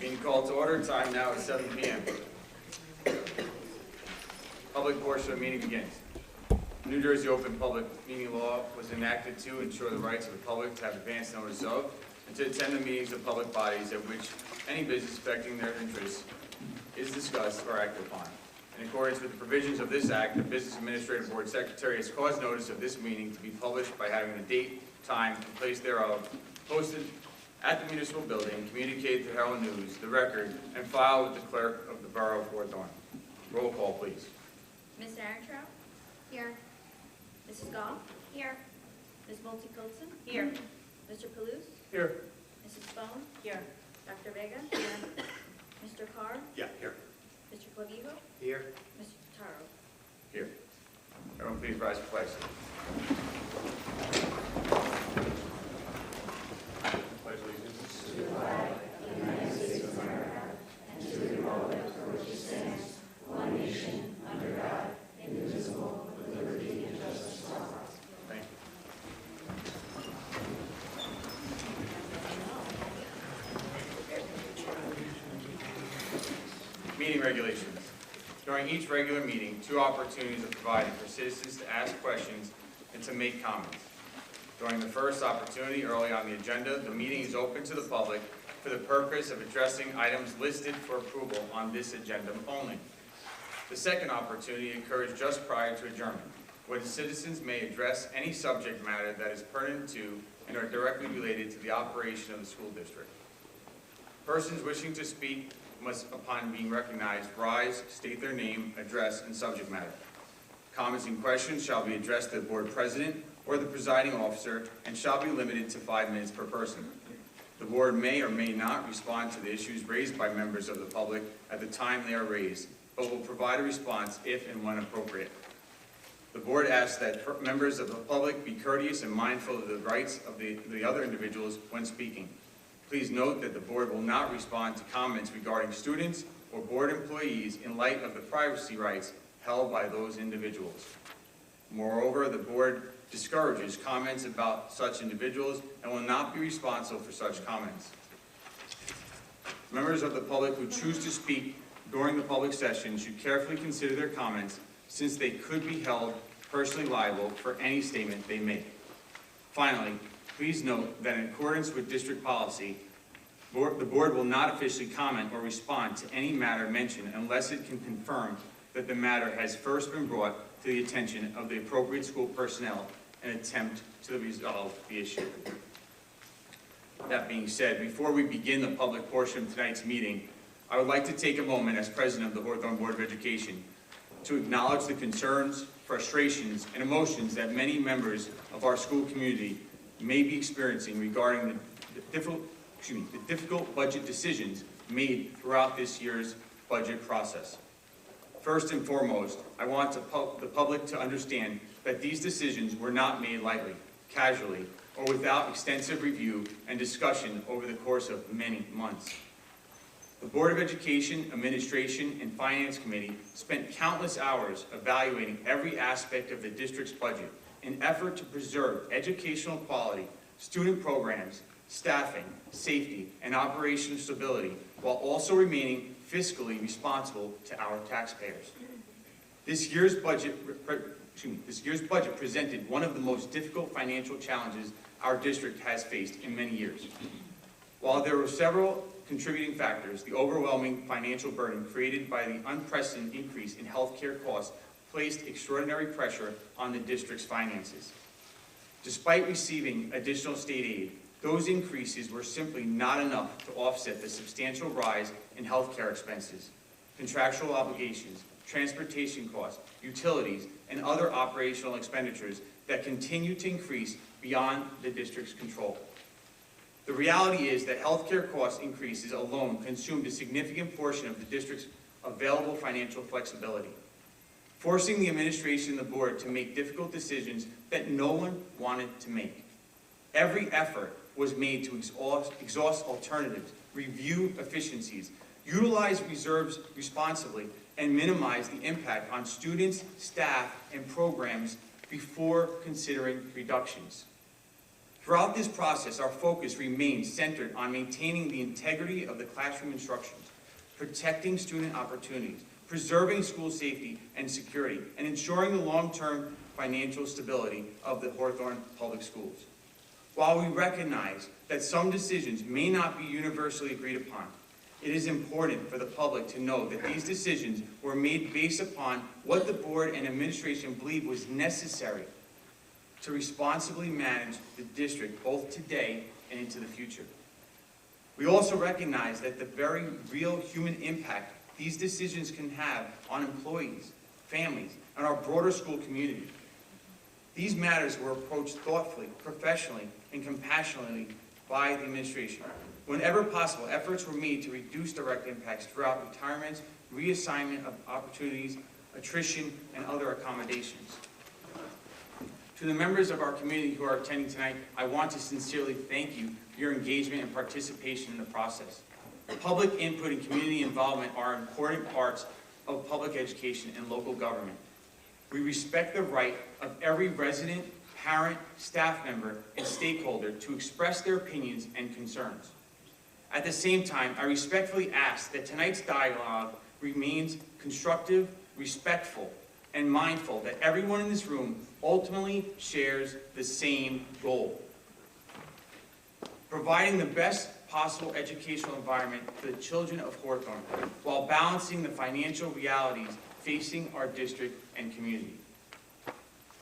Being called to order, time now is 7 p.m. Public portion of the meeting begins. New Jersey Open Public Meeting Law was enacted to ensure the rights of the public to have advance notice of and to attend the meetings of public bodies at which any business affecting their interests is discussed or acted upon. In accordance with the provisions of this Act, the Business Administrative Board Secretary has caused notice of this meeting to be published by having the date, time, and place thereof posted at the municipal building, communicated to Herald News, the Record, and filed with the Clerk of the Borough of Hawthorne. Roll call, please. Ms. Arentrout? Here. Mrs. Goff? Here. Ms. Multi-Colson? Here. Mr. Palouse? Here. Mrs. Bone? Here. Dr. Vega? Here. Mr. Carr? Yeah, here. Mr. Clavijo? Here. Mr. Taro? Here. Everyone please rise for flag salute. Pledge allegiance to the flag of the United States of America and to the republic for which it stands, one nation, under God, indivisible, with liberty and justice for all. Thank you. Meeting regulations. During each regular meeting, 2 opportunities are provided for citizens to ask questions and to make comments. During the first opportunity, early on the agenda, the meeting is open to the public for the purpose of addressing items listed for approval on this agenda only. The second opportunity occurs just prior to adjournment, where the citizens may address any subject matter that is pertinent to and are directly related to the operation of the school district. Persons wishing to speak must, upon being recognized, rise, state their name, address, and subject matter. Comments and questions shall be addressed to the board president or the presiding officer and shall be limited to 5 minutes per person. The board may or may not respond to the issues raised by members of the public at the time they are raised, but will provide a response if and when appropriate. The board asks that members of the public be courteous and mindful of the rights of the other individuals when speaking. Please note that the board will not respond to comments regarding students or board employees in light of the privacy rights held by those individuals. Moreover, the board discourages comments about such individuals and will not be responsible for such comments. Members of the public who choose to speak during the public session should carefully consider their comments, since they could be held personally liable for any statement they make. Finally, please note that in accordance with district policy, the board will not officially comment or respond to any matter mentioned unless it can confirm that the matter has first been brought to the attention of the appropriate school personnel and attempt to resolve the issue. That being said, before we begin the public portion of tonight's meeting, I would like to take a moment as president of the Hawthorne Board of Education to acknowledge the concerns, frustrations, and emotions that many members of our school community may be experiencing regarding the difficult budget decisions made throughout this year's budget process. First and foremost, I want the public to understand that these decisions were not made lightly, casually, or without extensive review and discussion over the course of many months. The Board of Education, Administration, and Finance Committee spent countless hours evaluating every aspect of the district's budget in an effort to preserve educational quality, student programs, staffing, safety, and operational stability, while also remaining fiscally responsible to our taxpayers. This year's budget presented one of the most difficult financial challenges our district has faced in many years. While there were several contributing factors, the overwhelming financial burden created by the unprecedented increase in health care costs placed extraordinary pressure on the district's finances. Despite receiving additional state aid, those increases were simply not enough to offset the substantial rise in health care expenses, contractual obligations, transportation costs, utilities, and other operational expenditures that continue to increase beyond the district's control. The reality is that healthcare cost increases alone consumed a significant portion of the district's available financial flexibility, forcing the administration and the board to make difficult decisions that no one wanted to make. Every effort was made to exhaust alternatives, review efficiencies, utilize reserves responsibly, and minimize the impact on students, staff, and programs before considering reductions. Throughout this process, our focus remains centered on maintaining the integrity of the classroom instructions, protecting student opportunities, preserving school safety and security, and ensuring the long-term financial stability of the Hawthorne Public Schools. While we recognize that some decisions may not be universally agreed upon, it is important for the public to know that these decisions were made based upon what the board and administration believed was necessary to responsibly manage the district both today and into the future. We also recognize that the very real human impact these decisions can have on employees, families, and our broader school community. These matters were approached thoughtfully, professionally, and compassionately by the administration. Whenever possible, efforts were made to reduce direct impacts throughout retirements, reassignment of opportunities, attrition, and other accommodations. To the members of our community who are attending tonight, I want to sincerely thank you for your engagement and participation in the process. Public input and community involvement are important parts of public education and local government. We respect the right of every resident, parent, staff member, and stakeholder to express their opinions and concerns. At the same time, I respectfully ask that tonight's dialogue remains constructive, respectful, and mindful that everyone in this room ultimately shares the same goal: providing the best possible educational environment for the children of Hawthorne while balancing the financial realities facing our district and community.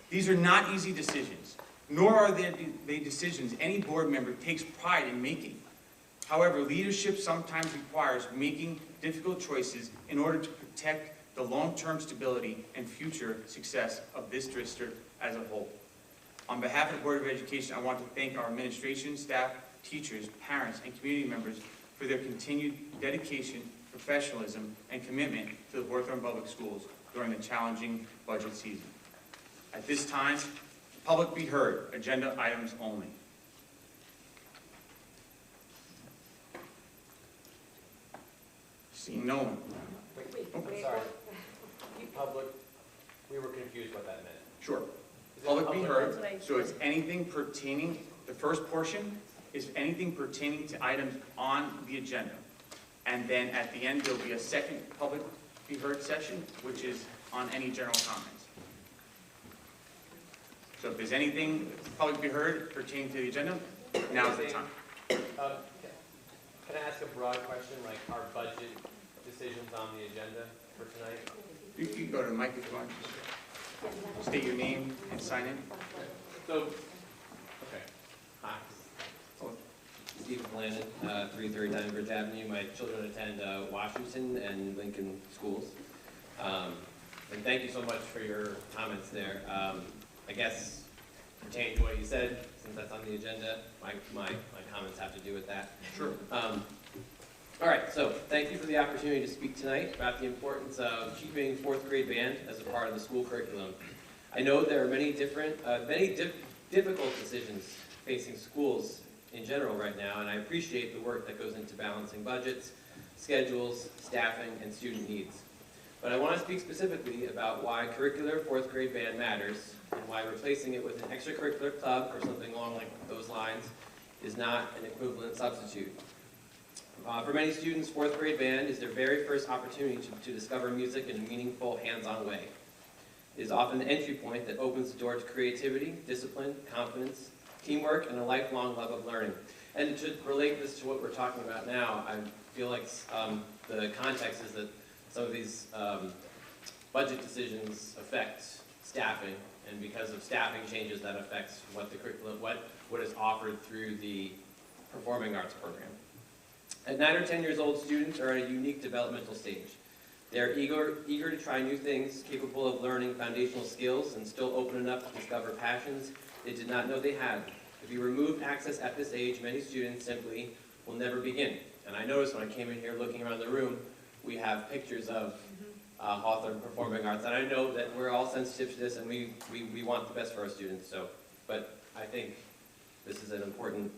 These are not easy decisions, nor are they decisions any board member takes pride in making. However, leadership sometimes requires making difficult choices in order to protect the long-term stability and future success of this district as a whole. On behalf of the Board of Education, I want to thank our administration, staff, teachers, parents, and community members for their continued dedication, professionalism, and commitment to the Hawthorne Public Schools during the challenging budget season. At this time, public be heard, agenda items only. Seeing no one. I'm sorry. Public, we were confused what that meant. Sure. Is it Public be heard, That's right. so it's anything pertaining, the first portion is anything pertaining to items on the agenda. And then at the end, there'll be a second public be heard session, which is on any general comments. So if there's anything public be heard pertaining to the agenda, now's the time. Can I ask a broad question, like our budget decisions on the agenda for tonight? You can go to the mic if you want. State your name and sign in. So, okay. Hi. Stephen Landon, 330 Diamond Avenue. My children attend Washington and Lincoln schools. And thank you so much for your comments there. I guess pertaining to what you said, since that's on the agenda, my comments have to do with that. Sure. All right, so thank you for the opportunity to speak tonight about the importance of keeping fourth grade band as a part of the school curriculum. I know there are many difficult decisions facing schools in general right now, and I appreciate the work that goes into balancing budgets, schedules, staffing, and student needs. But I want to speak specifically about why curricular fourth grade band matters, and why replacing it with an extracurricular club or something along those lines is not an equivalent substitute. For many students, fourth grade band is their very first opportunity to discover music in a meaningful, hands-on way. It is often the entry point that opens the door to creativity, discipline, confidence, teamwork, and a lifelong love of learning. And to relate this to what we're talking about now, I feel like the context is that some of these budget decisions affect staffing, and because of staffing changes, that affects what the curriculum, what is offered through the performing arts program. At 9 or 10 years old, students are at a unique developmental stage. They're eager to try new things, capable of learning foundational skills, and still open enough to discover passions they did not know they had. If you remove access at this age, many students simply will never begin. And I noticed when I came in here looking around the room, we have pictures of Hawthorne Performing Arts, and I know that we're all sensitive to this, and we want the best for our students. So, but I think this is an important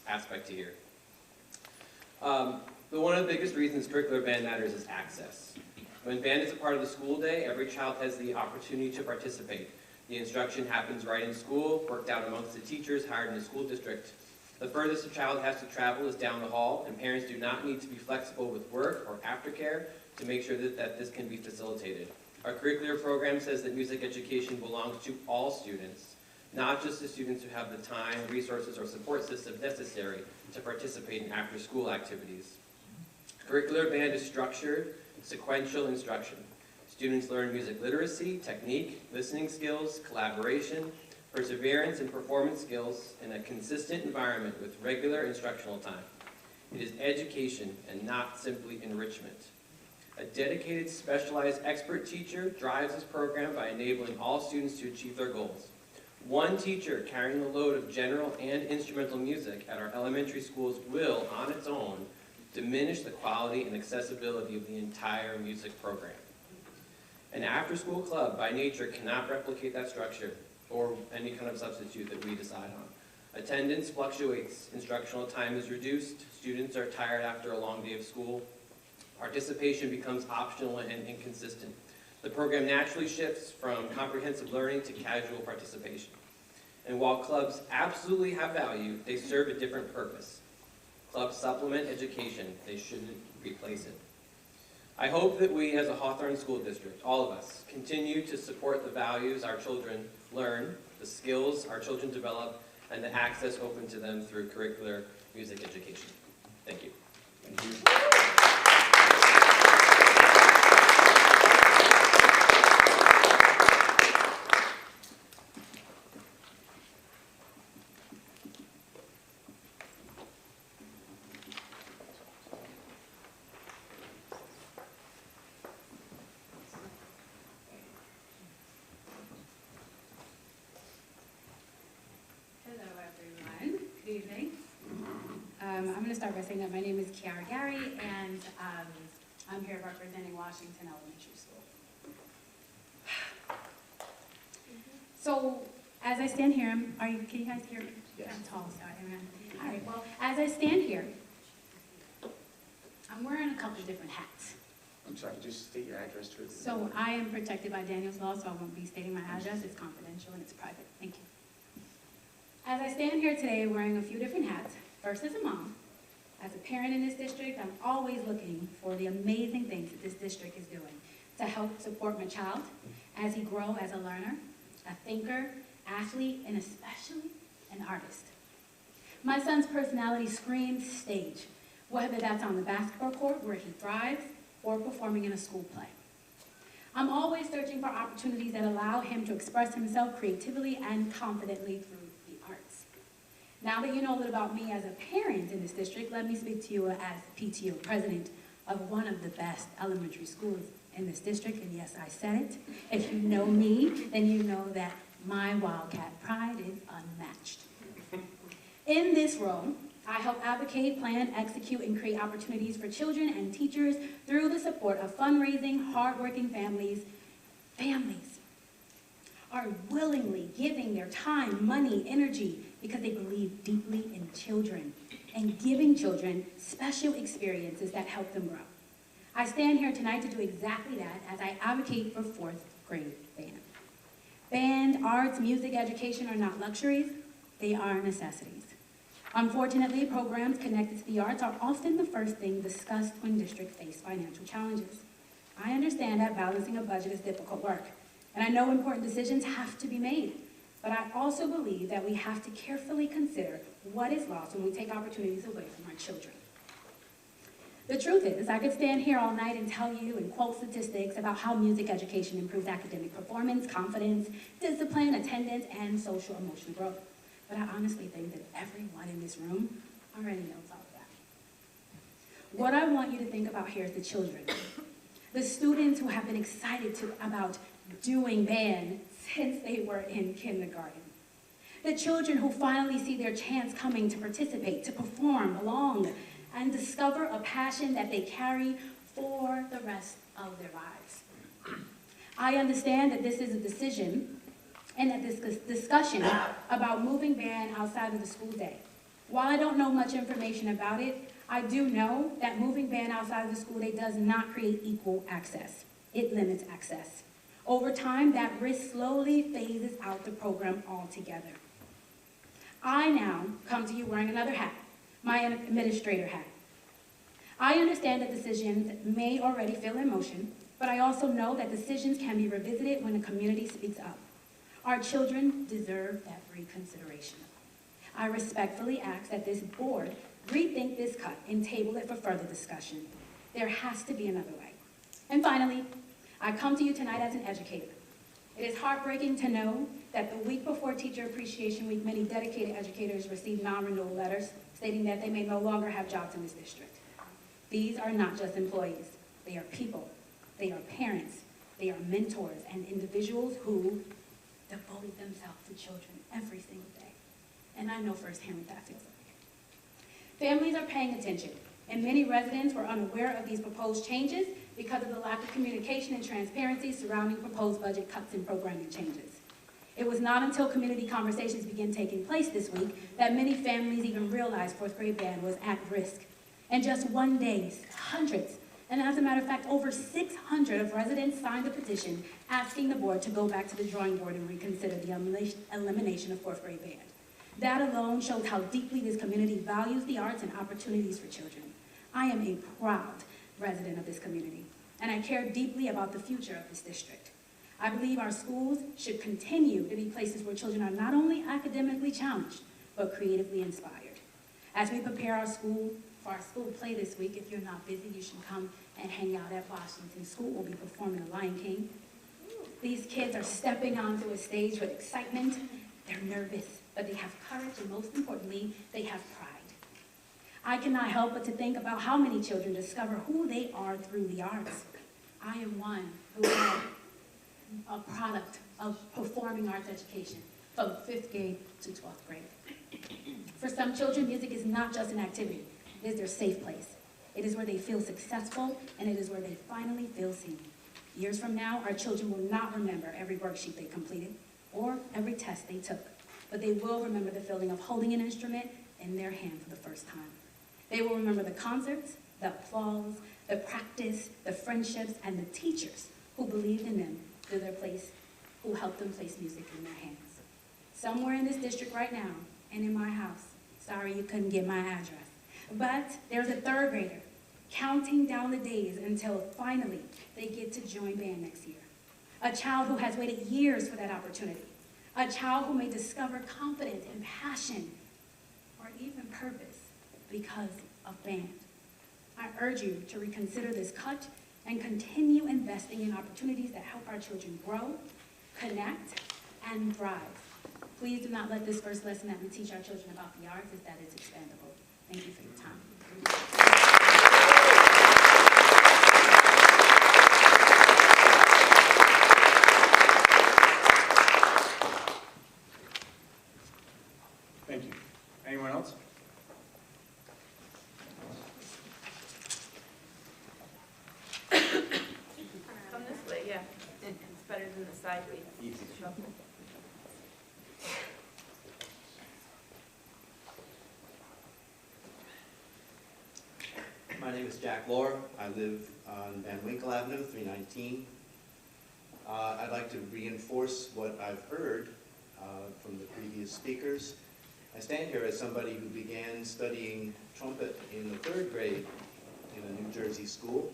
aspect to hear. But one of the biggest reasons curricular band matters is access. When band is a part of the school day, every child has the opportunity to participate. The instruction happens right in school, worked out amongst the teachers hired in the school district. The furthest a child has to travel is down the hall, and parents do not need to be flexible with work or aftercare to make sure that this can be facilitated. Our curricular program says that music education belongs to all students, not just the students who have the time, resources, or support system necessary to participate in after-school activities. Curricular band is structured, sequential instruction. Students learn music literacy, technique, listening skills, collaboration, perseverance, and performance skills in a consistent environment with regular instructional time. It is education and not simply enrichment. A dedicated, specialized expert teacher drives this program by enabling all students to achieve their goals. One teacher carrying the load of general and instrumental music at our elementary schools will, on its own, diminish the quality and accessibility of the entire music program. An after-school club, by nature, cannot replicate that structure or any kind of substitute that we decide on. Attendance fluctuates, instructional time is reduced, students are tired after a long day of school, participation becomes optional and inconsistent. The program naturally shifts from comprehensive learning to casual participation. And while clubs absolutely have value, they serve a different purpose. Clubs supplement education, they shouldn't replace it. I hope that we as a Hawthorne School District, all of us, continue to support the values our children learn, the skills our children develop, and the access open to them through curricular music education. Thank you. Thank you. Hello, everyone. Good evening. I'm going to start by saying that my name is Kiara Gary, and I'm here representing Washington Elementary School. So, as I stand here, can you guys hear me? Yes. I'm tall, so all right, well, as I stand here, I'm wearing a couple different hats. I'm sorry, just state your address to it. So I am protected by Daniel's law, so I won't be stating my address. It's confidential and it's private. Thank you. As I stand here today wearing a few different hats, first as a mom, as a parent in this district, I'm always looking for the amazing things that this district is doing to help support my child as he grows as a learner, a thinker, athlete, and especially an artist. My son's personality screams stage, whether that's on the basketball court where he thrives or performing in a school play. I'm always searching for opportunities that allow him to express himself creatively and confidently through the arts. Now that you know a little about me as a parent in this district, let me speak to you as PTO president of one of the best elementary schools in this district, and yes, I said it. If you know me, then you know that my Wildcat pride is unmatched. In this role, I help advocate, plan, execute, and create opportunities for children and teachers through the support of fundraising, hardworking families. Families are willingly giving their time, money, energy because they believe deeply in children and giving children special experiences that help them grow. I stand here tonight to do exactly that as I advocate for fourth grade band. Band, arts, music education are not luxuries, they are necessities. Unfortunately, programs connected to the arts are often the first thing discussed when districts face financial challenges. I understand that balancing a budget is difficult work, and I know important decisions have to be made, but I also believe that we have to carefully consider what is lost when we take opportunities away from our children. The truth is, I could stand here all night and tell you and quote statistics about how music education improves academic performance, confidence, discipline, attendance, and social emotional growth. But I honestly think that everyone in this room already knows all of that. What I want you to think about here is the children. The students who have been excited about doing band since they were in kindergarten. The children who finally see their chance coming to participate, to perform along, and discover a passion that they carry for the rest of their lives. I understand that this is a decision and that this discussion about moving band outside of the school day. While I don't know much information about it, I do know that moving band outside of the school day does not create equal access. It limits access. Over time, that risk slowly phases out the program altogether. I now come to you wearing another hat, my administrator hat. I understand that decisions may already feel in motion, but I also know that decisions can be revisited when the community speaks up. Our children deserve that reconsideration. I respectfully ask that this board rethink this cut and table it for further discussion. There has to be another way. And finally, I come to you tonight as an educator. It is heartbreaking to know that the week before Teacher Appreciation Week, many dedicated educators received non-renewal letters stating that they may no longer have jobs in this district. These are not just employees. They are people. They are parents. They are mentors and individuals who devote themselves to children every single day. And I know firsthand what that feels like. Families are paying attention, and many residents were unaware of these proposed changes because of the lack of communication and transparency surrounding proposed budget cuts and programming changes. It was not until community conversations began taking place this week that many families even realized fourth grade band was at risk. In just one day, hundreds, and as a matter of fact, over 600 of residents signed a petition asking the board to go back to the drawing board and reconsider the elimination of fourth grade band. That alone shows how deeply this community values the arts and opportunities for children. I am a proud resident of this community, and I care deeply about the future of this district. I believe our schools should continue to be places where children are not only academically challenged, but creatively inspired. As we prepare our school for our school play this week, if you're not busy, you should come and hang out at Washington. School will be performing The Lion King. These kids are stepping onto a stage with excitement. They're nervous, but they have courage, and most importantly, they have pride. I cannot help but to think about how many children discover who they are through the arts. I am one who had a product of performing arts education from 5th grade to 12th grade. For some children, music is not just an activity. It is their safe place. It is where they feel successful, and it is where they finally feel seen. Years from now, our children will not remember every worksheet they completed or every test they took, but they will remember the feeling of holding an instrument in their hand for the first time. They will remember the concerts, the applause, the practice, the friendships, and the teachers who believed in them through their place, who helped them place music in their hands. Somewhere in this district right now, and in my house, sorry you couldn't get my address, but there's a 3rd grader counting down the days until finally they get to join band next year. A child who has waited years for that opportunity. A child who may discover confidence and passion, or even purpose, because of band. I urge you to reconsider this cut and continue investing in opportunities that help our children grow, connect, and thrive. Please do not let this first lesson that we teach our children about the arts is that it's expandable. Thank you for your time. Thank you. Anyone else? Come this way, yeah. It's better than the sideways. Easy. Shuffle. My name is Jack Lohr. I live on Van Winkle Avenue, 319. I'd like to reinforce what I've heard from the previous speakers. I stand here as somebody who began studying trumpet in the 3rd grade in a New Jersey school,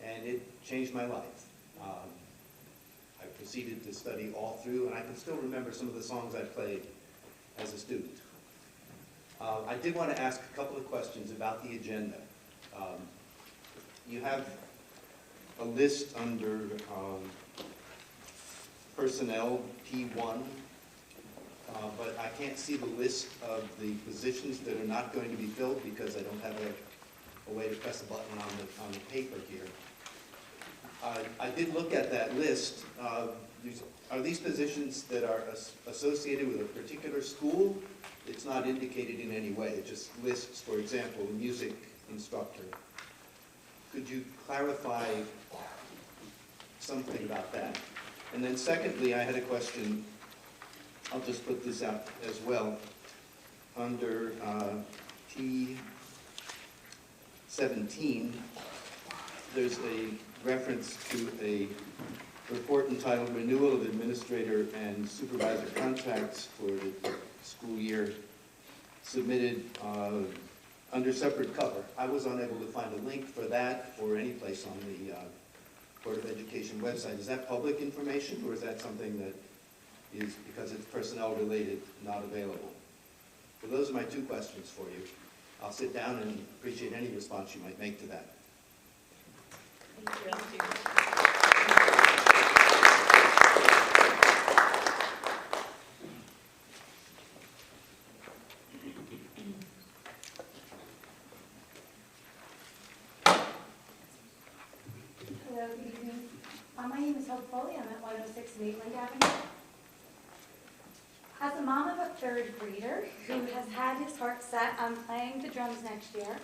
and it changed my life. I proceeded to study all through, and I can still remember some of the songs I played as a student. I did want to ask a couple of questions about the agenda. You have a list under personnel P1, but I can't see the list of the positions that are not going to be filled because I don't have a way to press a button on the paper here. I did look at that list. Are these positions that are associated with a particular school? It's not indicated in any way. It just lists, for example, a music instructor. Could you clarify something about that? And then secondly, I had a question. I'll just put this out as well. Under T17, there's a reference to a report entitled Renewal of Administrator and Supervisor Contracts for the school year submitted under separate cover. I was unable to find a link for that or any place on the Board of Education website. Is that public information, or is that something that is, because it's personnel related, not available? So those are my two questions for you. I'll sit down and appreciate any response you might make to that. Thank you. Hello, good evening. My name is Hawthorne. I'm at 106 Maitland Avenue. As a mom of a third grader who has had his heart set on playing the drums next year,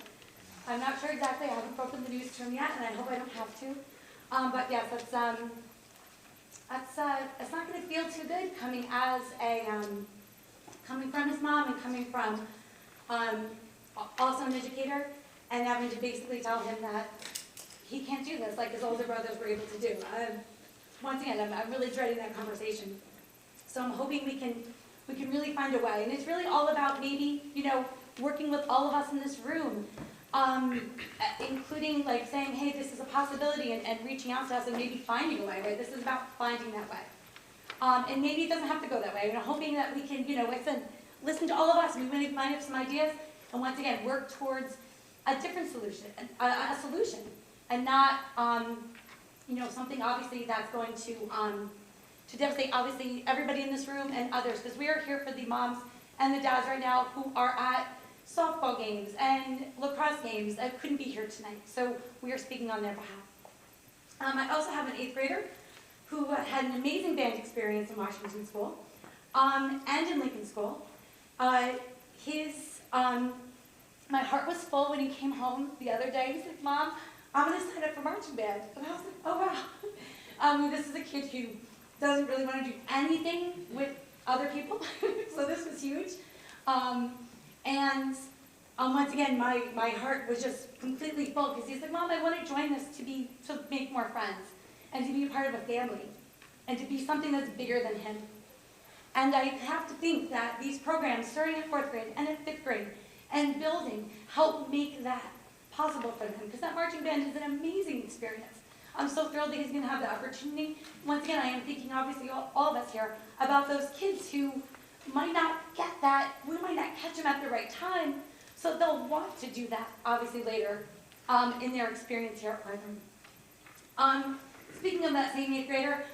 I'm not sure exactly, I haven't broken the news to him yet, and I hope I don't have to. But yes, it's not going to feel too good coming as a, coming from his mom and coming from also an educator, and having to basically tell him that he can't do this like his older brothers were able to do. Once again, I'm really dreading that conversation. So I'm hoping we can really find a way. And it's really all about maybe, working with all of us in this room, including like saying, hey, this is a possibility, and reaching out to us and maybe finding a way, right? This is about finding that way. And maybe it doesn't have to go that way. I'm hoping that we can, listen to all of us, and we might have some ideas, and once again, work towards a different solution, a solution, and not, something obviously that's going to devastate obviously everybody in this room and others, because we are here for the moms and the dads right now who are at softball games and lacrosse games that couldn't be here tonight. So we are speaking on their behalf. I also have an 8th grader who had an amazing band experience in Washington School and in Lincoln School. My heart was full when he came home the other day. He said, Mom, I'm going to sign up for marching band. And I was like, oh, wow. This is a kid who doesn't really want to do anything with other people, so this was huge. Once again, my heart was just completely full, because he's like, Mom, I want to join this to make more friends, and to be a part of a family, and to be something that's bigger than him. And I have to think that these programs, starting at 4th grade and at 5th grade, and building, help make that possible for them, because that marching band is an amazing experience. I'm so thrilled that he's going to have the opportunity. Once again, I am thinking, obviously, all of us here, about those kids who might not get that, we might not catch them at the right time, so they'll want to do that, obviously, later in their experience here at Hawthorne. Speaking of that same 8th grader,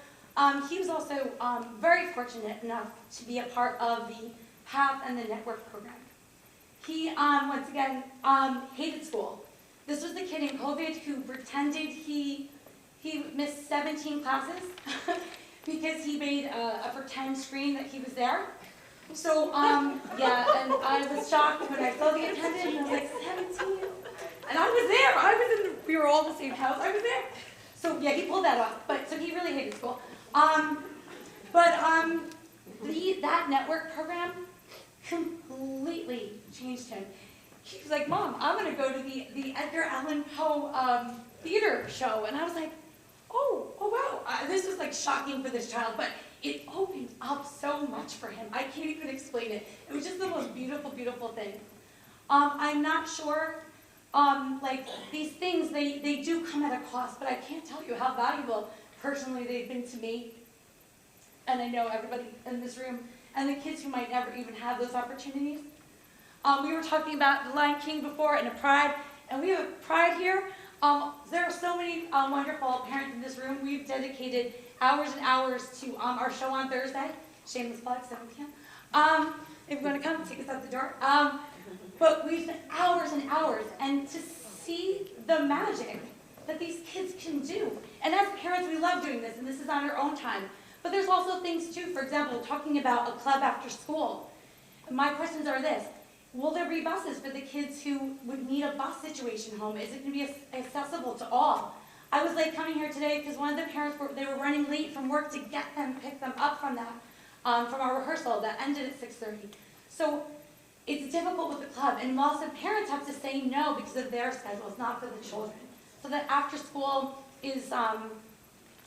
he was also very fortunate enough to be a part of the PATH and the Network program. He, once again, hated school. This was the kid in COVID who pretended he missed 17 classes because he made a pretend screen that he was there. So, yeah, and I was shocked when I saw the attendant, and I was like, 17? And I was there. We were all in the same house. I was there. So, yeah, he pulled that off. But, so he really hated school. That network program completely changed him. He was like, Mom, I'm going to go to the Edgar Allan Poe theater show. And I was like, oh wow. This was like shocking for this child, but it opened up so much for him. I can't even explain it. It was just the most beautiful, beautiful thing. I'm not sure, like these things, they do come at a cost, but I can't tell you how valuable personally they've been to me. And I know everybody in this room, and the kids who might never even have those opportunities. We were talking about the Lion King before and a Pride, and we have a Pride here. There are so many wonderful parents in this room. We've dedicated hours and hours to our show on Thursday. Shameless plug, 7 p.m. If you're going to come, take us out the door. But we spent hours and hours, and to see the magic that these kids can do. And as parents, we love doing this, and this is on our own time. But there's also things too, for example, talking about a club after school. My questions are this. Will there be buses for the kids who would need a bus situation home? Is it going to be accessible to all? I was late coming here today because one of the parents, they were running late from work to pick them up from that, from our rehearsal that ended at 6:30. So it's difficult with the club, and lots of parents have to say no because of their schedules, not for the children. So that after school is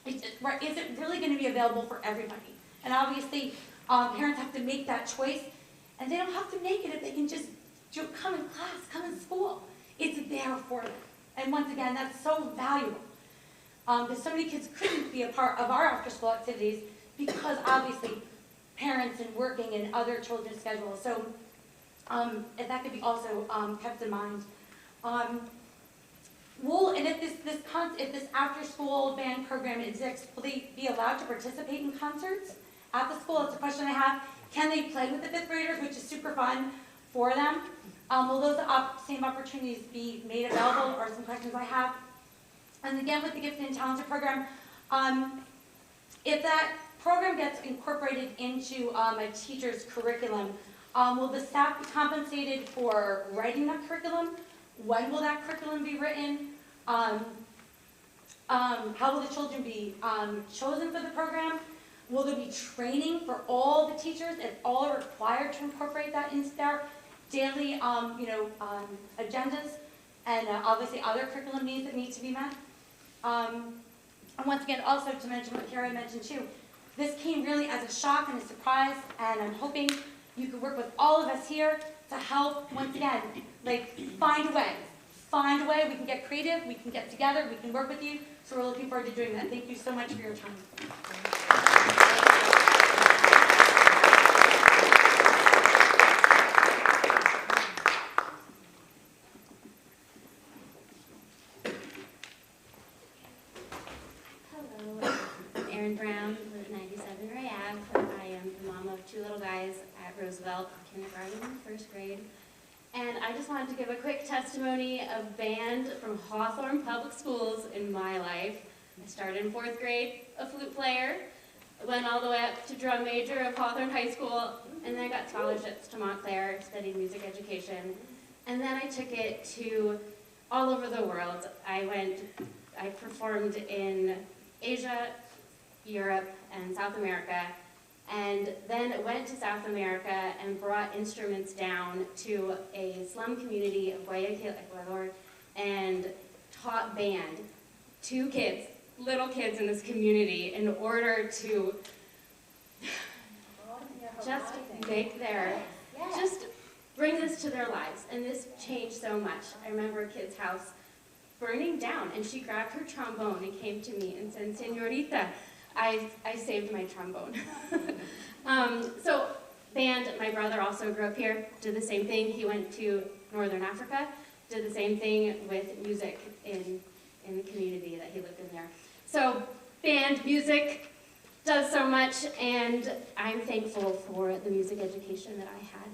is it really going to be available for everybody? And obviously, parents have to make that choice, and they don't have to make it if they can just come in class, come in school. It's there for them. And once again, that's so valuable. Because so many kids couldn't be a part of our after-school activities because obviously parents and working and other children's schedules. So if that could be also kept in mind. If this after-school band program exists, will they be allowed to participate in concerts at the school? That's a question I have. Can they play with the fifth graders, which is super fun for them? Will those same opportunities be made available, or some questions I have? And again, with the Gifted and Talented program, if that program gets incorporated into a teacher's curriculum, will the staff be compensated for writing that curriculum? When will that curriculum be written? How will the children be chosen for the program? Will there be training for all the teachers if all are required to incorporate that into their daily agendas, and obviously other curriculum needs that need to be met? And once again, also to mention what Carrie mentioned too, this came really as a shock and a surprise, and I'm hoping you could work with all of us here to help, once again, find a way. Find a way, we can get creative, we can get together, we can work with you, so we're looking forward to doing that. Thank you so much for your time. Brown, 97 Ray Ave. I am the mom of two little guys at Roosevelt, kindergarten and first grade. And I just wanted to give a quick testimony of band from Hawthorne Public Schools in my life. I started in 4th grade, a flute player, went all the way up to drum major of Hawthorne High School, and then I got scholarships to Montclair, studied music education. And then I took it to all over the world. I performed in Asia, Europe, and South America, and then went to South America and brought instruments down to a slum community of Guayaquil, Ecuador, and taught band to kids, little kids in this community, in order to just bring this to their lives. And this changed so much. I remember a kid's house burning down, and she grabbed her trombone and came to me and said, "Señorita, I saved my trombone." So band, my brother also grew up here, did the same thing. He went to Northern Africa, did the same thing with music in the community that he lived in there. So band, music does so much, and I'm thankful for the music education that I had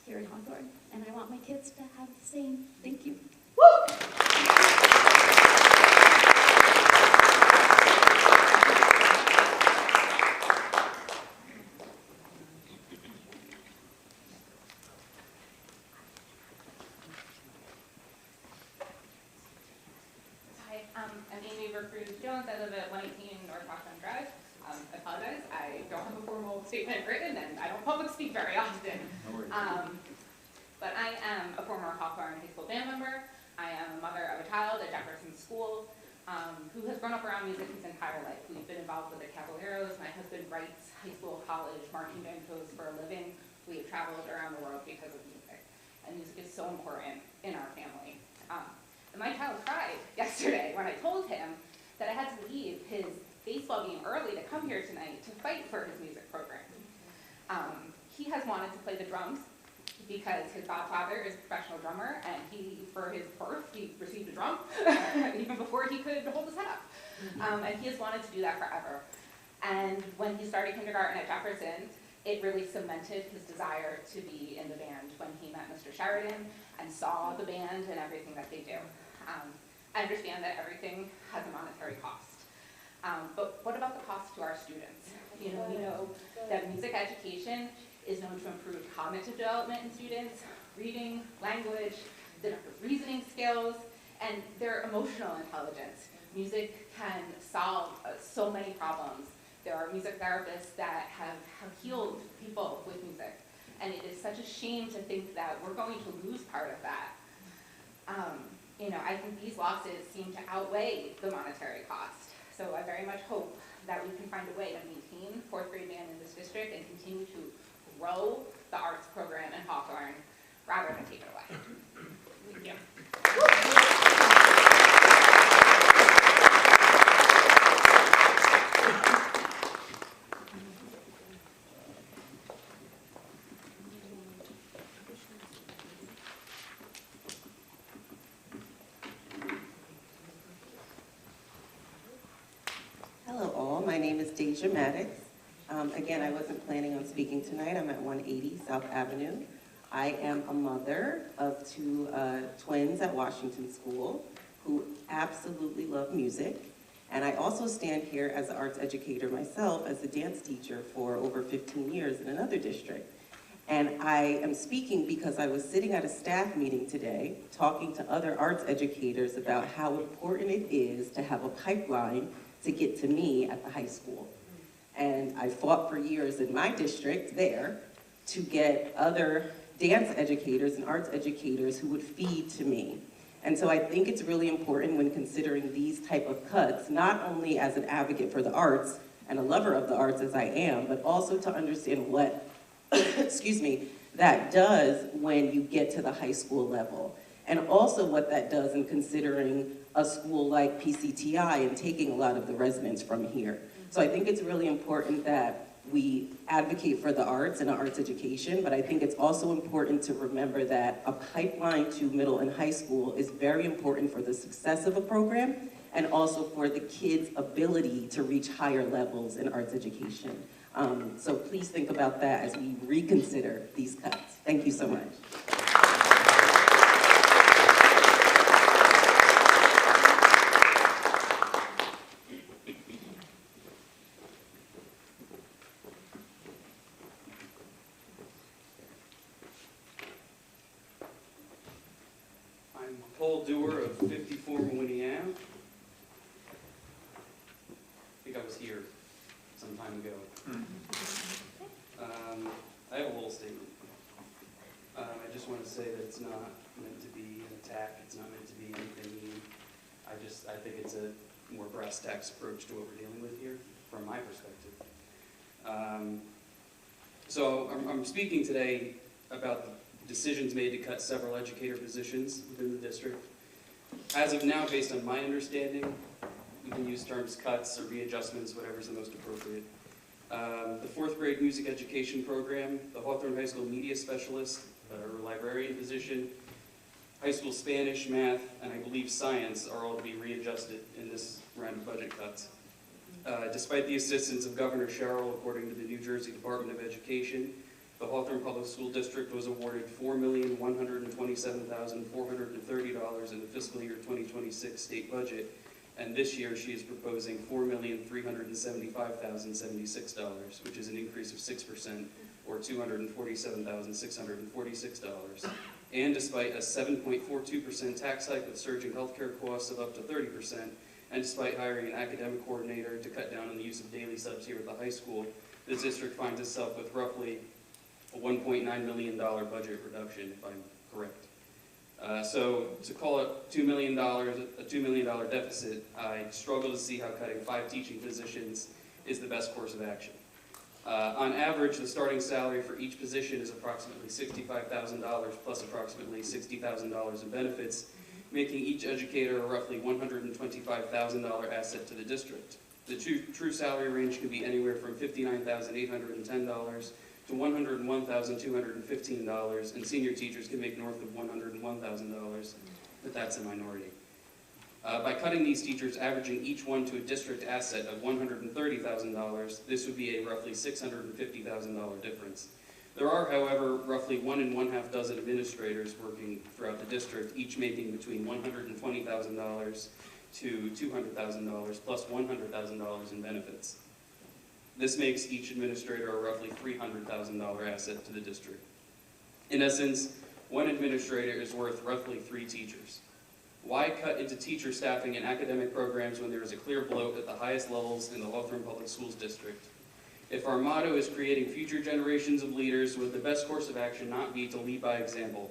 here in Hawthorne, and I want my kids to have the same. Thank you. Woo! I'm Amy Cruz-Jones. I live at 118 North Hawthorne Drive. I apologize, I don't have a formal statement written, and I don't public speak very often. But I am a former Hawthorne High School band member. I am a mother of a child at Jefferson School who has grown up around music his entire life. We've been involved with the Caballeros. My husband writes high school, college, marching band shows for a living. We have traveled around the world because of music, and music is so important in our family. And my child cried yesterday when I told him that I had to leave his baseball game early to come here tonight to fight for his music program. He has wanted to play the drums because his godfather is a professional drummer, and for his birth, he received a drum even before he could hold his head up. And he has wanted to do that forever. And when he started kindergarten at Jefferson, it really cemented his desire to be in the band when he met Mr. Sheridan and saw the band and everything that they do. I understand that everything has a monetary cost. But what about the cost to our students? We know that music education is known to improve cognitive development in students, reading, language, deductive reasoning skills, and their emotional intelligence. Music can solve so many problems. There are music therapists that have healed people with music, and it is such a shame to think that we're going to lose part of that. I think these losses seem to outweigh the monetary cost. So I very much hope that we can find a way to maintain fourth grade band in this district and continue to grow the arts program in Hawthorne rather than take it away. Thank you. Hello all, my name is Deja Maddox. Again, I wasn't planning on speaking tonight. I'm at 180 South Avenue. I am a mother of two twins at Washington School who absolutely love music. And I also stand here as an arts educator myself, as a dance teacher for over 15 years in another district. And I am speaking because I was sitting at a staff meeting today talking to other arts educators about how important it is to have a pipeline to get to me at the high school. And I fought for years in my district there to get other dance educators and arts educators who would feed to me. And so I think it's really important when considering these type of cuts, not only as an advocate for the arts and a lover of the arts as I am, but also to understand what, excuse me, that does when you get to the high school level. And also what that does in considering a school like PCTI and taking a lot of the residents from here. So I think it's really important that we advocate for the arts and arts education, but I think it's also important to remember that a pipeline to middle and high school is very important for the success of a program and also for the kids' ability to reach higher levels in arts education. So please think about that as we reconsider these cuts. Thank you so much. I'm Paul Dewar of 54 Mooney Ave. I think I was here some time ago. I have a little statement. I just want to say that it's not meant to be an attack. It's not meant to be anything mean. I think it's a more brass tacks approach to what we're dealing with here, from my perspective. So I'm speaking today about the decisions made to cut several educator positions within the district. As of now, based on my understanding, we can use terms cuts or readjustments, whatever's the most appropriate. The fourth grade music education program, the Hawthorne High School media specialist or librarian position, high school Spanish, math, and I believe science are all to be readjusted in this round of budget cuts. Despite the assistance of Governor Sherrill, according to the New Jersey Department of Education, the Hawthorne Public School District was awarded $4,127,430 in the fiscal year 2026 state budget, and this year she is proposing $4,375,076, which is an increase of 6%, or $247,646. And despite a 7.42% tax hike with surging healthcare costs of up to 30%, and despite hiring an academic coordinator to cut down on the use of daily subs here at the high school, the district finds itself with roughly a $1.9 million budget reduction, if I'm correct. So to call it a $2 million deficit, I struggle to see how cutting 5 teaching positions is the best course of action. On average, the starting salary for each position is approximately $65,000 plus approximately $60,000 in benefits, making each educator a roughly $125,000 asset to the district. The true salary range can be anywhere from $59,810 to $101,215, and senior teachers can make north of $101,000, but that's a minority. By cutting these teachers, averaging each one to a district asset of $130,000, this would be a roughly $650,000 difference. There are, however, roughly 1 1/2 dozen administrators working throughout the district, each making between $120,000 to $200,000 plus $100,000 in benefits. This makes each administrator a roughly $300,000 asset to the district. In essence, one administrator is worth roughly 3 teachers. Why cut into teacher staffing and academic programs when there is a clear bloat at the highest levels in the Hawthorne Public Schools District? If our motto is creating future generations of leaders, would the best course of action not be to lead by example?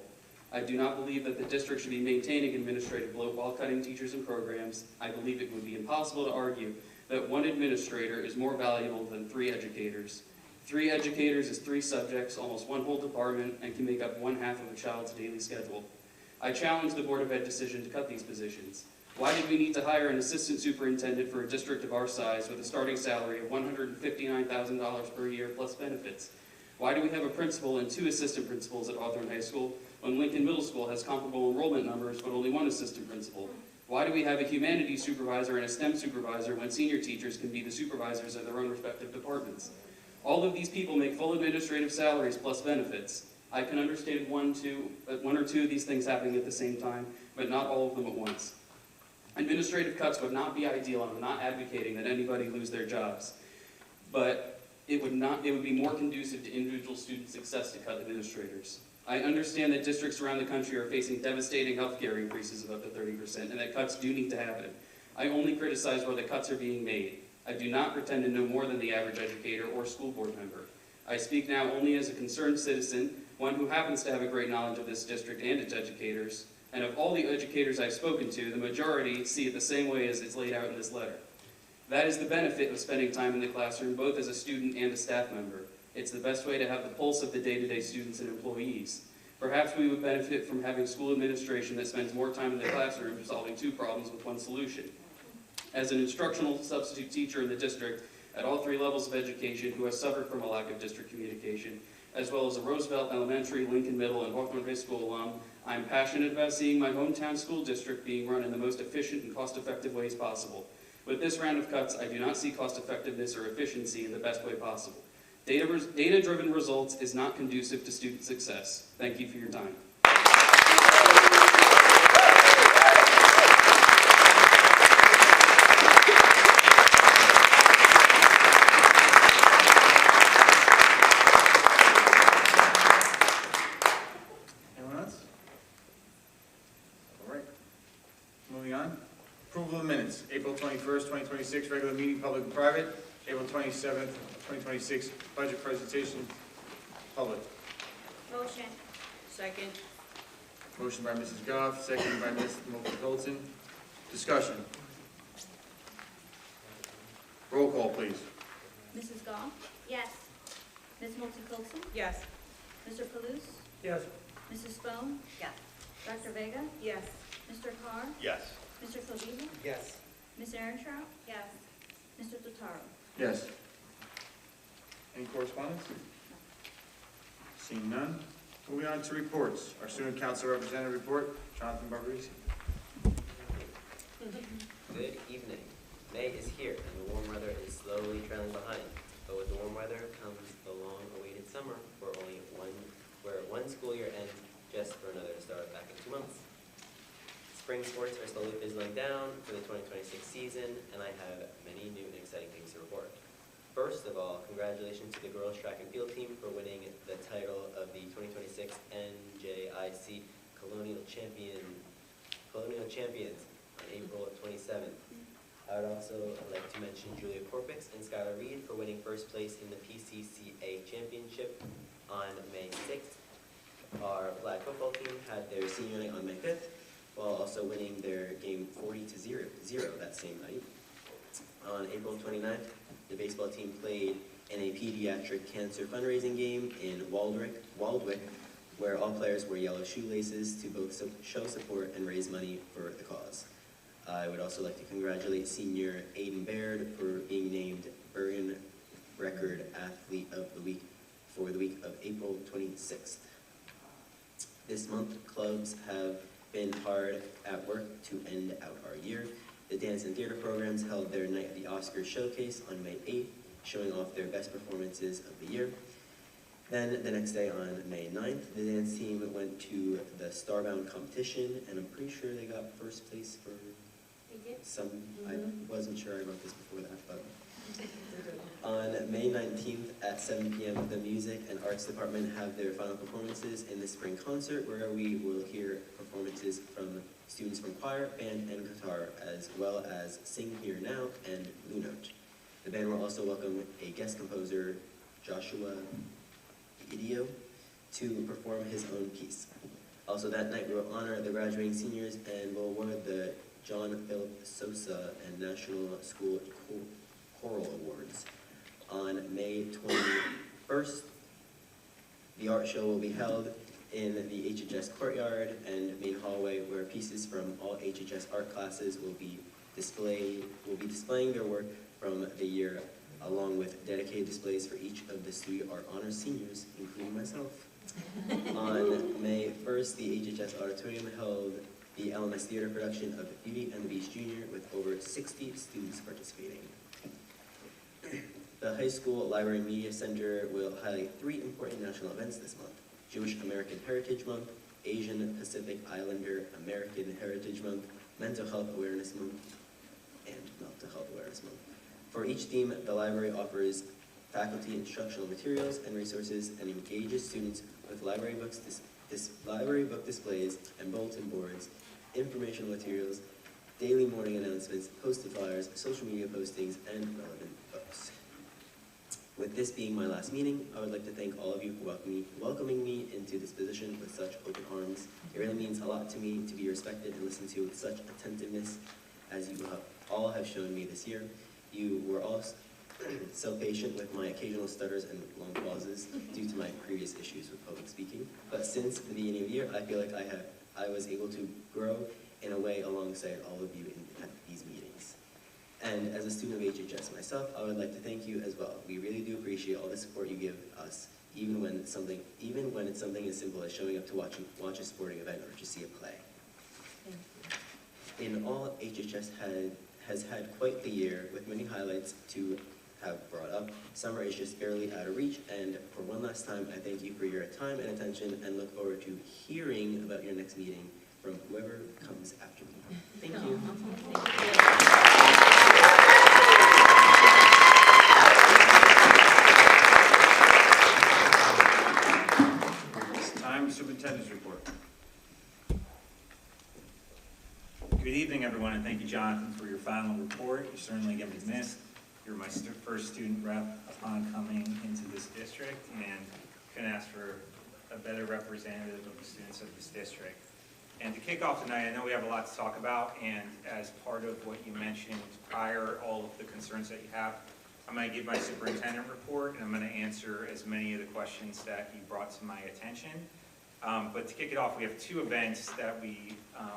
I do not believe that the district should be maintaining administrative bloat while cutting teachers and programs. I believe it would be impossible to argue that one administrator is more valuable than 3 educators. 3 educators is 3 subjects, almost 1 whole department, and can make up 1/2 of a child's daily schedule. I challenge the Board of Ed decision to cut these positions. Why did we need to hire an assistant superintendent for a district of our size with a starting salary of $159,000 per year plus benefits? Why do we have a principal and 2 assistant principals at Hawthorne High School when Lincoln Middle School has comparable enrollment numbers but only 1 assistant principal? Why do we have a humanities supervisor and a STEM supervisor when senior teachers can be the supervisors of their own respective departments? All of these people make full administrative salaries plus benefits. I can understand one or two of these things happening at the same time, but not all of them at once. Administrative cuts would not be ideal. I'm not advocating that anybody lose their jobs, but it would be more conducive to individual student success to cut administrators. I understand that districts around the country are facing devastating healthcare increases of up to 30%, and that cuts do need to happen. I only criticize where the cuts are being made. I do not pretend to know more than the average educator or school board member. I speak now only as a concerned citizen, one who happens to have a great knowledge of this district and its educators, and of all the educators I've spoken to, the majority see it the same way as it's laid out in this letter. That is the benefit of spending time in the classroom, both as a student and a staff member. It's the best way to have the pulse of the day-to-day students and employees. Perhaps we would benefit from having school administration that spends more time in the classroom solving 2 problems with 1 solution. As an instructional substitute teacher in the district at all 3 levels of education who has suffered from a lack of district communication, as well as a Roosevelt Elementary, Lincoln Middle, and Hawthorne High School alum, I'm passionate about seeing my hometown school district being run in the most efficient and cost-effective ways possible. With this round of cuts, I do not see cost-effectiveness or efficiency in the best way possible. Data-driven results is not conducive to student success. Thank you for your time. Anyone else? All right. Moving on. Approval of the minutes. April 21st, 2026, regular meeting, public and private. April 27th, 2026, budget presentation, public. Motion. Second. Motion by Mrs. Goff, seconded by Ms. Moulton. Discussion. Roll call, please. Mrs. Goff? Yes. Ms. Moulton-Colson? Yes. Mr. Palouse? Yes. Mrs. Spone? Yes. Dr. Vega? Yes. Mr. Carr? Yes. Mr. Covino? Yes. Ms. Aarontrout? Yes. Mr. Totaro? Yes. Any correspondence? Seeing none. Moving on to reports. Our student council representative report, Jonathan Barbarisi. Good evening. May is here and the warm weather is slowly trailing behind. But with the warm weather comes the long-awaited summer where one school year ends just for another to start back in 2 months. Spring sports are slowly fizzling down for the 2026 season, and I have many new and exciting things to report. First of all, congratulations to the girls track and field team for winning the title of the 2026 NJIC Colonial Champions on April 27th. I would also like to mention Julia Korpix and Skylar Reed for winning first place in the PCCA Championship on May 6th. Our flag football team had their senior night on May 5th, while also winning their game 40-0 that same night. On April 29th, the baseball team played in a pediatric cancer fundraising game in Waldwick, where all players wore yellow shoelaces to both show support and raise money for the cause. I would also like to congratulate senior Aiden Baird for being named Bergen Record Athlete of the Week for the week of April 26th. This month, clubs have been hard at work to end out our year. The dance and theater programs held their Night of the Oscars showcase on May 8th, showing off their best performances of the year. Then, the next day on May 9th, the dance team went to the Starbound competition, and I'm pretty sure they got first place for some, I wasn't sure I wrote this before that, but. On May 19th at 7 p.m., the Music and Arts Department have their final performances in the spring concert, where we will hear performances from students from choir, band, and guitar, as well as Sing Here Now and Blue Note. The band will also welcome a guest composer, Joshua Idio, to perform his own piece. Also that night we will honor the graduating seniors and will award the John Philip Sosa and National School show will be held in the HHS courtyard and main hallway, where pieces from all HHS art classes will be displaying their work from the year, along with dedicated displays for each of the Studio Art Honors seniors, including myself. On May 1st, the HHS Auditorium held the LMS theater production of Beauty and the Beast Jr. with over 60 students participating. The high school library media center will highlight 3 important national events this month: Jewish American Heritage Month, Asian Pacific Islander American Heritage Month, Mental Health Awareness Month, and Mental Health Awareness Month. For each theme, the library offers faculty instructional materials and resources and engages students with library books, library book displays and bulletin boards, informational materials, daily morning announcements, posted flyers, social media postings, and relevant books. With this being my last meeting, I would like to thank all of you for welcoming me into this position with such open arms. It really means a lot to me to be respected and listened to with such attentiveness as you all have shown me this year. You were all so patient with my occasional stutters and long pauses due to my previous issues with public speaking. But since the beginning of the year, I feel like I was able to grow in a way alongside all of you at these meetings. And as a student of HHS myself, I would like to thank you as well. We really do appreciate all the support you give us, even when it's something as simple as showing up to watch a sporting event or to see a play. In all, HHS has had quite the year, with many highlights to have brought up. Summer is just barely out of reach, and for one last time, I thank you for your time and attention and look forward to hearing about your next meeting from whoever comes after me. Thank you. It's time, Superintendent's report. Good evening, everyone, and thank you, Jonathan, for your final report. You're certainly going to be missed. You're my first student rep upon coming into this district, and couldn't ask for a better representative of the students of this district. And to kick off tonight, I know we have a lot to talk about, and as part of what you mentioned prior, all of the concerns that you have, I'm going to give my superintendent report, and I'm going to answer as many of the questions that you brought to my attention. But to kick it off, we have 2 events that we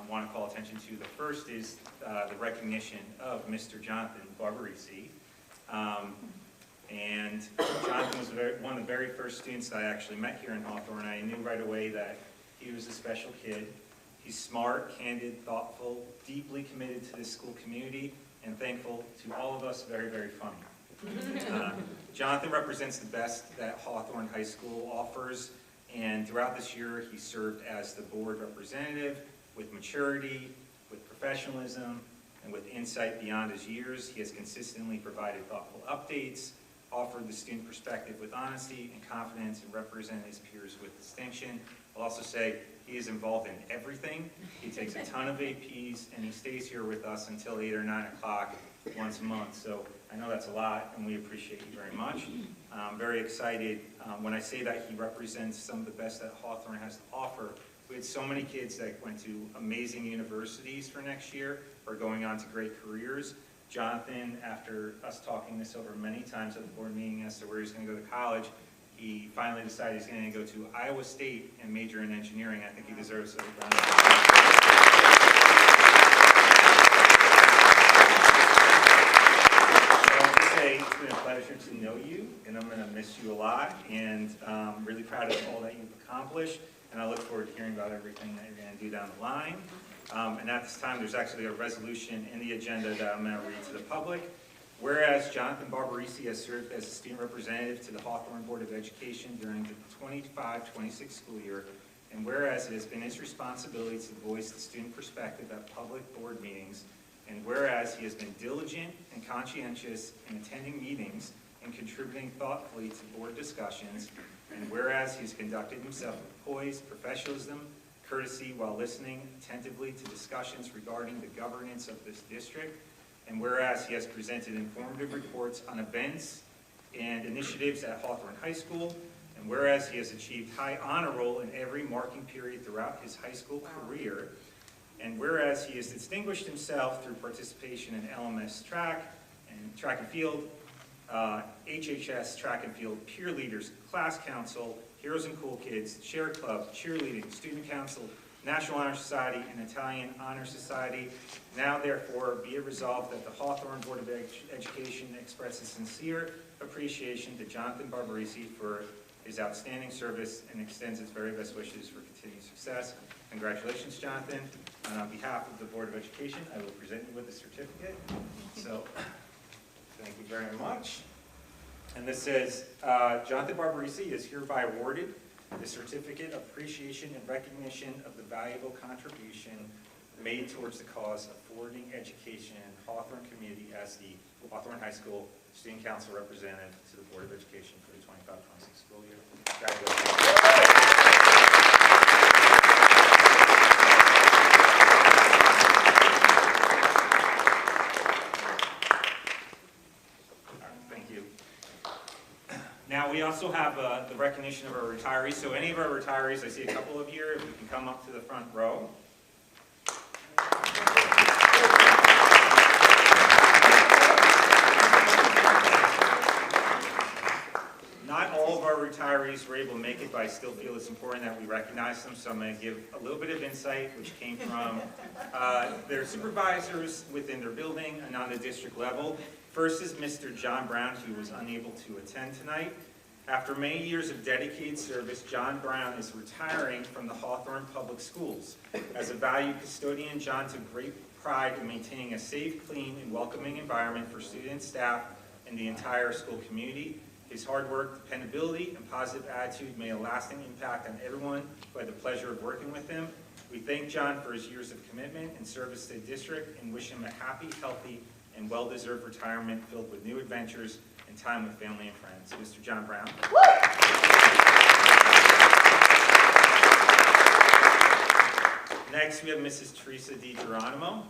want to call attention to. The first is the recognition of Mr. Jonathan Barbarisi. And Jonathan was one of the very first students that I actually met here in Hawthorne. I knew right away that he was a special kid. He's smart, candid, thoughtful, deeply committed to this school community, and thankful to all of us, very, very funny. Jonathan represents the best that Hawthorne High School offers, and throughout this year, he served as the board representative with maturity, with professionalism, and with insight beyond his years. He has consistently provided thoughtful updates, offered the student perspective with honesty and confidence, and represented his peers with distinction. I'll also say he is involved in everything. He takes a ton of APs, and he stays here with us until 8 or 9 o'clock once a month. So I know that's a lot, and we appreciate you very much. I'm very excited. When I say that he represents some of the best that Hawthorne has to offer, we had so many kids that went to amazing universities for next year or going on to great careers. Jonathan, after us talking this over many times at the board meeting as to where he's going to go to college, he finally decided he's going to go to Iowa State and major in engineering. I think he deserves a round of applause. So I want to say it's been a pleasure to know you, and I'm going to miss you a lot, and I'm really proud of all that you've accomplished, and I look forward to hearing about everything that you're going to do down the line. And at this time, there's actually a resolution in the agenda that I'm going to read to the public. Whereas Jonathan Barbarisi has served as a student representative to the Hawthorne Board of Education during the 25-26 school year, and whereas it has been his responsibility to voice the student perspective at public board meetings, and whereas he has been diligent and conscientious in attending meetings and contributing thoughtfully to board discussions, and whereas he has conducted himself with poise, professionalism, courtesy while listening attentively to discussions regarding the governance of this district, and whereas he has presented informative reports on events and initiatives at Hawthorne High School, and whereas he has achieved high honor roll in every marking period throughout his high school career, and whereas he has distinguished himself through participation in LMS track and field, HHS track and field peer leaders, class council, Heroes and Cool Kids, Share Club, cheerleading, student council, National Honor Society, and Italian Honor Society. Now therefore be it resolved that the Hawthorne Board of Education expresses sincere appreciation to Jonathan Barbarisi for his outstanding service and extends its very best wishes for continued success. Congratulations, Jonathan. And on behalf of the Board of Education, I will present you with a certificate. So, thank you very much. And this says, Jonathan Barbarisi is hereby awarded the Certificate of Appreciation and Recognition of the Valuable Contribution made towards the cause of forwarding education in Hawthorne community as the Hawthorne High School Student Council Representative to the Board of Education for the 25-26 school year. Congratulations. Now, we also have the recognition of our retirees. So any of our retirees, I see a couple of you, if you can come up to the front row. Not all of our retirees were able to make it, but I still feel it's important that we recognize them. So I'm going to give a little bit of insight, which came from their supervisors within their building and on the district level. First is Mr. John Brown, who was unable to attend tonight. After many years of dedicated service, John Brown is retiring from the Hawthorne Public Schools. As a valued custodian, John took great pride in maintaining a safe, clean, and welcoming environment for students, staff, and the entire school community. His hard work, dependability, and positive attitude made a lasting impact on everyone who had the pleasure of working with him. We thank John for his years of commitment and service to the district and wish him a happy, healthy, and well-deserved retirement filled with new adventures and time with family and friends. Mr. John Brown. Next, we have Mrs. Teresa DiGeronimo.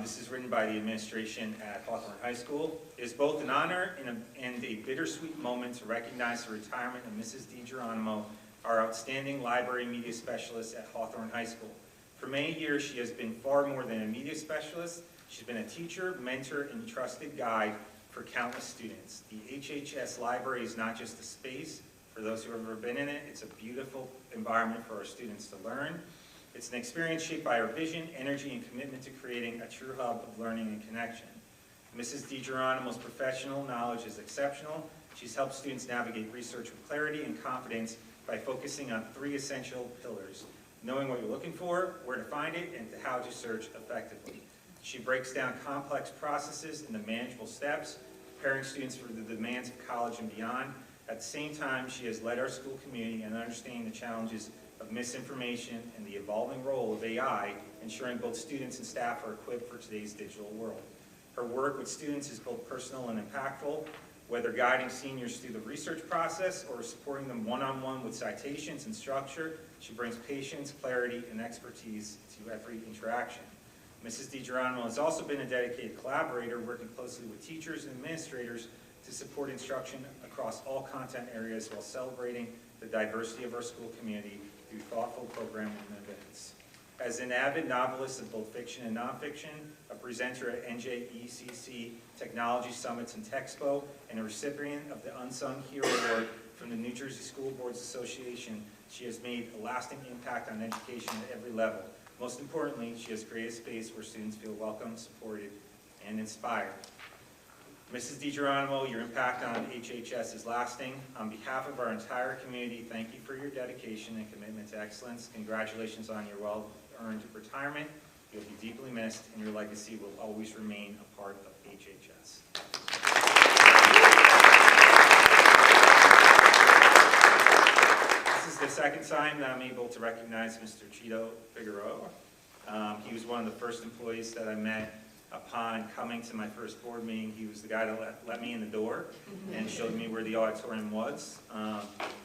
This is written by the administration at Hawthorne High School. It is both an honor and a bittersweet moment to recognize the retirement of Mrs. DiGeronimo, our outstanding library media specialist at Hawthorne High School. For many years, she has been far more than a media specialist. She's been a teacher, mentor, and trusted guide for countless students. The HHS library is not just a space for those who have ever been in it. It's a beautiful environment for our students to learn. It's an experience shaped by our vision, energy, and commitment to creating a true hub of learning and connection. Mrs. DiGeronimo's professional knowledge is exceptional. She's helped students navigate research with clarity and confidence by focusing on 3 essential pillars: knowing what you're looking for, where to find it, and how to search effectively. She breaks down complex processes into manageable steps, preparing students for the demands of college and beyond. At the same time, she has led our school community in understanding the challenges of misinformation and the evolving role of AI, ensuring both students and staff are equipped for today's digital world. Her work with students is both personal and impactful, whether guiding seniors through the research process or supporting them one-on-one with citations and structure. She brings patience, clarity, and expertise to every interaction. Mrs. DiGeronimo has also been a dedicated collaborator, working closely with teachers and administrators to support instruction across all content areas while celebrating the diversity of our school community through thoughtful programming and events. As an avid novelist of both fiction and nonfiction, a presenter at NJECC Technology Summits and Texpo, and a recipient of the Unsung Hero Award from the New Jersey School Boards Association, she has made a lasting impact on education at every level. Most importantly, she has created a space where students feel welcome, supported, and inspired. Mrs. DiGeronimo, your impact on HHS is lasting. On behalf of our entire community, thank you for your dedication and commitment to excellence. Congratulations on your well-earned retirement. You'll be deeply missed, and your legacy will always remain a part of HHS. This is the second time that I'm able to recognize Mr. Cheeto Figueroa. He was one of the first employees that I met upon coming to my first board meeting. He was the guy that let me in the door and showed me where the auditorium was. And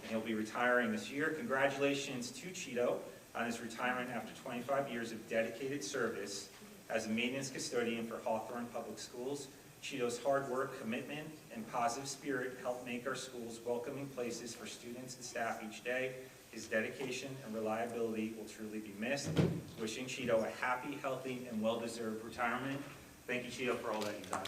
he'll be retiring this year. Congratulations to Cheeto on his retirement after 25 years of dedicated service as a maintenance custodian for Hawthorne Public Schools. Cheeto's hard work, commitment, and positive spirit help make our schools welcoming places for students and staff each day. His dedication and reliability will truly be missed. Wishing Cheeto a happy, healthy, and well-deserved retirement. Thank you, Cheeto, for all that you've done.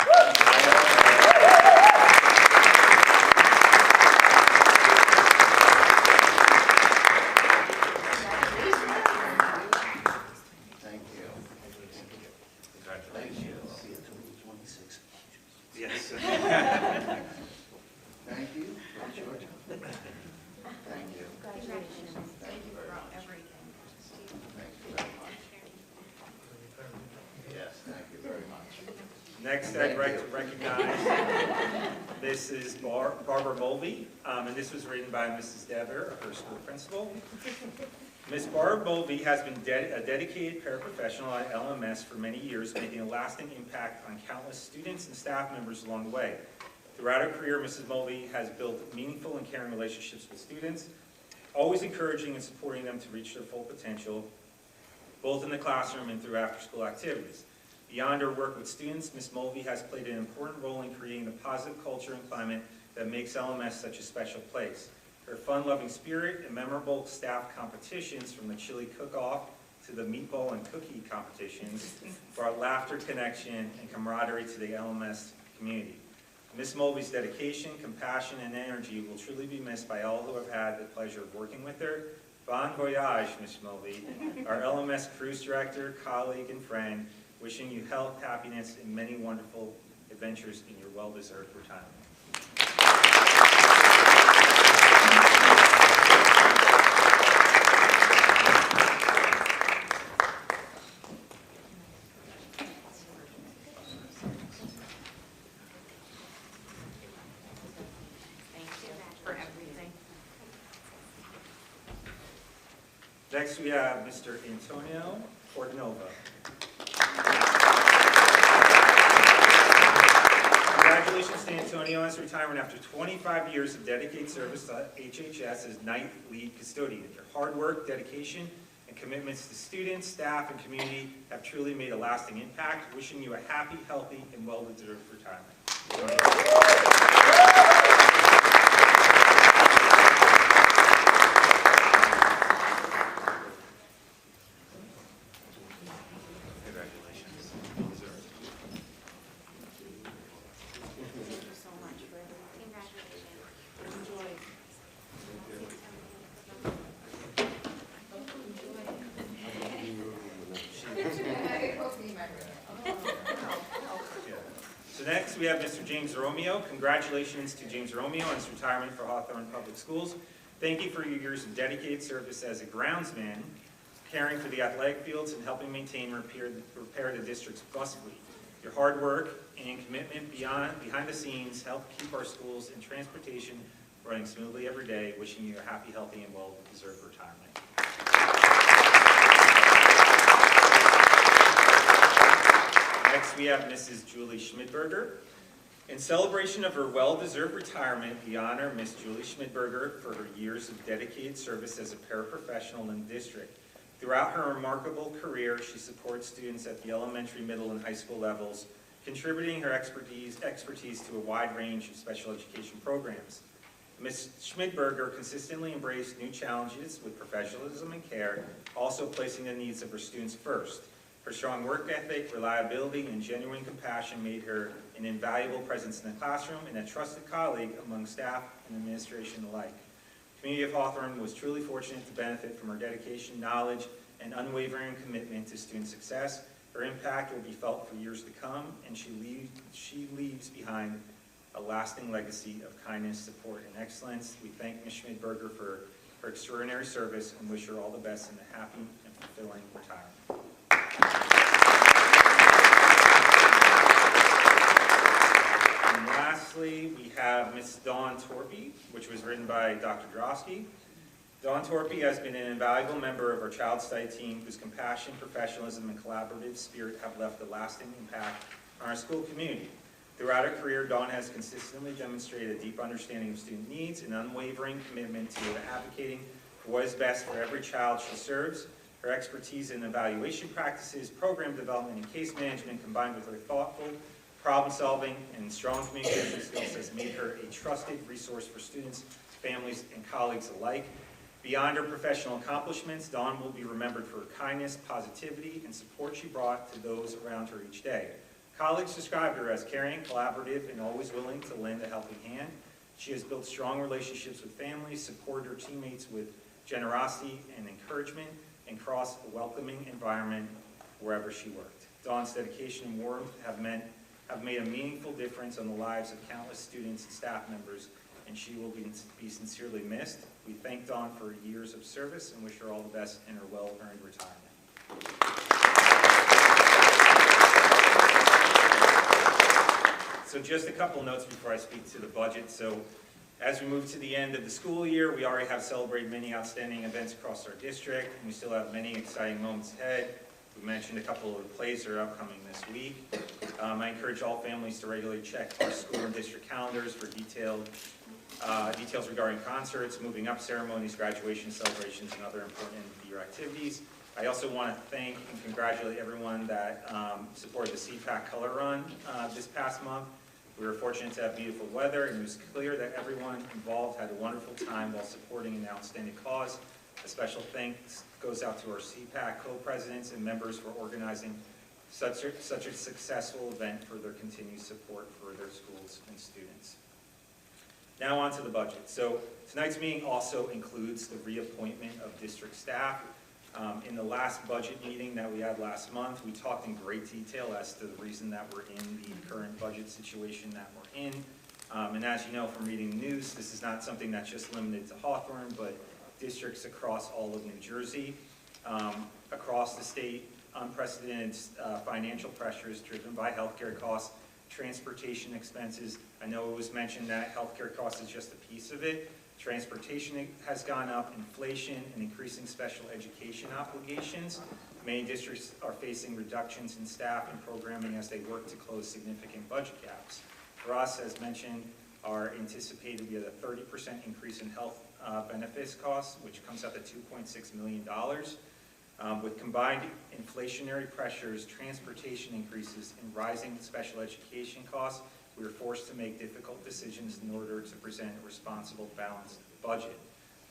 Thank you. Georgia. Thank you. Congratulations. Thank you for everything. Thank you very much. Yes, thank you very much. Next, I'd like to recognize Mrs. Barbara Mulvey, and this was written by Mrs. Dever, her school principal. Ms. Barbara Mulvey has been a dedicated paraprofessional at LMS for many years, making a lasting impact on countless students and staff members along the way. Throughout her career, Mrs. Mulvey has built meaningful and caring relationships with students, always encouraging and supporting them to reach their full potential, both in the classroom and through after-school activities. Beyond her work with students, Ms. Mulvey has played an important role in creating the positive culture and climate that makes LMS such a special place. Her fun-loving spirit and memorable staff competitions, from the chili cook-off to the meatball and cookie competitions, brought laughter, connection, and camaraderie to the LMS community. Ms. Mulvey's dedication, compassion, and energy will truly be missed by all who have had the pleasure of working with her. Bon voyage, Ms. Mulvey, our LMS cruise director, colleague, and friend, wishing you health, happiness, and many wonderful adventures in your well-deserved retirement. Next, we have Mr. Antonio Ordinova. Congratulations to Antonio on his retirement after 25 years of dedicated service to HHS as ninth lead custodian. Your hard work, dedication, and commitments to students, staff, and community have truly made a lasting impact. Wishing you a happy, healthy, and well-deserved retirement. So next, we have Mr. James Romeo. Congratulations to James Romeo on his retirement for Hawthorne Public Schools. Thank you for your years of dedicated service as a groundsman, caring for the athletic fields, and helping maintain and repair the district's bus fleet. Your hard work and commitment behind the scenes help keep our schools and transportation running smoothly every day. Wishing you a happy, healthy, and well-deserved retirement. Next, we have Mrs. Julie Schmidberger. In celebration of her well-deserved retirement, we honor Ms. Julie Schmidberger for her years of dedicated service as a paraprofessional in the district. Throughout her remarkable career, she supports students at the elementary, middle, and high school levels, contributing her expertise to a wide range of special education programs. Ms. Schmidberger consistently embraced new challenges with professionalism and care, also placing the needs of her students first. Her strong work ethic, reliability, and genuine compassion made her an invaluable presence in the classroom and a trusted colleague among staff and administration alike. The community of Hawthorne was truly fortunate to benefit from her dedication, knowledge, and unwavering commitment to student success. Her impact will be felt for years to come, and she leaves behind a lasting legacy of kindness, support, and excellence. We thank Ms. Schmidberger for her extraordinary service and wish her all the best in a happy and fulfilling retirement. And lastly, we have Ms. Dawn Torpy, which was written by Dr. Drosky. Dawn Torpy has been an invaluable member of our child study team, whose compassion, professionalism, and collaborative spirit have left a lasting impact on our school community. Throughout her career, Dawn has consistently demonstrated a deep understanding of student needs and unwavering commitment to advocating for what is best for every child she serves. Her expertise in evaluation practices, program development, and case management, combined with her thoughtful problem-solving and strong communication skills, has made her a trusted resource for students, families, and colleagues alike. Beyond her professional accomplishments, Dawn will be remembered for her kindness, positivity, and support she brought to those around her each day. Colleagues described her as caring, collaborative, and always willing to lend a helping hand. She has built strong relationships with families, supported her teammates with generosity and encouragement, and crossed a welcoming environment wherever she worked. Dawn's dedication and warmth have meant have made a meaningful difference on the lives of countless students and staff members, and she will be sincerely missed. We thank Dawn for years of service and wish her all the best in her well-earned retirement. So just a couple notes before I speak to the budget. So as we move to the end of the school year, we already have celebrated many outstanding events across our district, and we still have many exciting moments ahead. We mentioned a couple of the plays that are upcoming this week. I encourage all families to regularly check our school and district calendars for details regarding concerts, moving up ceremonies, graduation celebrations, and other important end-of-the-year activities. I also want to thank and congratulate everyone that supported the CPAC Color Run this past month. We were fortunate to have beautiful weather, and it was clear that everyone involved had a wonderful time while supporting an outstanding cause. A special thanks goes out to our CPAC co-presidents and members for organizing such a successful event for their continued support for their schools and students. Now on to the budget. So tonight's meeting also includes the reappointment of district staff. In the last budget meeting that we had last month, we talked in great detail as to the reason that we're in the current budget situation that we're in. And as you know from reading the news, this is not something that's just limited to Hawthorne, but districts across all of New Jersey. Across the state, unprecedented financial pressures driven by healthcare costs, transportation expenses. I know it was mentioned that healthcare costs is just a piece of it. Transportation has gone up, inflation, and increasing special education obligations. Many districts are facing reductions in staff and programming as they work to close significant budget gaps. For us, as mentioned, are anticipated to be a 30% increase in health benefits costs, which comes up to $2.6 million. With combined inflationary pressures, transportation increases, and rising special education costs, we were forced to make difficult decisions in order to present a responsible, balanced budget.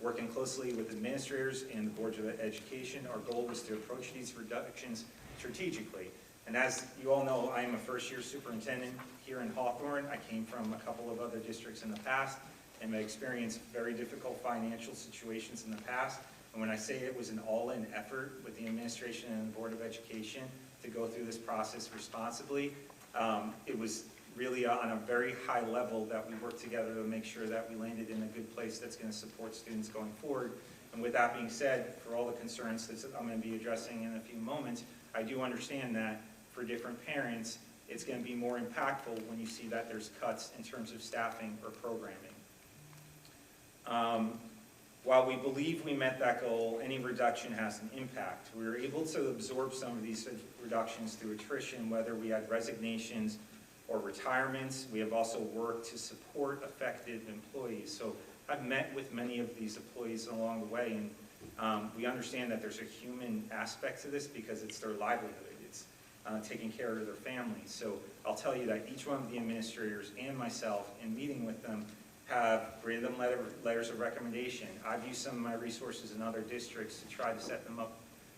Working closely with administrators and the boards of education, our goal was to approach these reductions strategically. And as you all know, I am a first-year superintendent here in Hawthorne. I came from a couple of other districts in the past and I experienced very difficult financial situations in the past. And when I say it was an all-in effort with the administration and the Board of Education to go through this process responsibly, it was really on a very high level that we worked together to make sure that we landed in a good place that's going to support students going forward. And with that being said, for all the concerns that I'm going to be addressing in a few moments, I do understand that for different parents, it's going to be more impactful when you see that there's cuts in terms of staffing or programming. While we believe we met that goal, any reduction has an impact. We were able to absorb some of these reductions through attrition, whether we had resignations or retirements. We have also worked to support affected employees. So I've met with many of these employees along the way, and we understand that there's a human aspect to this because it's their livelihood. It's taking care of their families. So I'll tell you that each one of the administrators and myself, in meeting with them, have written them letters of recommendation. I've used some of my resources in other districts to try to set them up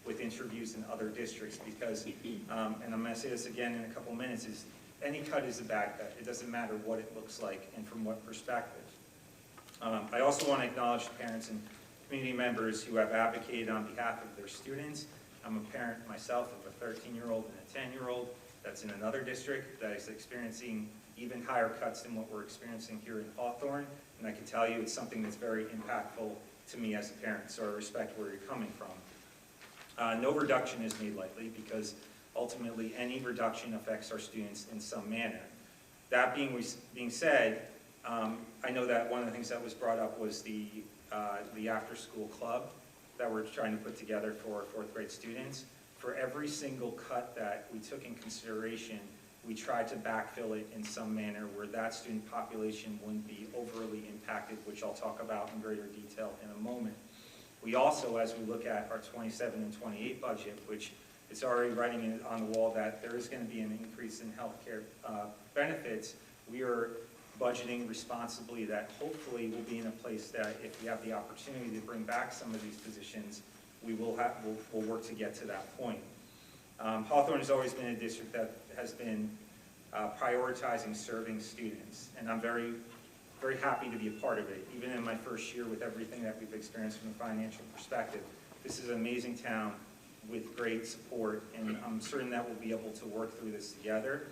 with interviews in other districts because, and I'm going to say this again in a couple minutes, is any cut is a bad cut. It doesn't matter what it looks like and from what perspective. I also want to acknowledge the parents and community members who have advocated on behalf of their students. I'm a parent myself of a 13-year-old and a 10-year-old that's in another district that is experiencing even higher cuts than what we're experiencing here in Hawthorne. And I can tell you it's something that's very impactful to me as a parent, so I respect where you're coming from. No reduction is made lightly because ultimately any reduction affects our students in some manner. That being said, I know that one of the things that was brought up was the after-school club that we're trying to put together for fourth grade students. For every single cut that we took in consideration, we tried to backfill it in some manner where that student population wouldn't be overly impacted, which I'll talk about in greater detail in a moment. We also, as we look at our 27 and 28 budget, which it's already writing on the wall that there is going to be an increase in healthcare benefits, we are budgeting responsibly that hopefully will be in a place that if we have the opportunity to bring back some of these positions, we'll work to get to that point. Hawthorne has always been a district that has been prioritizing serving students, and I'm very, very happy to be a part of it, even in my first year with everything that we've experienced from a financial perspective. This is an amazing town with great support, and I'm certain that we'll be able to work through this together.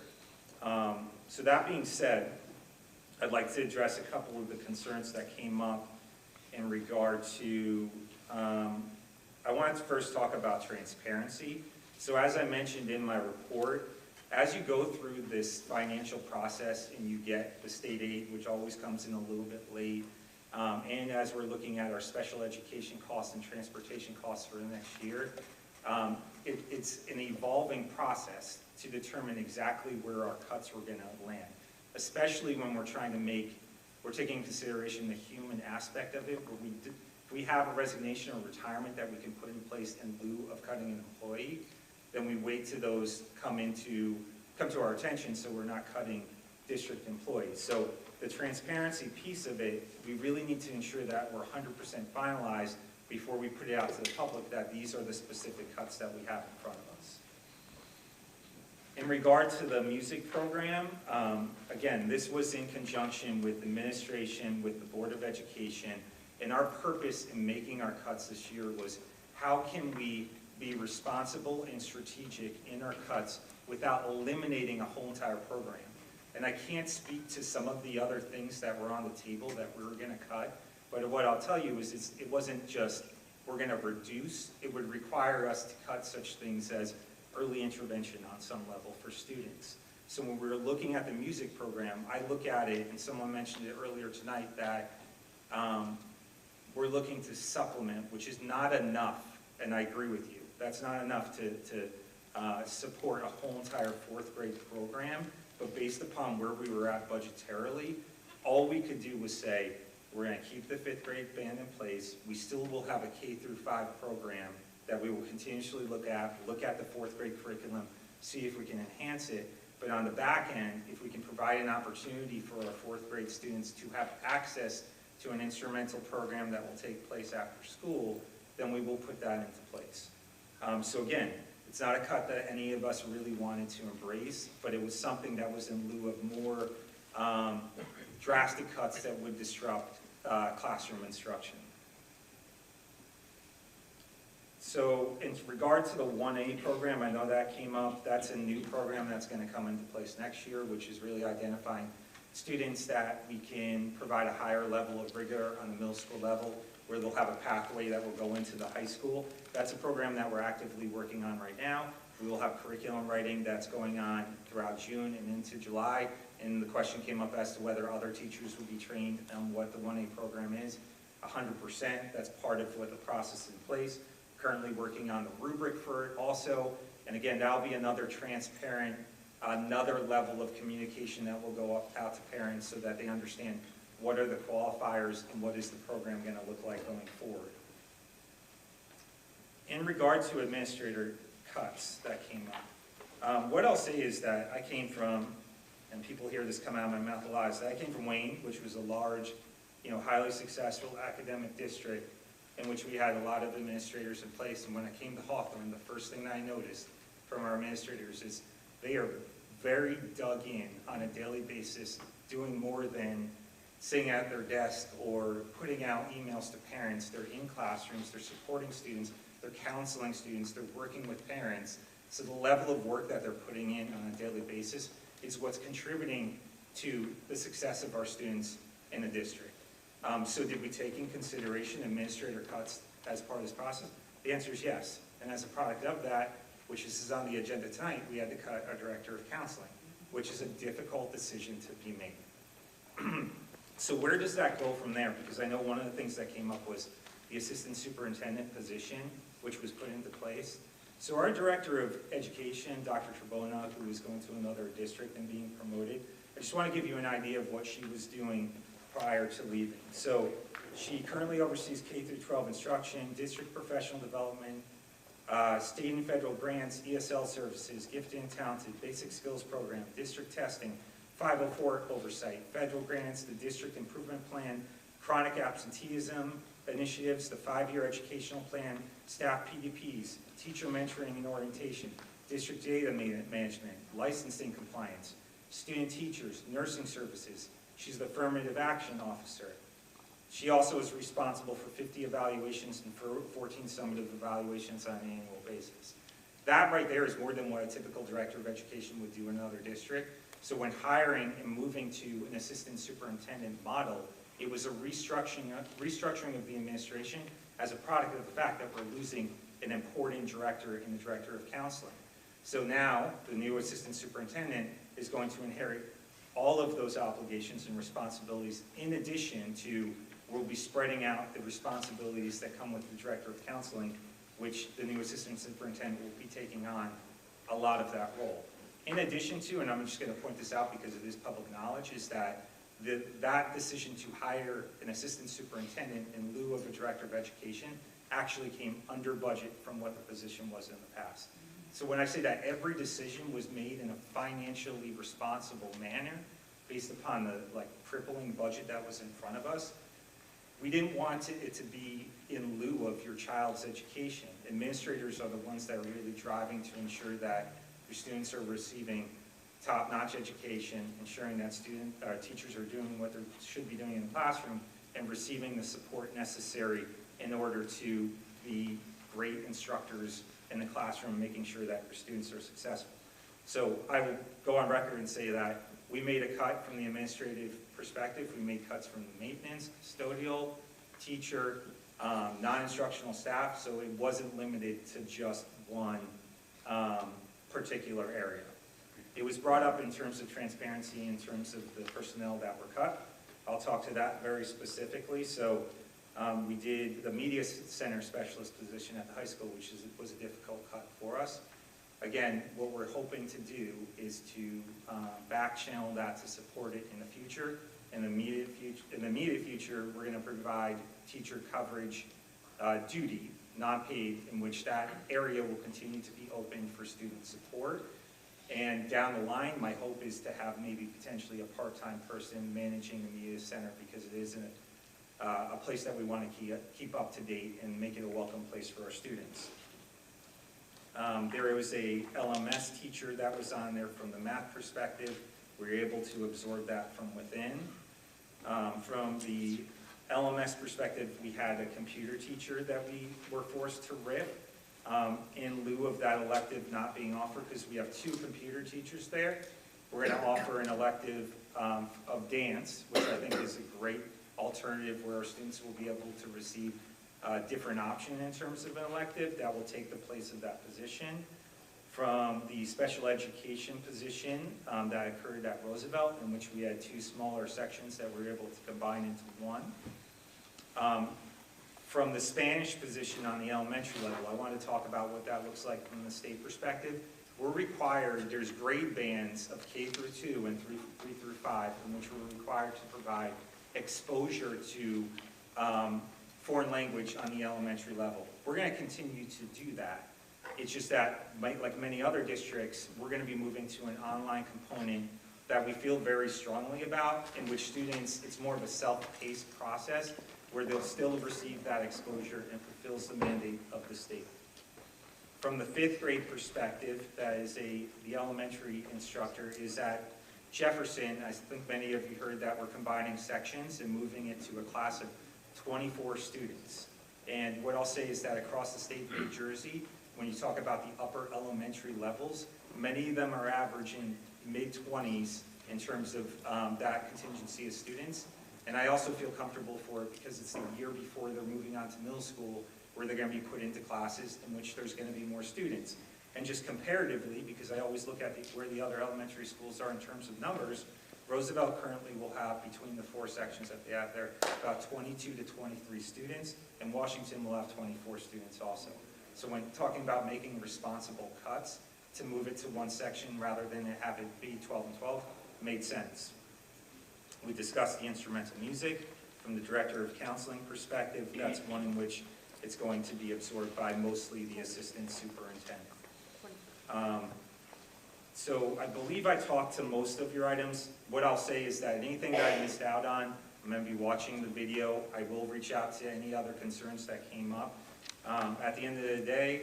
So that being said, I'd like to address a couple of the concerns that came up in regard to, I wanted to first talk about transparency. So as I mentioned in my report, as you go through this financial process and you get the state aid, which always comes in a little bit late, and as we're looking at our special education costs and transportation costs for the next year, it's an evolving process to determine exactly where our cuts were going to land, especially when we're trying to we're taking into consideration the human aspect of it, where we have a resignation or retirement that we can put in place in lieu of cutting an employee, then we wait till those come to our attention so we're not cutting district employees. So the transparency piece of it, we really need to ensure that we're 100% finalized before we put it out to the public that these are the specific cuts that we have in front of us. In regard to the music program, again, this was in conjunction with administration, with the Board of Education, and our purpose in making our cuts this year was how can we be responsible and strategic in our cuts without eliminating a whole entire program. And I can't speak to some of the other things that were on the table that we were going to cut, but what I'll tell you is it wasn't just we're going to reduce, it would require us to cut such things as early intervention on some level for students. So when we're looking at the music program, I look at it, and someone mentioned it earlier tonight, that we're looking to supplement, which is not enough, and I agree with you. That's not enough to support a whole entire fourth grade program, but based upon where we were at budgetarily, all we could do was say, we're going to keep the fifth grade band in place. We still will have a K-5 program that we will continuously look at the fourth grade curriculum, see if we can enhance it. But on the back end, if we can provide an opportunity for our fourth grade students to have access to an instrumental program that will take place after school, then we will put that into place. So again, it's not a cut that any of us really wanted to embrace, but it was something that was in lieu of more drastic cuts that would disrupt classroom instruction. So in regard to the 1A program, I know that came up. That's a new program that's going to come into place next year, which is really identifying students that we can provide a higher level of rigor on the middle school level, where they'll have a pathway that will go into the high school. That's a program that we're actively working on right now. We will have curriculum writing that's going on throughout June and into July. And the question came up as to whether other teachers would be trained on what the 1A program is. 100%, that's part of what the process is in place. Currently working on the rubric for it also. And again, that'll be another transparent, another level of communication that will go out to parents so that they understand what are the qualifiers and what is the program going to look like going forward. In regard to administrator cuts that came up, what I'll say is that I came from, and people hear this come out of my mouth a lot, is that I came from Wayne, which was a large, highly successful academic district in which we had a lot of administrators in place. And when I came to Hawthorne, the first thing that I noticed from our administrators is they are very dug in on a daily basis, doing more than sitting at their desk or putting out emails to parents. They're in classrooms, they're supporting students, they're counseling students, they're working with parents. So the level of work that they're putting in on a daily basis is what's contributing to the success of our students in the district. So did we take in consideration administrator cuts as part of this process? The answer is yes. And as a product of that, which is on the agenda tonight, we had to cut our director of counseling, which is a difficult decision to be made. So where does that go from there? Because I know one of the things that came up was the assistant superintendent position, which was put into place. So our director of education, Dr. Trebona, who is going to another district and being promoted, I just want to give you an idea of what she was doing prior to leaving. So she currently oversees K-12 instruction, district professional development, state and federal grants, ESL services, gifted and talented, basic skills program, district testing, 504 oversight, federal grants, the district improvement plan, chronic absenteeism initiatives, the 5-year educational plan, staff PDPs, teacher mentoring and orientation, district data management, licensing compliance, student teachers, nursing services. She's the affirmative action officer. She also is responsible for 50 evaluations and for 14 summative evaluations on an annual basis. That right there is more than what a typical director of education would do in another district. So when hiring and moving to an assistant superintendent model, it was a restructuring of the administration as a product of the fact that we're losing an important director in the director of counseling. So now the new assistant superintendent is going to inherit all of those obligations and responsibilities. In addition to, we'll be spreading out the responsibilities that come with the director of counseling, which the new assistant superintendent will be taking on a lot of that role. In addition to, and I'm just going to point this out because it is public knowledge, is that that decision to hire an assistant superintendent in lieu of a director of education actually came under budget from what the position was in the past. So when I say that every decision was made in a financially responsible manner, based upon the crippling budget that was in front of us, we didn't want it to be in lieu of your child's education. Administrators are the ones that are really driving to ensure that your students are receiving top-notch education, ensuring that teachers are doing what they should be doing in the classroom, and receiving the support necessary in order to be great instructors in the classroom, making sure that your students are successful. So I will go on record and say that we made a cut from the administrative perspective. We made cuts from the maintenance, custodial, teacher, non-instructional staff, so it wasn't limited to just one particular area. It was brought up in terms of transparency, in terms of the personnel that were cut. I'll talk to that very specifically. So we did the media center specialist position at the high school, which was a difficult cut for us. Again, what we're hoping to do is to back channel that to support it in the future. In the immediate future, we're going to provide teacher coverage duty, not paid, in which that area will continue to be open for student support. And down the line, my hope is to have maybe potentially a part-time person managing the media center, because it is a place that we want to keep up to date and make it a welcome place for our students. There was a LMS teacher that was on there from the math perspective. We were able to absorb that from within. From the LMS perspective, we had a computer teacher that we were forced to RIF in lieu of that elective not being offered, because we have 2 computer teachers there. We're going to offer an elective of dance, which I think is a great alternative where our students will be able to receive a different option in terms of an elective that will take the place of that position. From the special education position that occurred at Roosevelt, in which we had 2 smaller sections that we were able to combine into one. From the Spanish position on the elementary level, I want to talk about what that looks like from the state perspective. We're required, there's grade bands of K through 2 and 3 through 5, in which we're required to provide exposure to foreign language on the elementary level. We're going to continue to do that. It's just that, like many other districts, we're going to be moving to an online component that we feel very strongly about, in which students, it's more of a self-paced process, where they'll still receive that exposure and fulfills the mandate of the state. From the 5th grade perspective, that is the elementary instructor, is at Jefferson. I think many of you heard that we're combining sections and moving it to a class of 24 students. And what I'll say is that across the state of New Jersey, when you talk about the upper elementary levels, many of them are averaging mid-20s in terms of that contingency of students. And I also feel comfortable for it because it's the year before they're moving on to middle school, where they're going to be put into classes in which there's going to be more students. And just comparatively, because I always look at where the other elementary schools are in terms of numbers, Roosevelt currently will have, between the 4 sections that they have there, about 22 to 23 students, and Washington will have 24 students also. So when talking about making responsible cuts, to move it to one section rather than have it be 12 and 12 made sense. We discussed the instrumental music. From the director of counseling perspective, that's one in which it's going to be absorbed by mostly the assistant superintendent. So I believe I talked to most of your items. What I'll say is that anything that I missed out on, I'm going to be watching the video. I will reach out to any other concerns that came up. At the end of the day,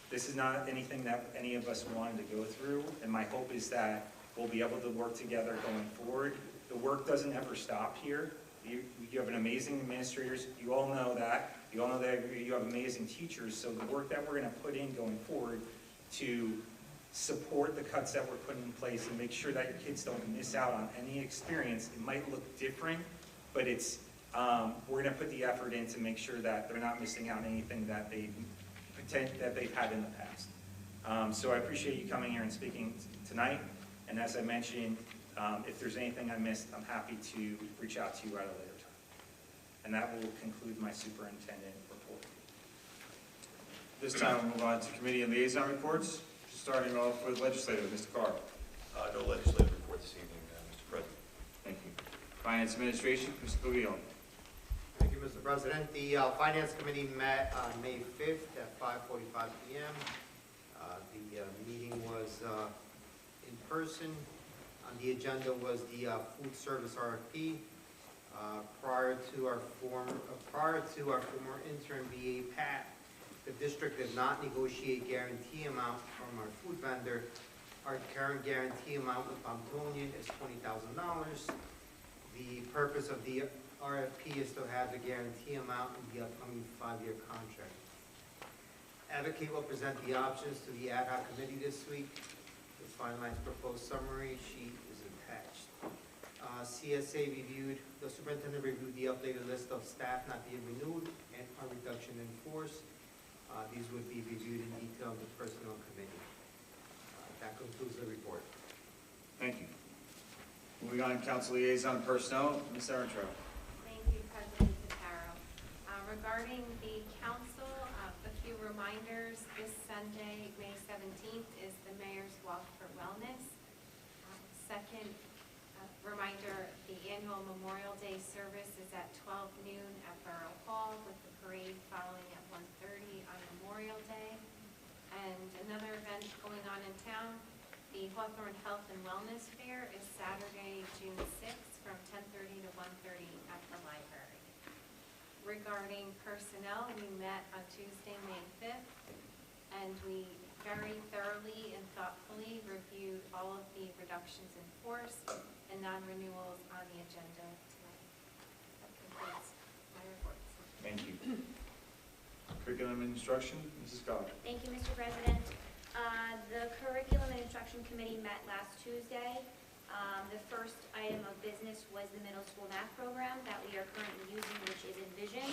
this is not anything that any of us wanted to go through, and my hope is that we'll be able to work together going forward. The work doesn't ever stop here. You have an amazing administrators. You all know that. You all know that you have amazing teachers. So the work that we're going to put in going forward to support the cuts that we're putting in place and make sure that your kids don't miss out on any experience. It might look different, but it's, we're gonna put the effort in to make sure that they're not missing out on anything that they've had in the past. So I appreciate you coming here and speaking tonight. And as I mentioned, if there's anything I missed, I'm happy to reach out to you at a later time. And that will conclude my superintendent report. This time we'll move on to committee and liaison reports, starting off with legislative. Mr. Carr. No legislative report this evening, Mr. President. Thank you. Finance Administration, Mr. Coville. Thank you, Mr. President. The Finance Committee met on May 5th at 5:45 p.m. The meeting was in person. On the agenda was the food service RFP. Prior to our former intern BA Pat, the district did not negotiate guarantee amount from our food vendor. Our current guarantee amount with Pontonian is $20,000. The purpose of the RFP is to have the guarantee amount in the upcoming 5-year contract. Advocate will present the options to the ad hoc committee this week. The finalized proposed summary sheet is attached. The superintendent reviewed the updated list of staff not being renewed and our reduction in force. These would be reviewed in detail in the personnel committee. That concludes the report. Thank you. Moving on, Council Liaison Personnel, Ms. Erentraut. Thank you, President Pataro. Regarding the council, a few reminders. This Sunday, May 17th, is the Mayor's Walk for Wellness. Second reminder, the annual Memorial Day service is at 12 noon at Borough Hall, with the parade following at 1:30 on Memorial Day. And another event going on in town, the Hawthorne Health and Wellness Fair is Saturday, June 6th from 10:30 to 1:30 at the library. Regarding personnel, we met on Tuesday, May 5th, and we very thoroughly and thoughtfully reviewed all of the reductions in force and non-renewals on the agenda tonight. That concludes my reports. Thank you. Curriculum and Instruction, Mrs. Scott. Thank you, Mr. President. The Curriculum and Instruction Committee met last Tuesday. The first item of business was the middle school math program that we are currently using, which is Envision.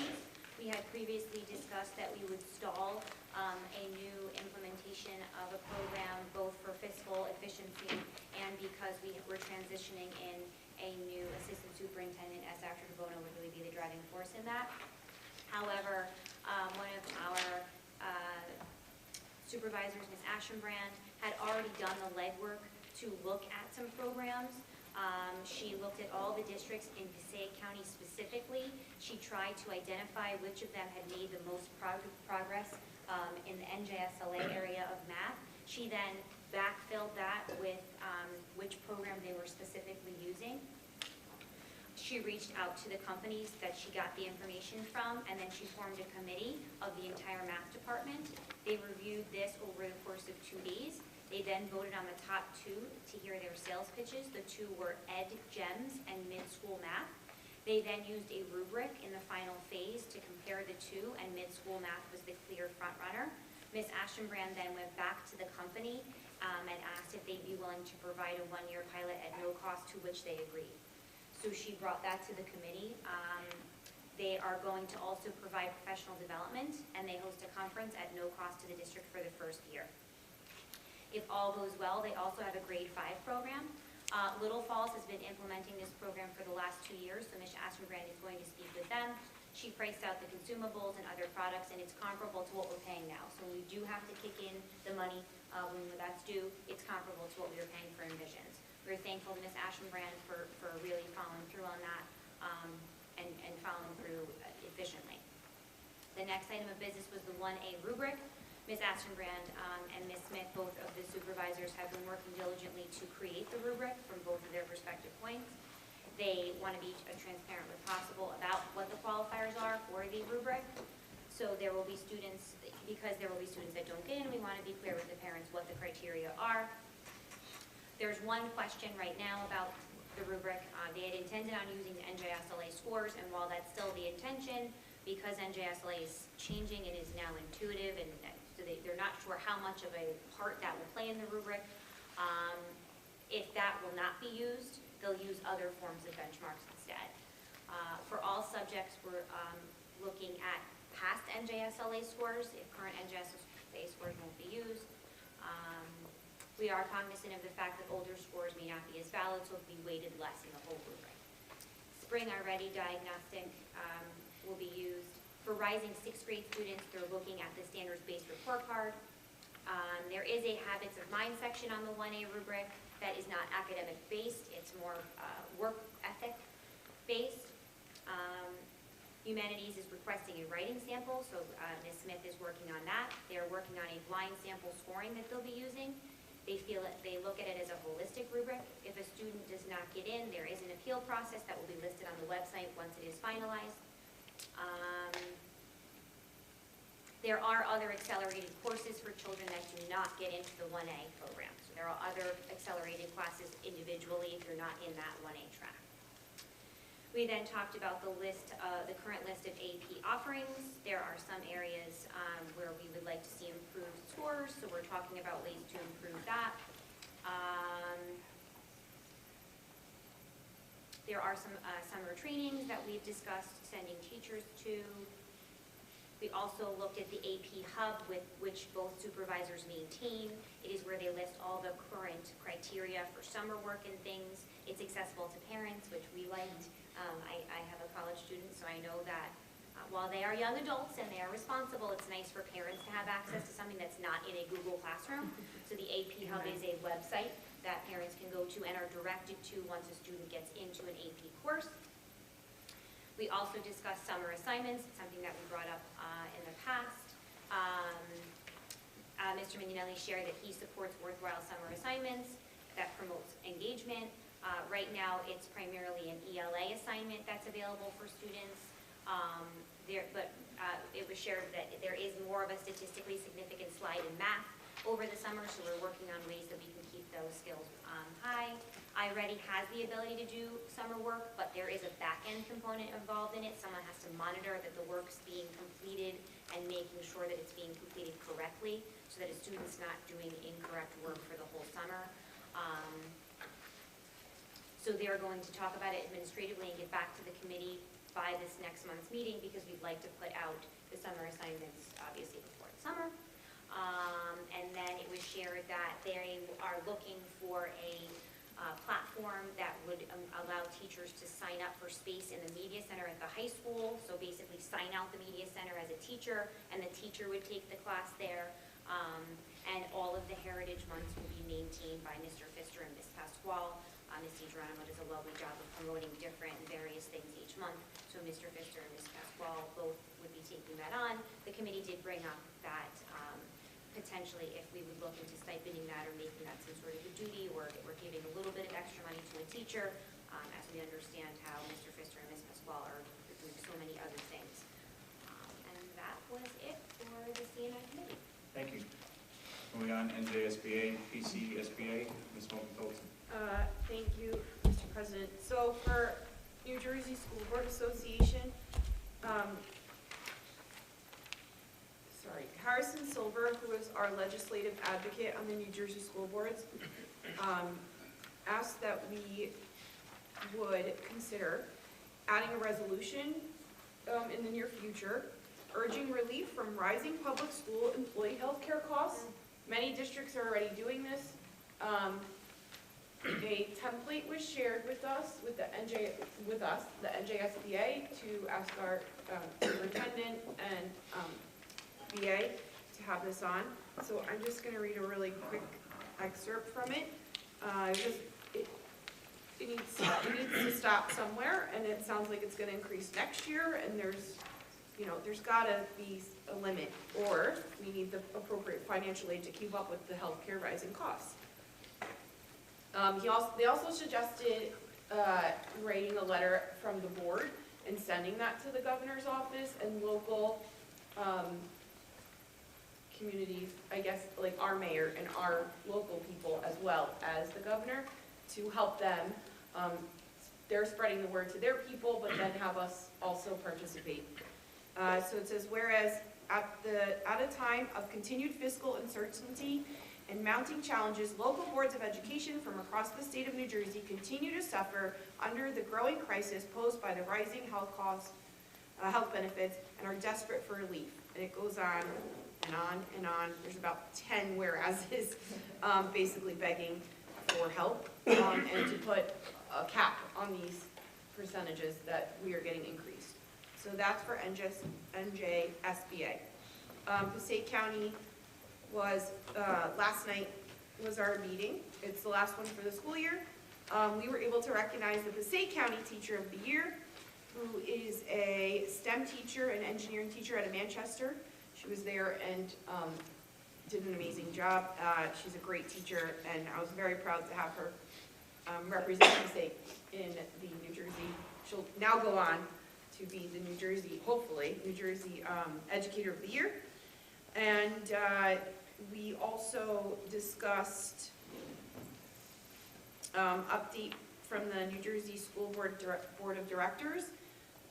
We had previously discussed that we would stall a new implementation of a program, both for fiscal efficiency and because we were transitioning in a new assistant superintendent, as Dr. DeBono would really be the driving force in that. However, one of our supervisors, Ms. Aschenbrand, had already done the legwork to look at some programs. She looked at all the districts in Passaic County specifically. She tried to identify which of them had made the most progress in the NJSLA area of math. She then backfilled that with which program they were specifically using. She reached out to the companies that she got the information from, and then she formed a committee of the entire math department. They reviewed this over the course of 2 days. They then voted on the top 2 to hear their sales pitches. The 2 were Ed Gems and Mid-School Math. They then used a rubric in the final phase to compare the 2, and Mid-School Math was the clear front runner. Ms. Aschenbrand then went back to the company and asked if they'd be willing to provide a 1-year pilot at no cost, to which they agreed. So she brought that to the committee. They are going to also provide professional development, and they host a conference at no cost to the district for the first year. If all goes well, they also have a grade 5 program. Little Falls has been implementing this program for the last 2 years, so Ms. Aschenbrand is going to speak with them. She priced out the consumables and other products, and it's comparable to what we're paying now. So when we do have to kick in the money when that's due, it's comparable to what we were paying for Envisions. We're thankful to Ms. Aschenbrand for really following through on that and following through efficiently. The next item of business was the 1A rubric. Ms. Aschenbrand and Ms. Smith, both of the supervisors, have been working diligently to create the rubric from both of their respective points. They want to be as transparent as possible about what the qualifiers are for the rubric. So there will be students, because there will be students that don't get in, we want to be clear with the parents what the criteria are. There's one question right now about the rubric. They had intended on using the NJSLA scores, and while that's still the intention, because NJSLA is changing, it is now intuitive and so they're not sure how much of a part that will play in the rubric. If that will not be used, they'll use other forms of benchmarks instead. For all subjects, we're looking at past NJSLA scores, if current NJSLA scores won't be used. We are cognizant of the fact that older scores may not be as valid, so it'll be weighted less in the whole rubric. Spring Are Ready diagnostic will be used. For rising 6th grade students, they're looking at the standards-based report card. There is a habits of mind section on the 1A rubric that is not academic-based, it's more work ethic-based. Humanities is requesting a writing sample, so Ms. Smith is working on that. They're working on a blind sample scoring that they'll be using. They feel that they look at it as a holistic rubric. If a student does not get in, there is an appeal process that will be listed on the website once it is finalized. There are other accelerated courses for children that do not get into the 1A program. So there are other accelerated classes individually if you're not in that 1A track. We then talked about the current list of AP offerings. There are some areas where we would like to see improved scores, so we're talking about ways to improve that. There are some summer trainings that we've discussed sending teachers to. We also looked at the AP Hub, with which both supervisors maintain. It is where they list all the current criteria for summer work and things. It's accessible to parents, which we liked. I have a college student, so I know that while they are young adults and they are responsible, it's nice for parents to have access to something that's not in a Google Classroom. So the AP Hub is a website that parents can go to and are directed to once a student gets into an AP course. We also discussed summer assignments, something that we brought up in the past. Mr. Mignonelli shared that he supports worthwhile summer assignments that promotes engagement. Right now, it's primarily an ELA assignment that's available for students. It was shared that there is more of a statistically significant slide in math over the summer, so we're working on ways that we can keep those skills high. iReady has the ability to do summer work, but there is a back-end component involved in it. Someone has to monitor that the work's being completed and making sure that it's being completed correctly so that a student's not doing incorrect work for the whole summer. So they're going to talk about it administratively and get back to the committee by this next month's meeting because we'd like to put out the summer assignments, obviously, before the summer. And then it was shared that they are looking for a platform that would allow teachers to sign up for space in the media center at the high school. So basically sign out the media center as a teacher, and the teacher would take the class there. And all of the heritage months will be maintained by Mr. Pfister and Ms. Pasquale. Ms. DiGeronimo does a lovely job of promoting different and various things each month. So Mr. Pfister and Ms. Pasquale both would be taking that on. The committee did bring up that potentially if we would look into stipending that or making that some sort of a duty, or giving a little bit of extra money to a teacher, as we understand how Mr. Pfister and Ms. Pasquale are doing so many other things. And that was it for the CNI committee. Thank you. Moving on, NJSBA, PCSBA, Ms. Moulton-Tolson. Thank you, Mr. President. So for New Jersey School Board Association, Harrison Silver, who is our legislative advocate on the New Jersey School Boards, asked that we would consider adding a resolution in the near future urging relief from rising public school employee health care costs. Many districts are already doing this. A template was shared with us, the NJSBA, to ask our superintendent and BA to have this on. So I'm just going to read a really quick excerpt from it. It needs to stop somewhere, and it sounds like it's going to increase next year, and there's got to be a limit, or we need the appropriate financial aid to keep up with the healthcare rising costs. They also suggested writing a letter from the board and sending that to the governor's office and local communities, I guess, like our mayor and our local people as well as the governor, to help them. They're spreading the word to their people, but then have us also participate. So it says, whereas at a time of continued fiscal uncertainty and mounting challenges, local boards of education from across the state of New Jersey continue to suffer under the growing crisis posed by the rising health costs, health benefits, and are desperate for relief. And it goes on and on and on. There's about 10 whereases, basically begging for help and to put a cap on these percentages that we are getting increased. So that's for NJSBA. Passaic County was, last night was our meeting. It's the last one for the school year. We were able to recognize the Passaic County Teacher of the Year, who is a STEM teacher and engineering teacher out of Manchester. She was there and did an amazing job. She's a great teacher, and I was very proud to have her represent Passaic in the New Jersey. She'll now go on to be the New Jersey, hopefully, New Jersey Educator of the Year. And we also discussed update from the New Jersey School Board of Directors.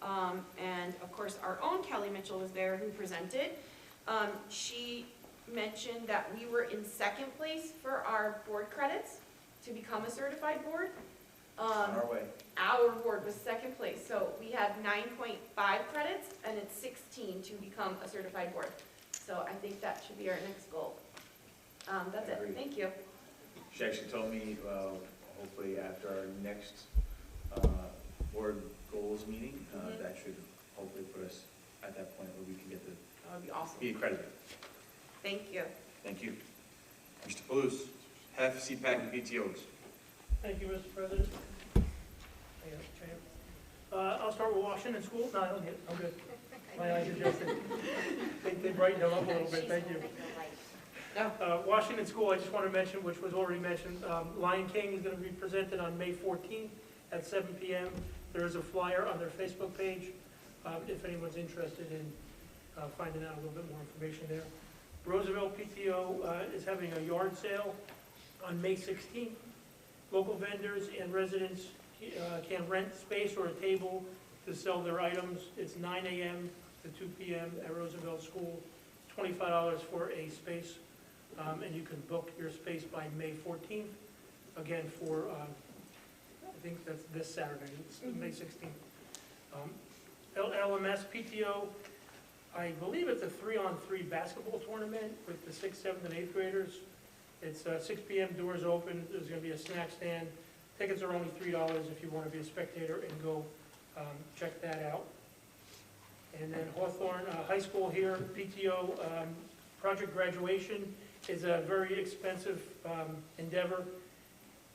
And of course, our own Kelly Mitchell was there who presented. She mentioned that we were in second place for our board credits to become a certified board. Our way. Our board was second place, so we have 9.5 credits, and it's 16 to become a certified board. So I think that should be our next goal. That's it. Thank you. She actually told me, hopefully after our next board goals meeting, that should hopefully put us at that point where we can get That would be awesome. be accredited. Thank you. Thank you. Mr. Palouse, HEF, CPAC, and PTOs. Thank you, Mr. President. I'll start with Washington School. No, I'm good. My eyes adjusted. They brightened them up a little bit, thank you. Washington School, I just want to mention, which was already mentioned, Lion King is going to be presented on May 14th at 7 p.m. There is a flyer on their Facebook page if anyone's interested in finding out a little bit more information there. Roosevelt PTO is having a yard sale on May 16th. Local vendors and residents can rent space or a table to sell their items. It's 9 a.m. to 2 p.m. at Roosevelt School. $25 for a space, and you can book your space by May 14th. Again, for I think that's this Saturday, it's May 16th. LMS PTO, I believe it's a 3-on-3 basketball tournament with the 6th, 7th, and 8th graders. It's 6 p.m., doors open, there's going to be a snack stand. Tickets are only $3 if you want to be a spectator and go check that out. And then Hawthorne High School here, PTO, project graduation is a very expensive endeavor.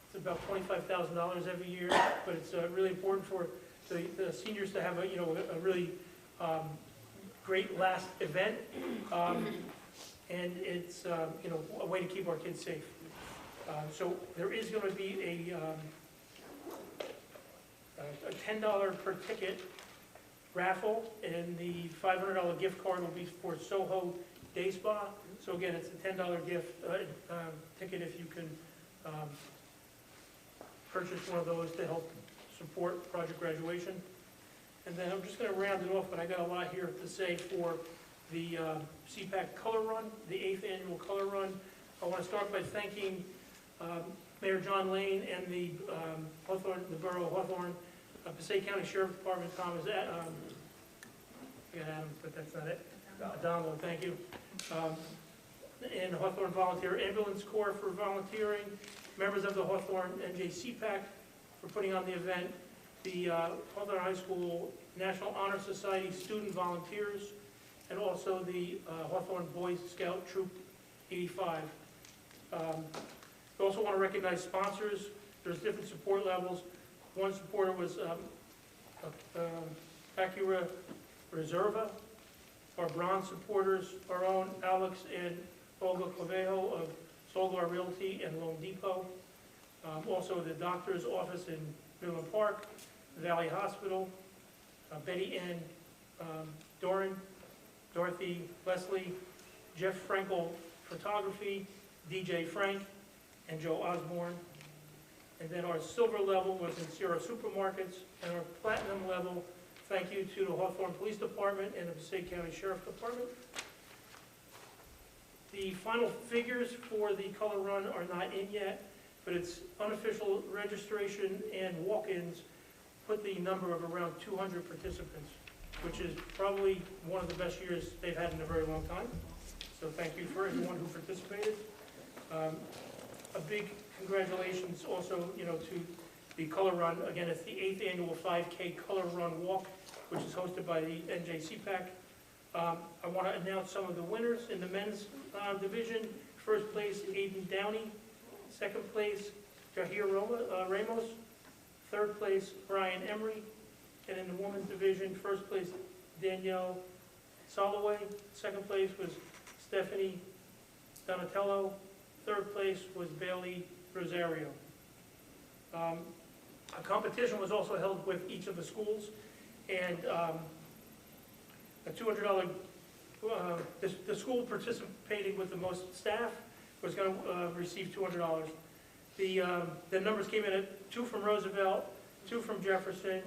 It's about $25,000 every year, but it's really important for the seniors to have a really great last event. And it's a way to keep our kids safe. So there is going to be a $10 per ticket raffle, and the $500 gift card will be for Soho Day Spa. So again, it's a $10 gift ticket if you can purchase one of those to help support project graduation. And then I'm just going to round it off, but I got a lot here to say for the CPAC Color Run, the 8th annual Color Run. I want to start by thanking Mayor John Lane and the Hawthorne, the Borough of Hawthorne, Passaic County Sheriff's Department, Thomas, I got Adam, but that's not it. Donald, thank you. And Hawthorne Volunteer Ambulance Corps for volunteering, members of the Hawthorne NJ CPAC for putting on the event, the Hawthorne High School National Honor Society student volunteers, and also the Hawthorne Boy Scout Troop 85. We also want to recognize sponsors. There's different support levels. One supporter was Acura Reserva. Our bronze supporters, our own Alex and Olga Clavejo of Solgar Realty and Loan Depot. Also the doctor's office in Newland Park, Valley Hospital, Betty Ann Doran, Dorothy Leslie, Jeff Frankel Photography, DJ Frank, and Joe Osborne. And then our silver level was in Sierra Supermarkets, and our platinum level, thank you to the Hawthorne Police Department and the Passaic County Sheriff Department. The final figures for the color run are not in yet, but it's unofficial registration and walk-ins put the number of around 200 participants, which is probably one of the best years they've had in a very long time. So thank you for everyone who participated. A big congratulations also, to the color run. Again, it's the 8th annual 5K color run walk, which is hosted by the NJCPAC. I want to announce some of the winners in the men's division. First place, Aiden Downey. Second place, Jahir Ramos. Third place, Brian Emery. And in the women's division, first place, Danielle Soloway. Second place was Stephanie Donatello. Third place was Bailey Rosario. A competition was also held with each of the schools, and a $200, the school participating with the most staff was going to receive $200. The numbers came in at 2 from Roosevelt, 2 from Jefferson,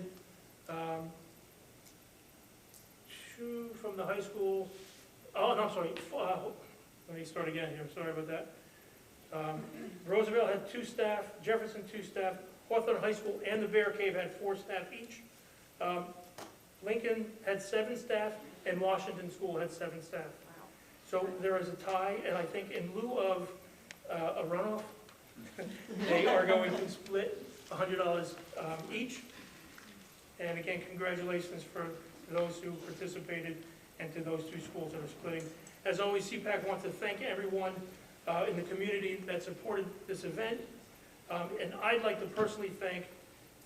2 from the high school. Oh, no, I'm sorry. Let me start again here. Sorry about that. Roosevelt had 2 staff, Jefferson 2 staff, Hawthorne High School and the Bear Cave had 4 staff each. Lincoln had 7 staff, and Washington School had 7 staff. So there is a tie, and I think in lieu of a runoff, they are going to split $100 each. And again, congratulations for those who participated and to those 2 schools that are splitting. As always, CPAC wants to thank everyone in the community that supported this event. And I'd like to personally thank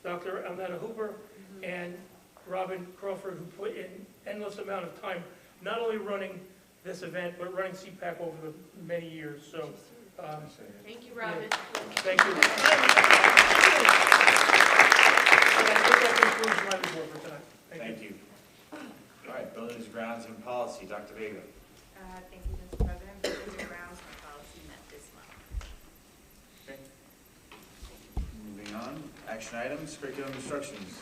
Dr. Almeda Hooper and Robin Crawford, who put in endless amount of time, not only running this event, but running CPAC over the many years. So, Thank you, Robin. Yeah. Thank you. And I think that concludes my report for tonight. Thank you. All right, buildings, grounds, and policy, Dr. Vega. Thank you, Mr. President. Buildings and grounds and policy met this month. Okay. Moving on, action items, curriculum instructions.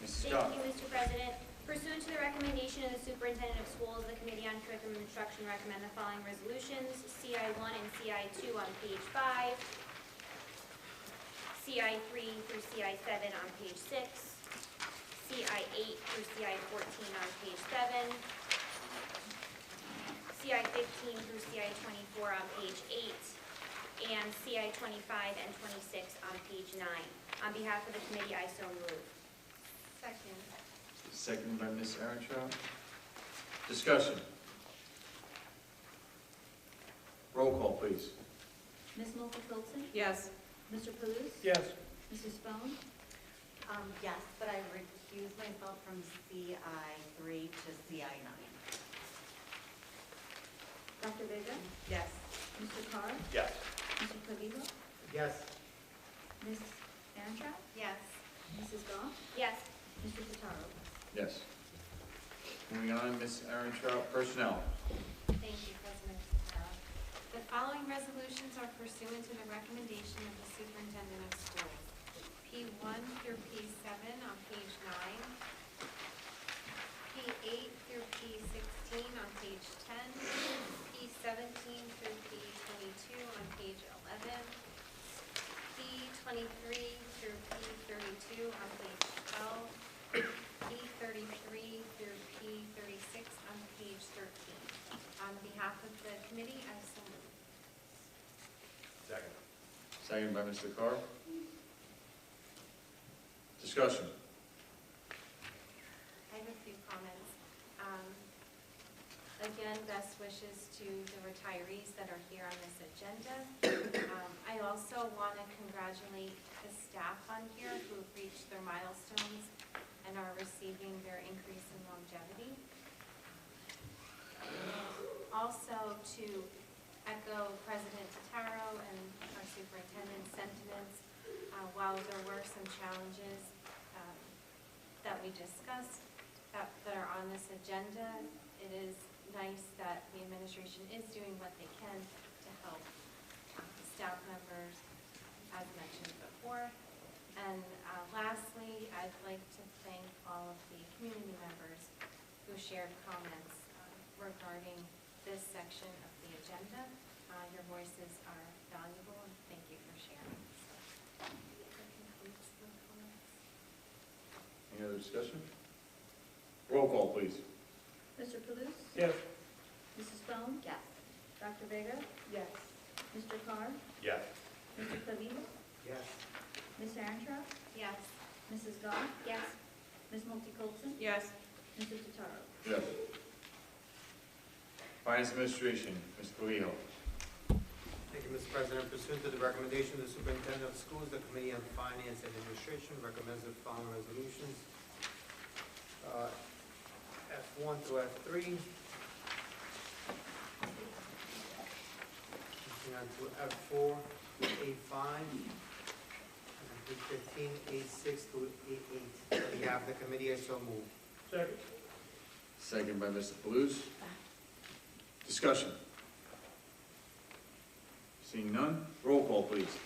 Mrs. Scott. Thank you, Mr. President. Pursuant to the recommendation of the Superintendent of Schools, the Committee on Curriculum Instruction recommend the following resolutions: CI1 and CI2 on page 5, CI3 through CI7 on page 6, CI8 through CI14 on page 7, CI15 through CI24 on page 8, and CI25 and 26 on page 9. On behalf of the committee, I so move. Second. Seconded by Ms. Arentrout. Discussion. Roll call, please. Ms. Moulton-Philson? Yes. Mr. Palouse? Yes. Mrs. Spohn? Yes, but I recuse myself from CI3 to CI9. Dr. Vega? Yes. Mr. Carr? Yes. Mr. Clavijo? Yes. Ms. Arentraut? Yes. Mrs. Goff? Yes. Mr. Tataro? Yes. Moving on, Ms. Arentrout, personnel. Thank you, President Sarah. The following resolutions are pursuant to the recommendation of the Superintendent of Schools. P1 through P7 on page 9, P8 through P16 on page 10, P17 through P22 on page 11, P23 through P32 on page 12, P33 through P36 on page 13. On behalf of the committee, I so move. Second. Seconded by Mr. Carr. Discussion. I have a few comments. Again, best wishes to the retirees that are here on this agenda. I also want to congratulate the staff on here who have reached their milestones and are receiving their increase in longevity. Also to echo President Tataro and our superintendent's sentiments, while there were some challenges that we discussed that are on this agenda, it is nice that the administration is doing what they can to help staff members, as mentioned before. And lastly, I'd like to thank all of the community members who shared comments regarding the this section of the agenda. Your voices are valuable, and thank you for sharing. So, that concludes the comments. Any other discussion? Roll call, please. Mr. Palouse? Yes. Mrs. Stone? Yes. Dr. Vega? Yes. Mr. Carr? Yes. Mr. Clavijo? Yes. Ms. Arentraut? Yes. Mrs. Goff? Yes. Ms. Multi-Colson? Yes. Mr. Totaro? Yes. Finance Administration, Ms. Cleo. Thank you, Mr. President. Pursuant to the recommendation of the Superintendent of Schools, the Committee on Finance and Administration recommends the following resolutions. F1 through F3. Moving on to F4 through A5. And through 15, A6 through A8. On behalf of the committee, I so move. Second. Second by Mr. Palouse. Discussion. Seeing none, roll call, please.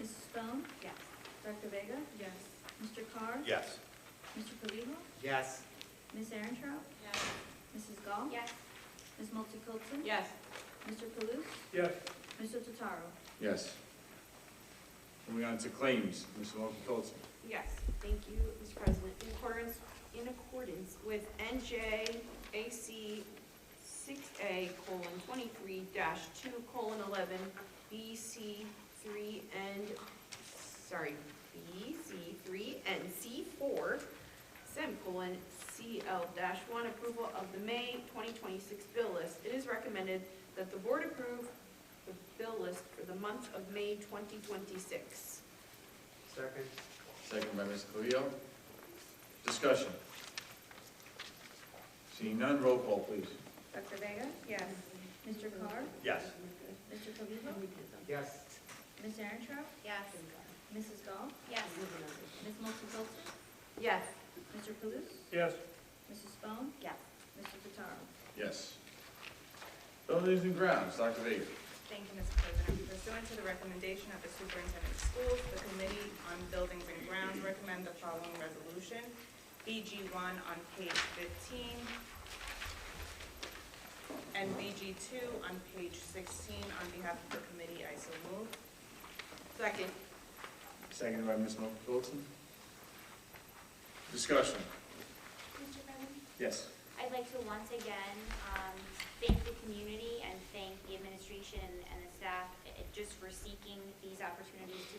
Mrs. Stone? Yes. Dr. Vega? Yes. Mr. Carr? Yes. Mr. Clavijo? Yes. Ms. Arentraut? Yes. Mrs. Goff? Yes. Ms. Multi-Colson? Yes. Mr. Palouse? Yes. Mr. Totaro? Yes. Moving on to claims, Ms. Wilkie-Colson. Yes, thank you, Mr. President. In accordance with NJAC 6A:23-2:11 BC 3 and C4 CL-1 approval of the May 2026 bill list. It is recommended that the board approve the bill list for the month of May 2026. Second. Second by Ms. Cleo. Discussion. Seeing none, roll call, please. Dr. Vega? Yes. Mr. Carr? Yes. Mr. Clavijo? Yes. Ms. Arentraut? Yes. Mrs. Goff? Yes. Ms. Multi-Colson? Yes. Mr. Palouse? Yes. Mrs. Stone? Yes. Mr. Totaro? Yes. Buildings and grounds, Dr. Vega. Thank you, Mr. President. Pursuant to the recommendation of the Superintendent of Schools, the Committee on Buildings and Grounds recommend the following resolution. BG1 on page 15 and BG2 on page 16. On behalf of the committee, I so move. Second. Seconded by Ms. Wilkie-Colson. Discussion. Mr. President? Yes. I'd like to once again thank the community and thank the administration and the staff just for seeking these opportunities to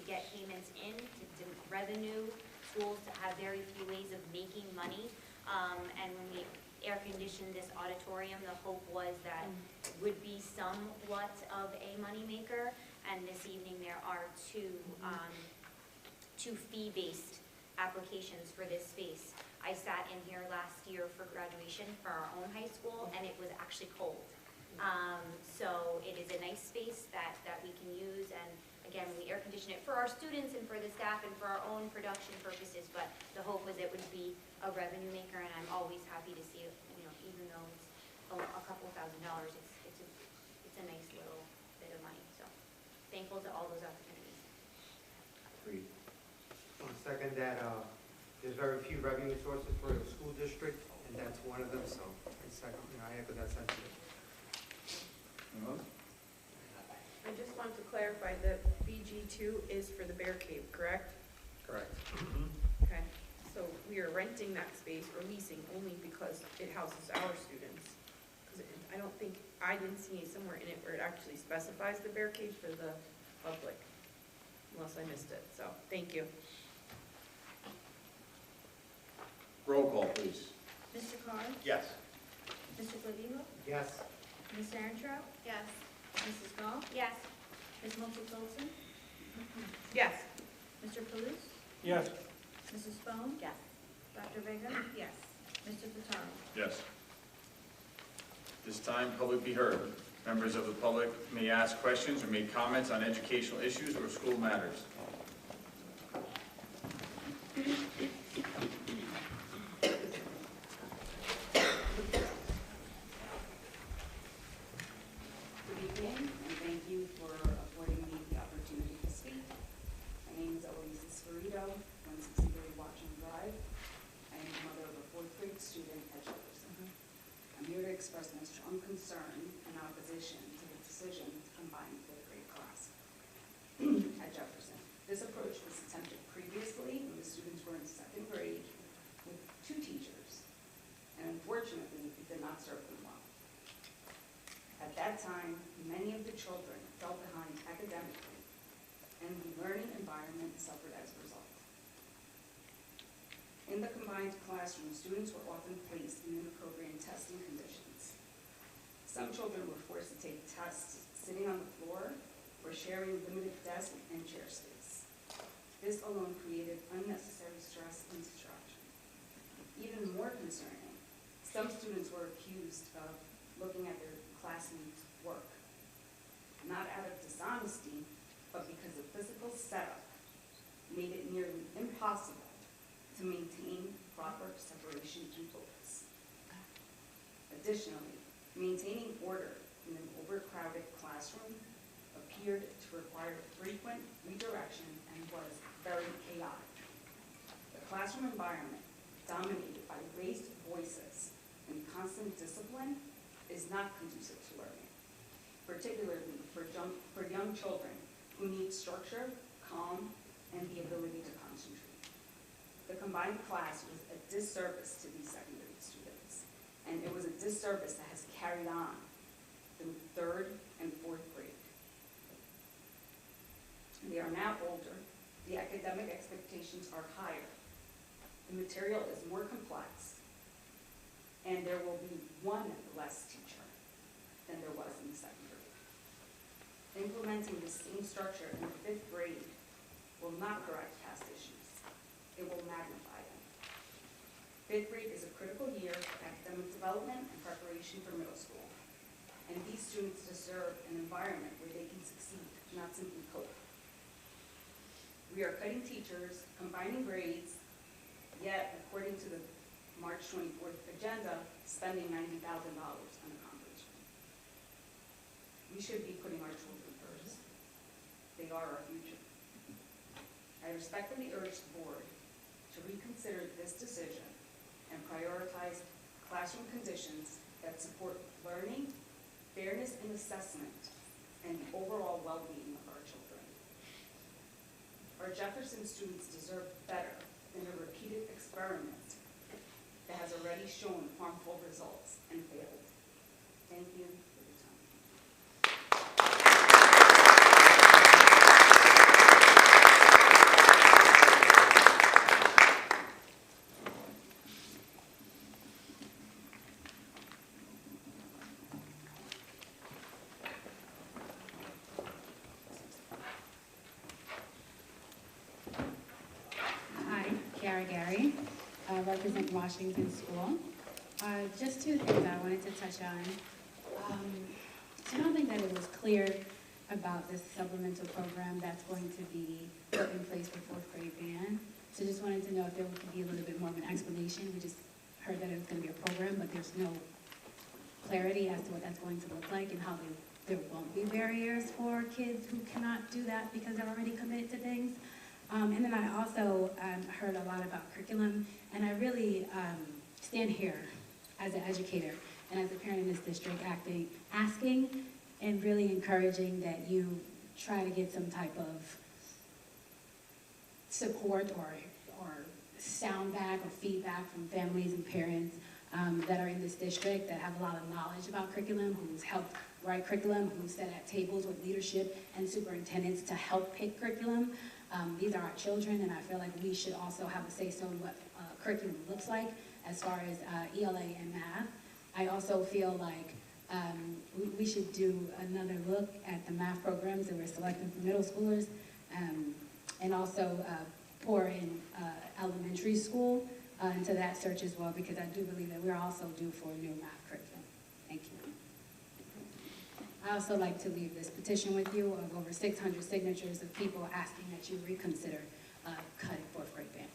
get payments in, to revenue schools to have very few ways of making money. And when we air conditioned this auditorium, the hope was that it would be somewhat of a moneymaker. And this evening there are two fee-based applications for this space. I sat in here last year for graduation for our own high school, and it was actually cold. So it is a nice space that we can use, and again, we air condition it for our students and for the staff and for our own production purposes, but the hope was it would be a revenue maker, and I'm always happy to see it, even though it's a couple $1,000s, it's a nice little bit of money, so thankful to all those opportunities. Agreed. I'll second that, there's very few revenue sources for a school district, and that's one of them, so I second, I echo that sentiment. Anyone else? I just want to clarify that BG2 is for the Bear Cave, correct? Correct. Okay, so we are renting that space or leasing only because it houses our students. Because I didn't see somewhere in it where it actually specifies the Bear Cave for the public, unless I missed it, so, thank you. Roll call, please. Mr. Carr? Yes. Mr. Clavijo? Yes. Ms. Arentraut? Yes. Mrs. Goff? Yes. Ms. Multi-Colson? Yes. Mr. Palouse? Yes. Mrs. Stone? Yes. Dr. Vega? Yes. Mr. Totaro? Yes. This time, public be heard. Members of the public may ask questions or make comments on educational issues or school matters. Good evening, and thank you for affording me the opportunity to speak. My name is Elisa Scarito, 163 Watchung Drive. I am the mother of a 4th grade student at Jefferson. I'm here to expressed my strong concern and opposition to the decision to combine the fifth grade class at Jefferson. This approach was attempted previously when the students were in second grade with 2 teachers, and unfortunately, it did not serve them well. At that time, many of the children fell behind academically, and the learning environment suffered as a result. In the combined classroom, students were often placed in inappropriate testing conditions. Some children were forced to take tests sitting on the floor or sharing limited desk and chair space. This alone created unnecessary stress and distraction. Even more concerning, some students were accused of looking at their classmates' work, not out of dishonesty, but because the physical setup made it nearly impossible to maintain proper separation and focus. Additionally, maintaining order in an overcrowded classroom appeared to require frequent redirection and was very chaotic. The classroom environment, dominated by raised voices and constant discipline, is not conducive to learning, particularly for young children who need structure, calm, and the ability to concentrate. The combined class was a disservice to these second grade students, and it was a disservice that has carried on through third and fourth grade. They are now older, the academic expectations are higher, the material is more complex, and there will be one less teacher than there was in the second grade. Implementing the same structure in the fifth grade will not correct past issues. It will magnify them. Fifth grade is a critical year for academic development and preparation for middle school. And these students deserve an environment where they can succeed, not simply cope. We are cutting teachers, combining grades, yet, according to the March 24th agenda, spending $90,000 on accomplishment. We should be putting our children first. They are our future. I respectfully urge the board to reconsider this decision and prioritize classroom conditions that support learning, fairness in assessment, and the overall well-being of our children. Our Jefferson students deserve better than a repeated experiment that has already shown harmful results and failed. Thank you for your time. Hi, Kiara Gary, represent Washington School. Just 2 things I wanted to touch on. I don't think that it was clear about this supplemental program that's going to be put in place for fourth grade band. So just wanted to know if there could be a little bit more of an explanation. We just heard that it was going to be a program, but there's no clarity as to what that's going to look like and how there won't be barriers for kids who cannot do that because they're already committed to things. And then I also heard a lot about curriculum, and I really stand here as an educator and as a parent in this district asking and really encouraging that you try to get some type of support or sound back or feedback from families and parents that are in this district that have a lot of knowledge about curriculum, who's helped write curriculum, who sat at tables with leadership and superintendents to help pick curriculum. These are our children, and I feel like we should also have a say-so in what curriculum looks like as far as ELA and math. I also feel like we should do another look at the math programs that we're selecting for middle schoolers, and also pour in elementary school into that search as well, because I do believe that we're also due for a new math curriculum. Thank you. I also like to leave this petition with you of over 600 signatures of people asking that you reconsider cutting fourth grade band.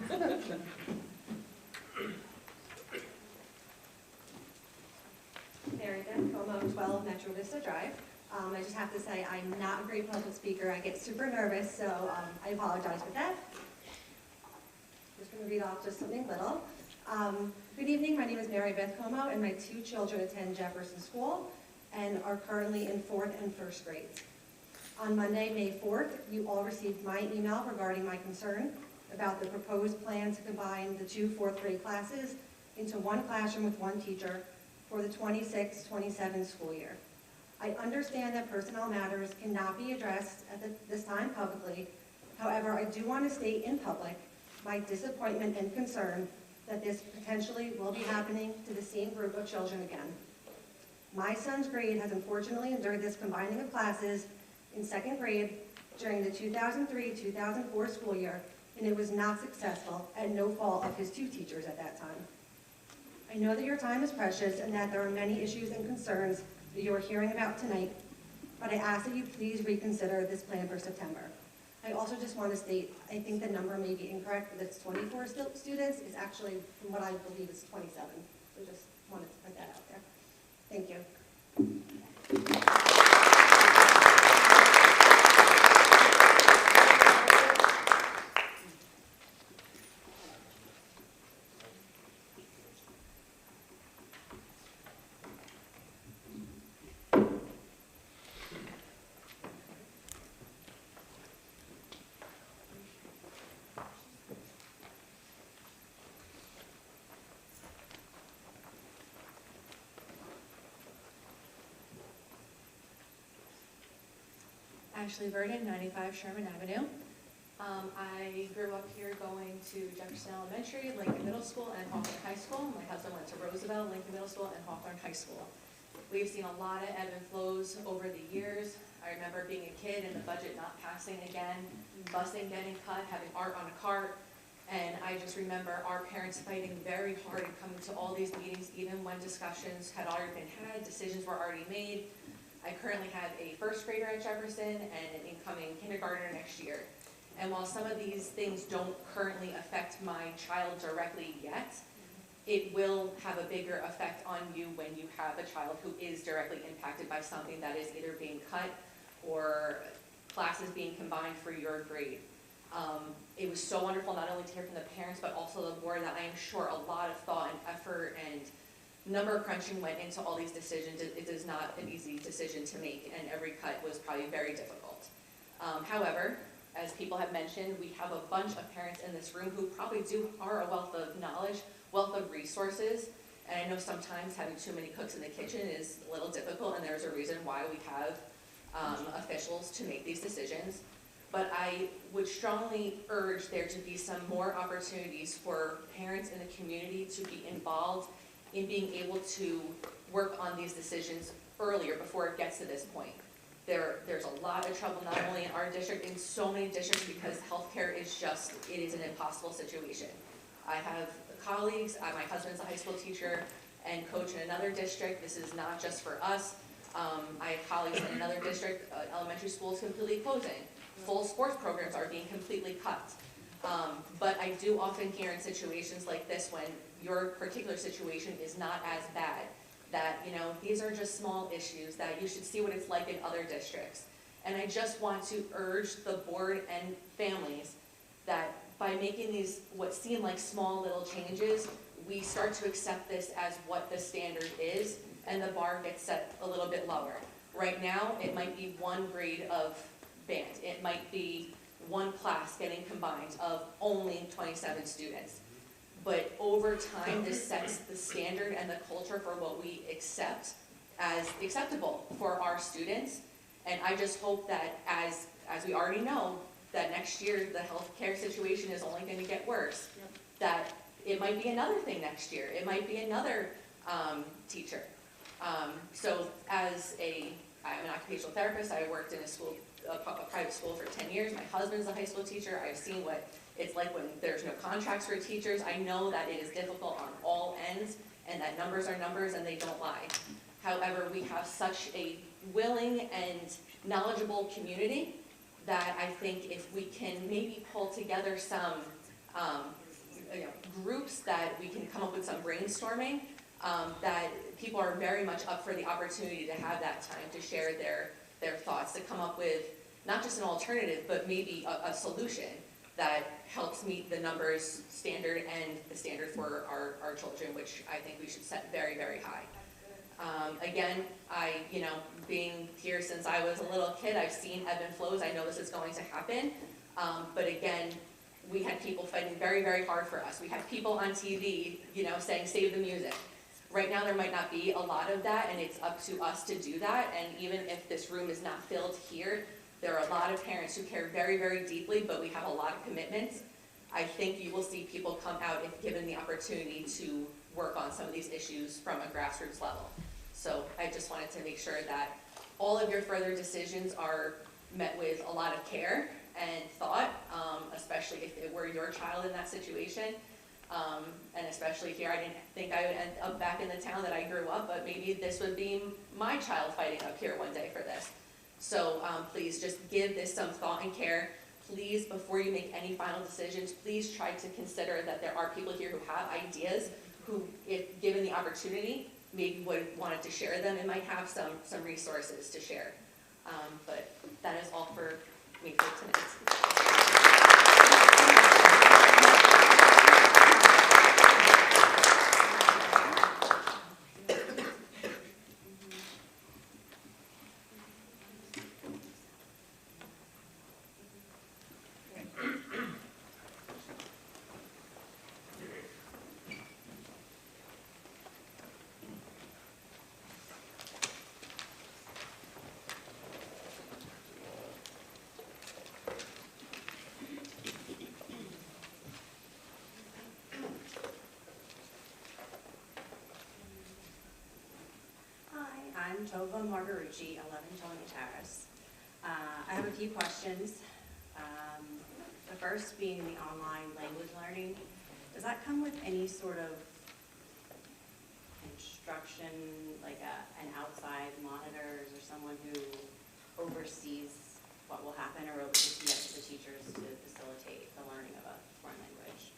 here. Mary Beth Como, 12 Metro Vista Drive. I just have to say, I'm not a great public speaker. I get super nervous, so I apologize for that. I'm just going to read off just something little. Good evening, my name is Mary Beth Como, and my 2 children attend Jefferson School and are currently in 4th and 1st grades. On Monday, May 4th, you all received my email regarding my concern about the proposed plan to combine the 2 4th grade classes into one classroom with one teacher for the 26-27 school year. I understand that personnel matters cannot be addressed at this time publicly. However, I do want to state in public my disappointment and concern that this potentially will be happening to the same group of children again. My son's grade has unfortunately endured this combining of classes in 2nd grade during the 2003-2004 school year, and it was not successful at no fault of his 2 teachers at that time. I know that your time is precious and that there are many issues and concerns that you are hearing about tonight, but I ask that you please reconsider this plan for September. I also just want to state, I think the number may be incorrect, but it's 24 students. It's actually, from what I believe, it's 27. So just wanted to put that out there. Thank you. Ashley Verdon, 95 Sherman Avenue. I grew up here going to Jefferson Elementary, Lincoln Middle School, and Hawthorne High School. My husband went to Roosevelt, Lincoln Middle School, and Hawthorne High School. We've seen a lot of ebb and flows over the years. I remember being a kid and the budget not passing again, busing getting cut, having art on a cart, and I just remember our parents fighting very hard and coming to all these meetings, even when discussions had already been had, decisions were already made. I currently have a 1st grader at Jefferson and an incoming kindergartner next year. And while some of these things don't currently affect my child directly yet, it will have a bigger effect on you when you have a child who is directly impacted by something that is either being cut or classes being combined for your grade. It was so wonderful not only to hear from the parents, but also the board, that I am sure a lot of thought and effort and number crunching went into all these decisions. It is not an easy decision to make, and every cut was probably very difficult. However, as people have mentioned, we have a bunch of parents in this room who probably are a wealth of knowledge, wealth of resources, and I know sometimes having too many cooks in the kitchen is a little difficult, and there's a reason why we have officials to make these decisions. But I would strongly urge there to be some more opportunities for parents in the community to be involved in being able to work on these decisions earlier before it gets to this point. There's a lot of trouble, not only in our district, in so many districts, because healthcare is just, it is an impossible situation. I have colleagues, my husband's a high school teacher and coach in another district. This is not just for us. I have colleagues in another district, elementary school is completely closing. Full sports programs are being completely cut. But I do often hear in situations like this, when your particular situation is not as bad, that, you know, these are just small issues, that you should see what it's like in other districts. And I just want to urge the board and families that by making these what seem like small little changes, we start to accept this as what the standard is, and the bar gets set a little bit lower. Right now, it might be one grade of band. It might be one class getting combined of only 27 students. But over time, this sets the standard and the culture for what we accept as acceptable for our students. And I just hope that as we already know, that next year the healthcare situation is only going to get worse. Yep. That it might be another thing next year. It might be another teacher. So I'm an occupational therapist. I worked in a private school for 10 years. My husband's a high school teacher. I've seen what it's like when there's no contracts for teachers. I know that it is difficult on all ends, and that numbers are numbers and they don't lie. However, we have such a willing and knowledgeable community that I think if we can maybe pull together some groups that we can come up with some brainstorming, that people are very much up for the opportunity to have that time to share their thoughts, to come up with not just an alternative, but maybe a solution that helps meet the numbers standard and the standard for our children, which I think we should set very, very high. Again, being here since I was a little kid, I've seen ebb and flows. I know this is going to happen. But again, we had people fighting very, very hard for us. We had people on TV, saying, save the music. Right now, there might not be a lot of that, and it's up to us to do that. And even if this room is not filled here, there are a lot of parents who care very, very deeply, but we have a lot of commitments. I think you will see people come out if given the opportunity to work on some of these issues from a grassroots level. So I just wanted to make sure that all of your further decisions are met with a lot of care and thought, especially if it were your child in that situation. And especially here, I didn't think I would end up back in the town that I grew up, but maybe this would be my child fighting up here one day for this. So please just give this some thought and care. Please, before you make any final decisions, please try to consider that there are people here who have ideas, who, if given the opportunity, maybe would wanted to share them and might have some resources to share. But that is all for me for tonight. I'm Tova Margarucci, 11 Tony Terrace. I have a few questions. The first being the online language learning. Does that come with any sort of instruction, like an outside monitors or someone who oversees what will happen, or will it just be up to the teachers to facilitate the learning of a foreign language?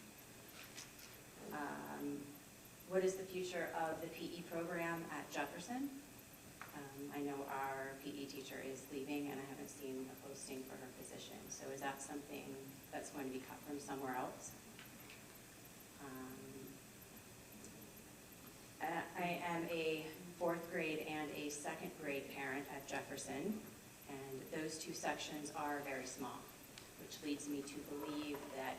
What is the future of the PE program at Jefferson? I know our PE teacher is leaving, and I haven't seen a posting for her position. So is that something that's going to be cut from somewhere else? I am a 4th grade and a 2nd grade parent at Jefferson, and those two sections are very small, which leads me to believe that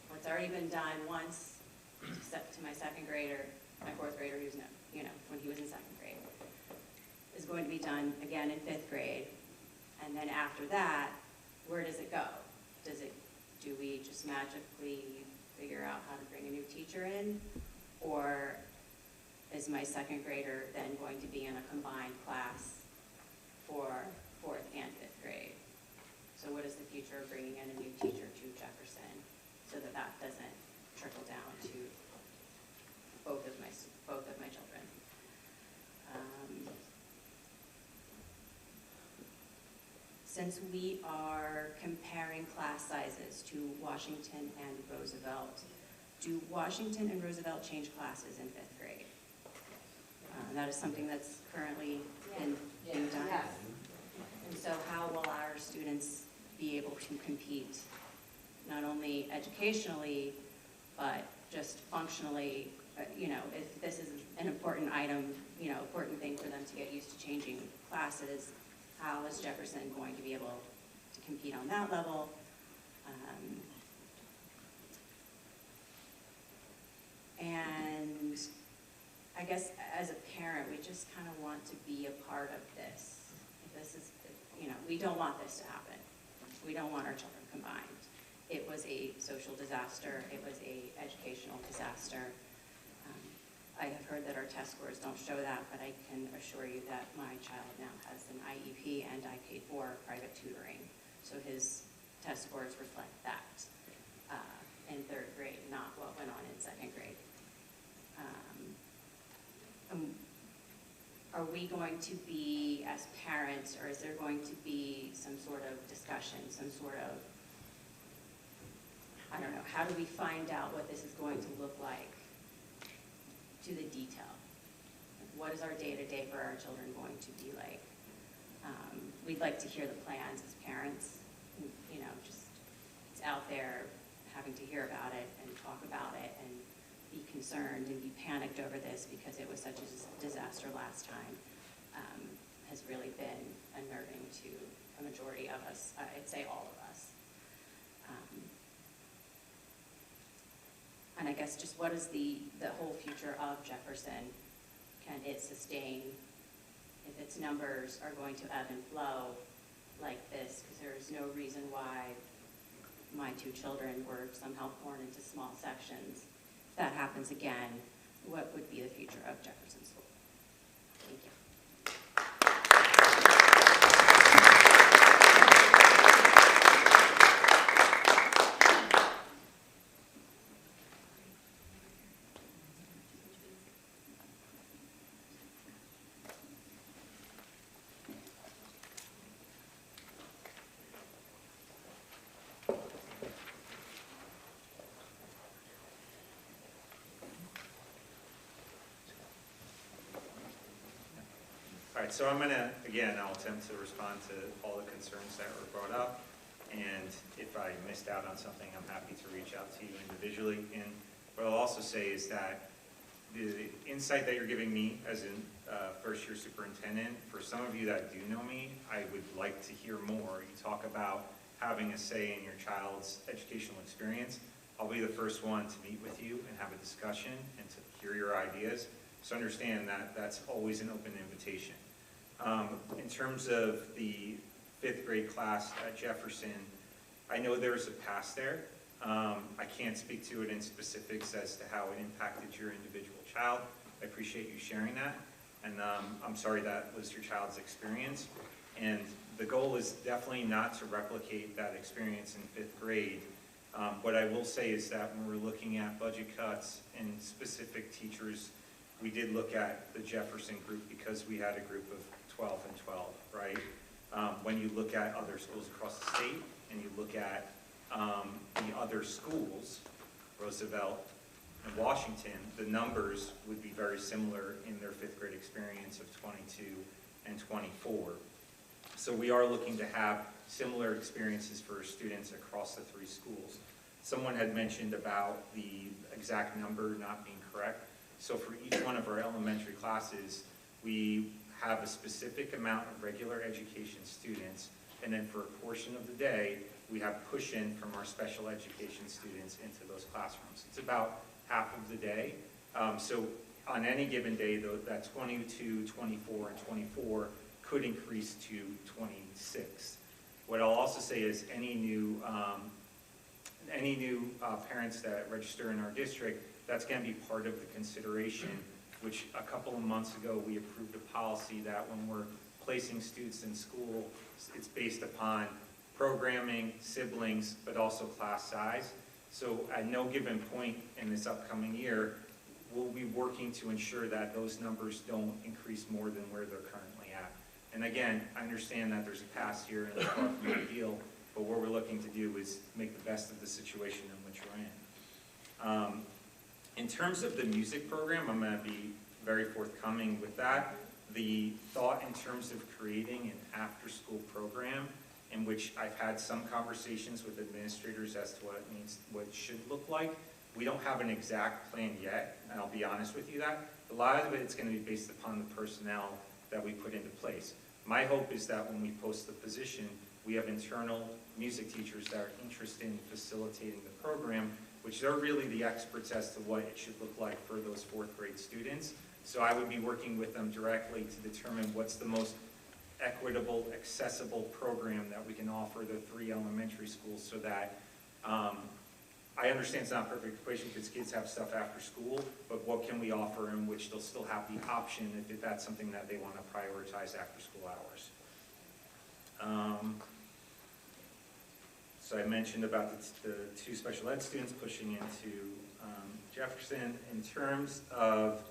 what's already been done once, except to my 2nd grader, my 4th grader, who's when he was in 2nd grade, is going to be done again in 5th grade. And then after that, where does it go? Do we just magically figure out how to bring a new teacher in? Or is my 2nd grader then going to be in a combined class for 4th and 5th grade? So what is the future of bringing in a new teacher to Jefferson so that that doesn't trickle down to both of my children? Since we are comparing class sizes to Washington and Roosevelt, do Washington and Roosevelt change classes in 5th grade? That is something that's currently being done. Yes. And so how will our students be able to compete, not only educationally, but just functionally? If this is an important item, important thing for them to get used to changing classes, how is Jefferson going to be able to compete on that level? And I guess as a parent, we just kind of want to be a part of this. We don't want this to happen. We don't want our children combined. It was a social disaster. It was an educational disaster. I have heard that our test scores don't show that, but I can assure you that my child now has an IEP, and I paid for private tutoring. So his test scores reflect that in 3rd grade, not what went on in 2nd grade. Are we going to be, as parents, or is there going to be some sort of discussion, some sort of how do we find out what this is going to look like to the detail? Like, what is our day-to-day for our children going to be like? We'd like to hear the plans as parents, you know, just, it's out there, having to hear about it and talk about it and be concerned and be panicked over this because it was such a disaster last time, has really been unnerving to a majority of us, I'd say all of us. And I guess just what is the whole future of Jefferson? Can it sustain if its numbers are going to ebb and flow like this? Because there's no reason why my two children were somehow torn into small sections. If that happens again, what would be the future of Jefferson School? Thank you. All right, so I'm gonna, again, I'll attempt to respond to all the concerns that were brought up. And if I missed out on something, I'm happy to reach out to you individually. And what I'll also say is that the insight that you're giving me as a first-year superintendent, for some of you that do know me, I would like to hear more. You talk about having a say in your child's educational experience. I'll be the first one to meet with you and have a discussion and to hear your ideas. So understand that that's always an open invitation. In terms of the 5th grade class at Jefferson, I know there's a past there. I can't speak to it in specifics as to how it impacted your individual child. I appreciate you sharing that, and I'm sorry that was your child's experience. And the goal is definitely not to replicate that experience in 5th grade. What I will say is that when we're looking at budget cuts and specific teachers, we did look at the Jefferson group because we had a group of 12 and 12, right? When you look at other schools across the state and you look at the other schools, Roosevelt and Washington, the numbers would be very similar in their 5th grade experience of 22 and 24. So we are looking to have similar experiences for students across the 3 schools. Someone had mentioned about the exact number not being correct. So for each one of our elementary classes, we have a specific amount of regular education students, and then for a portion of the day, we have push-in from our special education students into those classrooms. It's about half of the day. So on any given day, though, that 22, 24, and 24 could increase to 26. What I'll also say is any new parents that register in our district, that's going to be part of the consideration, which a couple of months ago we approved a policy that when we're placing students in school, it's based upon programming, siblings, but also class size. So at no given point in this upcoming year, we'll be working to ensure that those numbers don't increase more than where they're currently at. And again, I understand that there's a past year and it's far from ideal, but what we're looking to do is make the best of the situation in which we're in. In terms of the music program, I'm going to be very forthcoming with that. The thought in terms of creating an after-school program in which I've had some conversations with administrators as to what it means, what it should look like. We don't have an exact plan yet, and I'll be honest with you that. A lot of it's going to be based upon the personnel that we put into place. My hope is that when we post the position, we have internal music teachers that are interested in facilitating the program, which they're really the experts as to what it should look like for those 4th grade students. So I would be working with them directly to determine what's the most equitable, accessible program that we can offer the 3 elementary schools so that I understand it's not a perfect equation because kids have stuff after school, but what can we offer in which they'll still have the option if that's something that they want to prioritize after school hours. So I mentioned about the 2 special ed students pushing into Jefferson. In terms of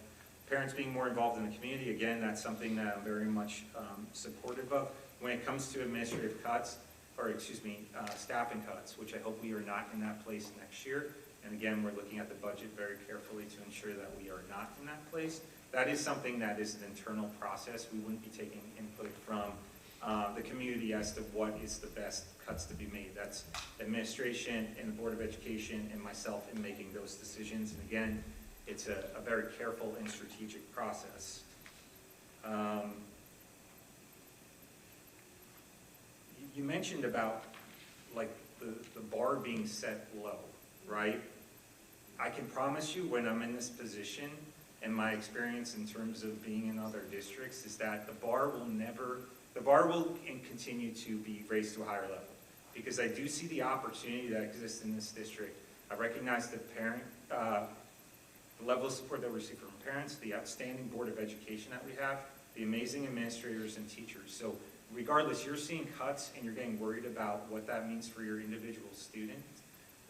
parents being more involved in the community, again, that's something that I'm very much supportive of. When it comes to administrative cuts, staffing cuts, which I hope we are not in that place next year. And again, we're looking at the budget very carefully to ensure that we are not in that place. That is something that is an internal process. We wouldn't be taking input from the community as to what is the best cuts to be made. That's administration and the Board of Education and myself in making those decisions. And again, it's a very careful and strategic process. You mentioned about like the bar being set low, right? I can promise you when I'm in this position, and my experience in terms of being in other districts is that the bar will continue to be raised to a higher level. Because I do see the opportunity that exists in this district. I recognize the level of support that we receive from parents, the outstanding Board of Education that we have, the amazing administrators and teachers. So regardless, you're seeing cuts and you're getting worried about what that means for your individual student.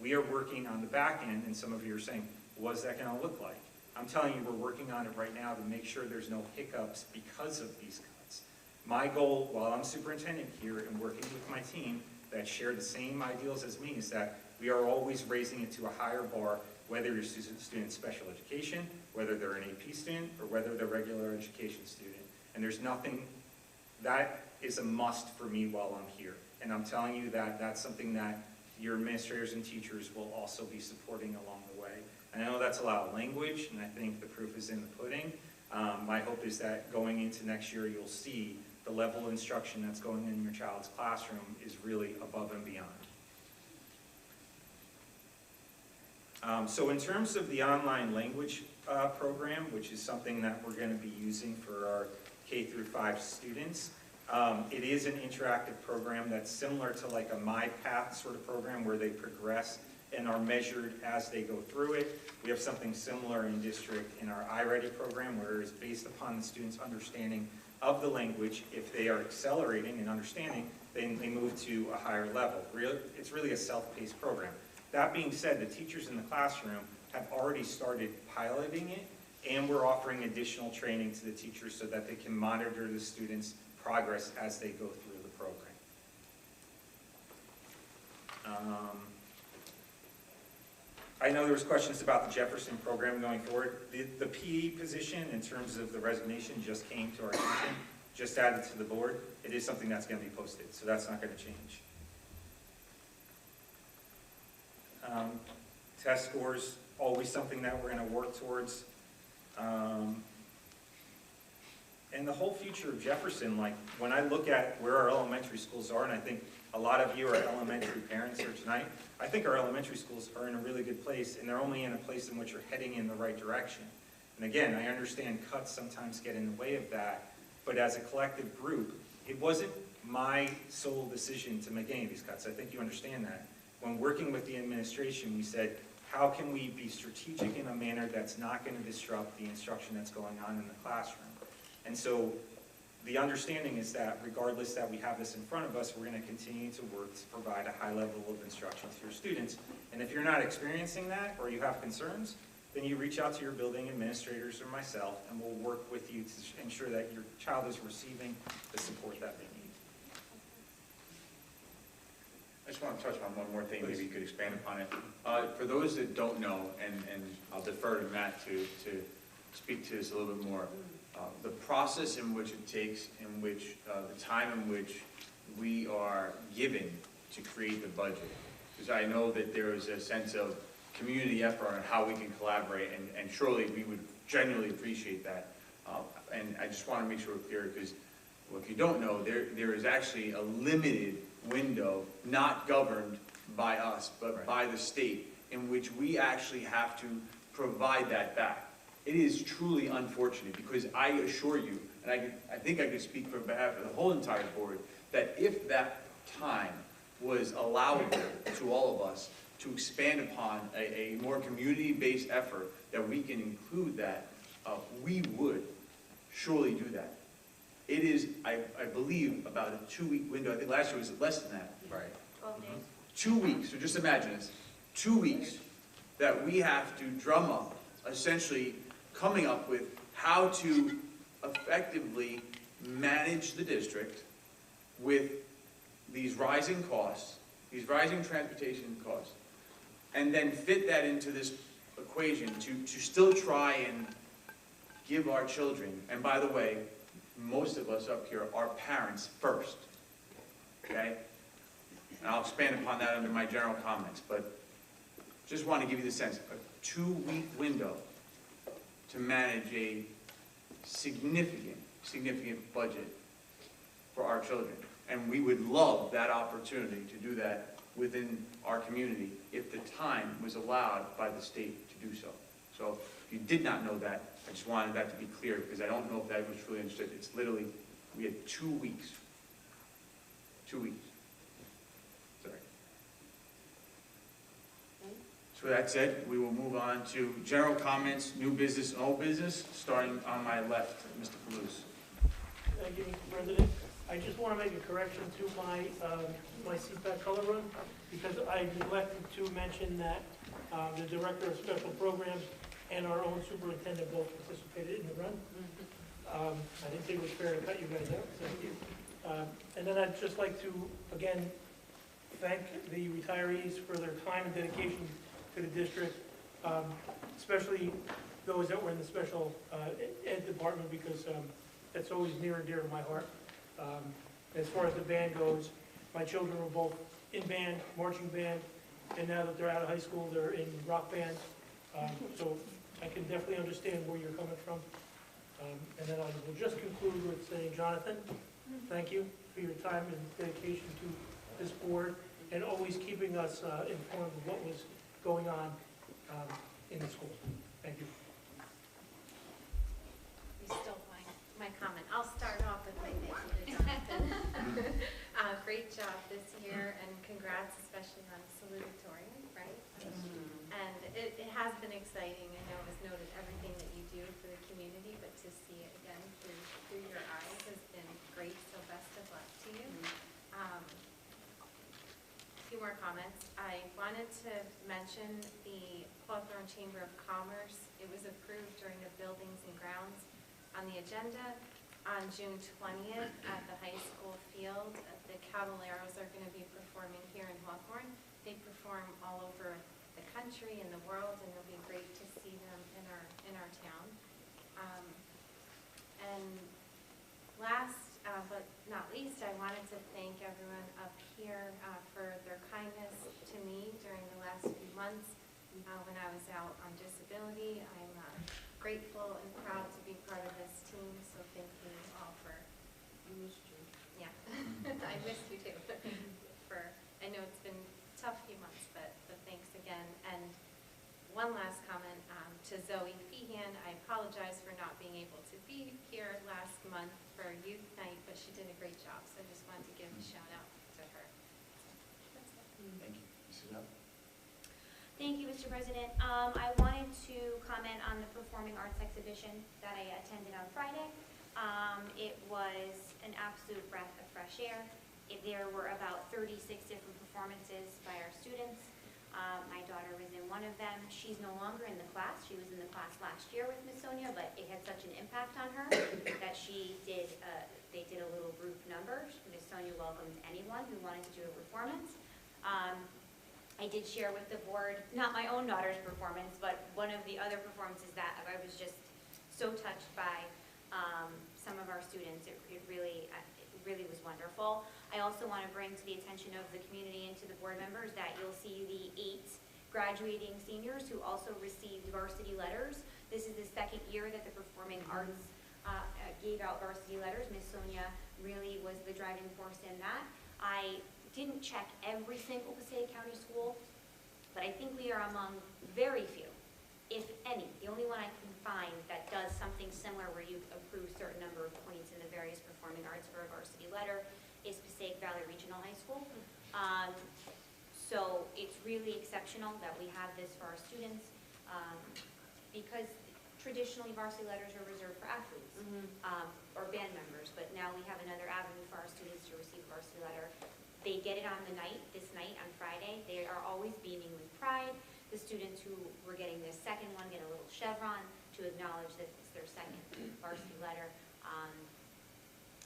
We are working on the back end, and some of you are saying, what's that going to look like? I'm telling you, we're working on it right now to make sure there's no hiccups because of these cuts. My goal, while I'm superintendent here and working with my team that share the same ideals as me, is that we are always raising it to a higher bar, whether you're a student special education, whether they're an AP student, or whether they're a regular education student. And there's nothing, that is a must for me while I'm here. And I'm telling you that that's something that your administrators and teachers will also be supporting along the way. And I know that's a lot of language, and I think the proof is in the pudding. My hope is that going into next year, you'll see the level of instruction that's going in your child's classroom is really above and beyond. So in terms of the online language program, which is something that we're going to be using for our K through 5 students, it is an interactive program that's similar to like a MyPath sort of program where they progress and are measured as they go through it. We have something similar in district in our iReady program, where it's based upon the students' understanding of the language. If they are accelerating in understanding, then they move to a higher level. It's really a self-paced program. That being said, the teachers in the classroom have already started piloting it, and we're offering additional training to the teachers so that they can monitor the students' progress as they go through the program. I know there was questions about the Jefferson program going forward. The PE position, in terms of the resignation, just came to our attention, just added to the board. It is something that's going to be posted, so that's not going to change. Test scores, always something that we're going to work towards. And the whole future of Jefferson, like when I look at where our elementary schools are, and I think a lot of you are elementary parents here tonight, I think our elementary schools are in a really good place, and they're only in a place in which you're heading in the right direction. And again, I understand cuts sometimes get in the way of that, but as a collective group, it wasn't my sole decision to make any of these cuts. I think you understand that. When working with the administration, we said, how can we be strategic in a manner that's not going to disrupt the instruction that's going on in the classroom? And so the understanding is that regardless that we have this in front of us, we're going to continue to work to provide a high level of instruction to your students. And if you're not experiencing that or you have concerns, then you reach out to your building administrators or myself, and we'll work with you to ensure that your child is receiving the support that they need. I just want to touch on one more thing, maybe you could expand upon it. For those that don't know, and I'll defer to Matt to speak to this a little bit more, the process in which it takes, in which the time in which we are given to create the budget. Because I know that there is a sense of community effort on how we can collaborate, and surely we would genuinely appreciate that. And I just want to make sure we're clear, because well, if you don't know, there is actually a limited window, not governed by us, but by the state, in which we actually have to provide that back. It is truly unfortunate, because I assure you, and I think I could speak for behalf of the whole entire board, that if that time was allowable to all of us to expand upon a more community-based effort, that we can include that, we would surely do that. It is, I believe, about a 2-week window. I think last year was less than that. Right. 12 days. 2 weeks, so just imagine this, 2 weeks that we have to drum up, essentially coming up with how to effectively manage the district with these rising costs, these rising transportation costs, and then fit that into this equation to still try and give our children, and by the way, most of us up here are parents first, okay? And I'll expand upon that under my general comments, but just want to give you the sense, a 2-week window to manage a significant budget for our children. And we would love that opportunity to do that within our community if the time was allowed by the state to do so. So if you did not know that, I just wanted that to be clear because I don't know if that was truly understood. It's literally, we had 2 weeks. 2 weeks. Sorry. So that said, we will move on to general comments, new business, and old business, starting on my left, Mr. Palouse. Thank you, Mr. President. I just want to make a correction to my CPAC color run, because I neglected to mention that the Director of Special Programs and our own Superintendent both participated in the run. I didn't think it was fair to cut you guys out, thank you. And then I'd just like to, again, thank the retirees for their time and dedication to the district, especially those that were in the special ed department, because that's always near and dear to my heart. As far as the band goes, my children were both in band, marching band, and now that they're out of high school, they're in rock band. So I can definitely understand where you're coming from. And then I will just conclude with saying, Jonathan, thank you for your time and dedication to this board, and always keeping us informed of what was going on in the schools. Thank you. You stole my comment. I'll start off with my thank you to Jonathan. Great job this year, and congrats especially on salutatorian, right? And it has been exciting. I know it was noted everything that you do for the community, but to see it again through your eyes has been great, so best of luck to you. A few more comments. I wanted to mention the Hawthorne Chamber of Commerce. It was approved during the Buildings and Grounds on the agenda on June 20th at the high school field. The Caballeros are going to be performing here in Hawthorne. They perform all over the country and the world, and it'll be great to see them in our town. And last but not least, I wanted to thank everyone up here for their kindness to me during the last few months when I was out on disability. I'm grateful and proud to be part of this team, so thank you all for. I missed you. Yeah, I missed you too. I know it's been a tough few months, but thanks again. And one last comment to Zoe Feehan. I apologize for not being able to be here last month for youth night, but she did a great job, so I just wanted to give a shout out to her. That's it. Thank you. Mrs. Up. Thank you, Mr. President. I wanted to comment on the performing arts exhibition that I attended on Friday. It was an absolute breath of fresh air. There were about 36 different performances by our students. My daughter was in one of them. She's no longer in the class. She was in the class last year with Miss Sonia, but it had such an impact on her that they did a little group number. Miss Sonia welcomed anyone who wanted to do a performance. I did share with the board, not my own daughter's performance, but one of the other performances that I was just so touched by some of our students. It really was wonderful. I also want to bring to the attention of the community and to the board members that you'll see the 8 graduating seniors who also received varsity letters. This is the second year that the Performing Arts gave out varsity letters. Miss Sonia really was the driving force in that. I didn't check every single Passaic County school, but I think we are among very few, if any. The only one I can find that does something similar where you approve a certain number of points in the various performing arts for a varsity letter is Passaic Valley Regional High School. So it's really exceptional that we have this for our students because traditionally varsity letters are reserved for athletes or band members, but now we have another avenue for our students to receive a varsity letter. They get it on this night on Friday. They are always beaming with pride. The students who were getting their second one get a little chevron to acknowledge that it's their second varsity letter.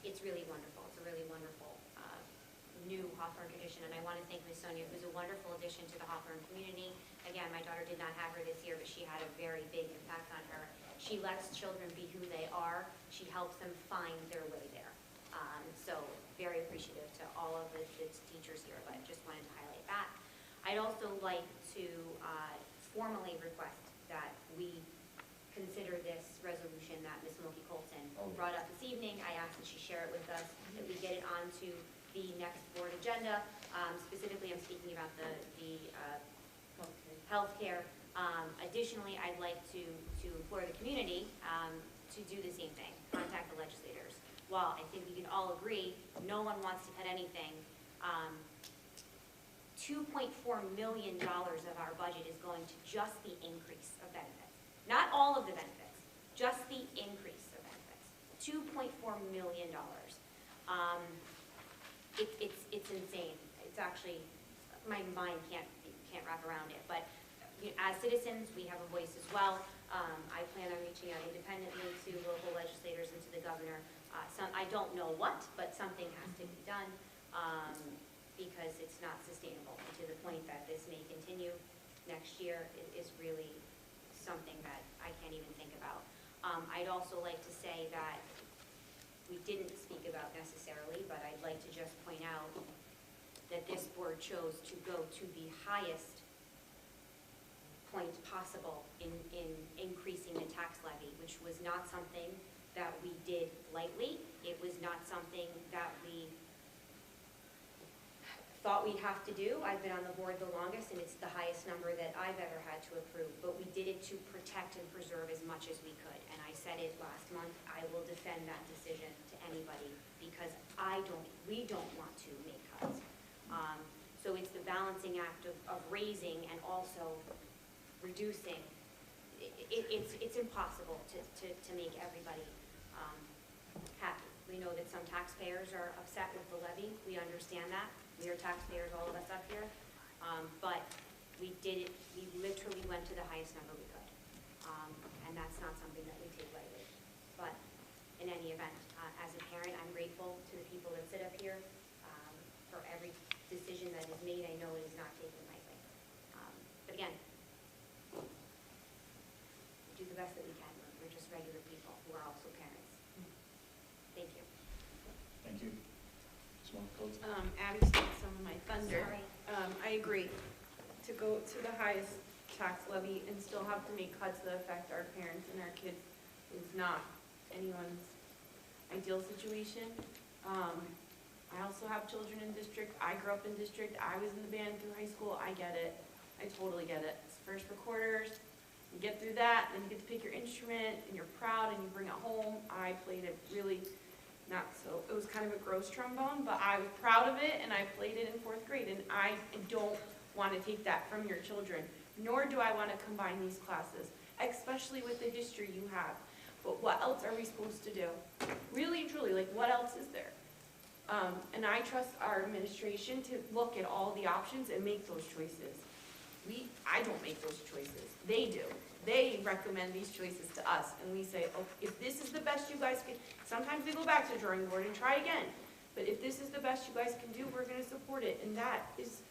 It's really wonderful. It's a really wonderful new Hawthorne tradition, and I want to thank Ms. Sonia, who's a wonderful addition to the Hawthorne community. Again, my daughter did not have her this year, but she had a very big impact on her. She lets children be who they are. She helps them find their way there. So very appreciative to all of the teachers here, but just wanted to highlight that. I'd also like to formally request that we consider this resolution that Ms. Milky Colton brought up this evening. I asked that she share it with us, that we get it onto the next board agenda. Specifically, I'm speaking about the healthcare. Additionally, I'd like to implore the community to do the same thing, contact the legislators. While I think we can all agree, no one wants to cut anything, $2.4 million of our budget is going to just the increase of benefits. Not all of the benefits, just the increase of benefits. $2.4 million. It's insane. It's actually, my mind can't wrap around it. But as citizens, we have a voice as well. I plan on reaching out independently to local legislators and to the governor. I don't know what, but something has to be done because it's not sustainable. And to the point that this may continue next year is really something that I can't even think about. I'd also like to say that we didn't speak about necessarily, but I'd like to just point out that this board chose to go to the highest point possible in increasing the tax levy, which was not something that we did lightly. It was not something that we thought we'd have to do. I've been on the board the longest, and it's the highest number that I've ever had to approve, but we did it to protect and preserve as much as we could. And I said it last month, I will defend that decision to anybody because we don't want to make cuts. So it's the balancing act of raising and also reducing. It's impossible to make everybody happy. We know that some taxpayers are upset with the levy. We understand that. We are taxpayers, all of us up here. But we did it, we literally went to the highest number we could. And that's not something that we take lightly. But in any event, as a parent, I'm grateful to the people that sit up here for every decision that is made. I know it is not taken lightly. But again, we do the best that we can. We're just regular people who are also parents. Thank you. Thank you. Just one close. Abby stole some of my thunder. Sorry. I agree. To go to the highest tax levy and still have to make cuts that affect our parents and our kids is not anyone's ideal situation. I also have children in district. I grew up in district. I was in the band through high school. I get it. I totally get it. It's first recorders. You get through that, then you get to pick your instrument, and you're proud, and you bring it home. I played it really not so, it was kind of a gross trombone, but I was proud of it, and I played it in 4th grade, and I don't want to take that from your children, nor do I want to combine these classes, especially with the history you have. But what else are we supposed to do? Really, truly, like, what else is there? And I trust our administration to look at all the options and make those choices. I don't make those choices. They do. They recommend these choices to us, and we say, oh, if this is the best you guys can, sometimes we go back to the drawing board and try again. But if this is the best you guys can do, we're going to support it. And that is,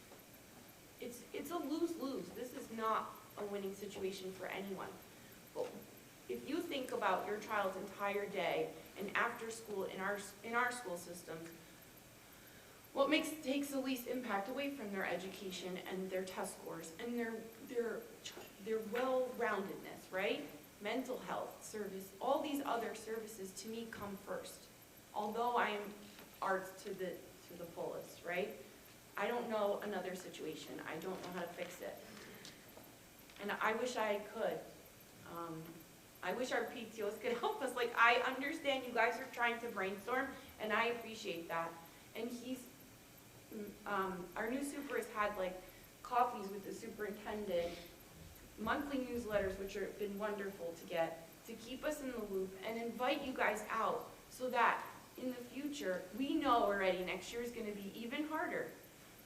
it's a lose-lose. This is not a winning situation for anyone. But if you think about your child's entire day and after school in our school systems, what takes the least impact away from their education and their test scores and their well-roundedness, right? Mental health service, all these other services to me come first. Although I am arts to the fullest, right? I don't know another situation. I don't know how to fix it. And I wish I could. I wish our PTOs could help us. Like, I understand you guys are trying to brainstorm, and I appreciate that. And our new super has had like coffees with the superintendent, monthly newsletters, which have been wonderful to get, to keep us in the loop and invite you guys out so that in the future, we know already next year is going to be even harder.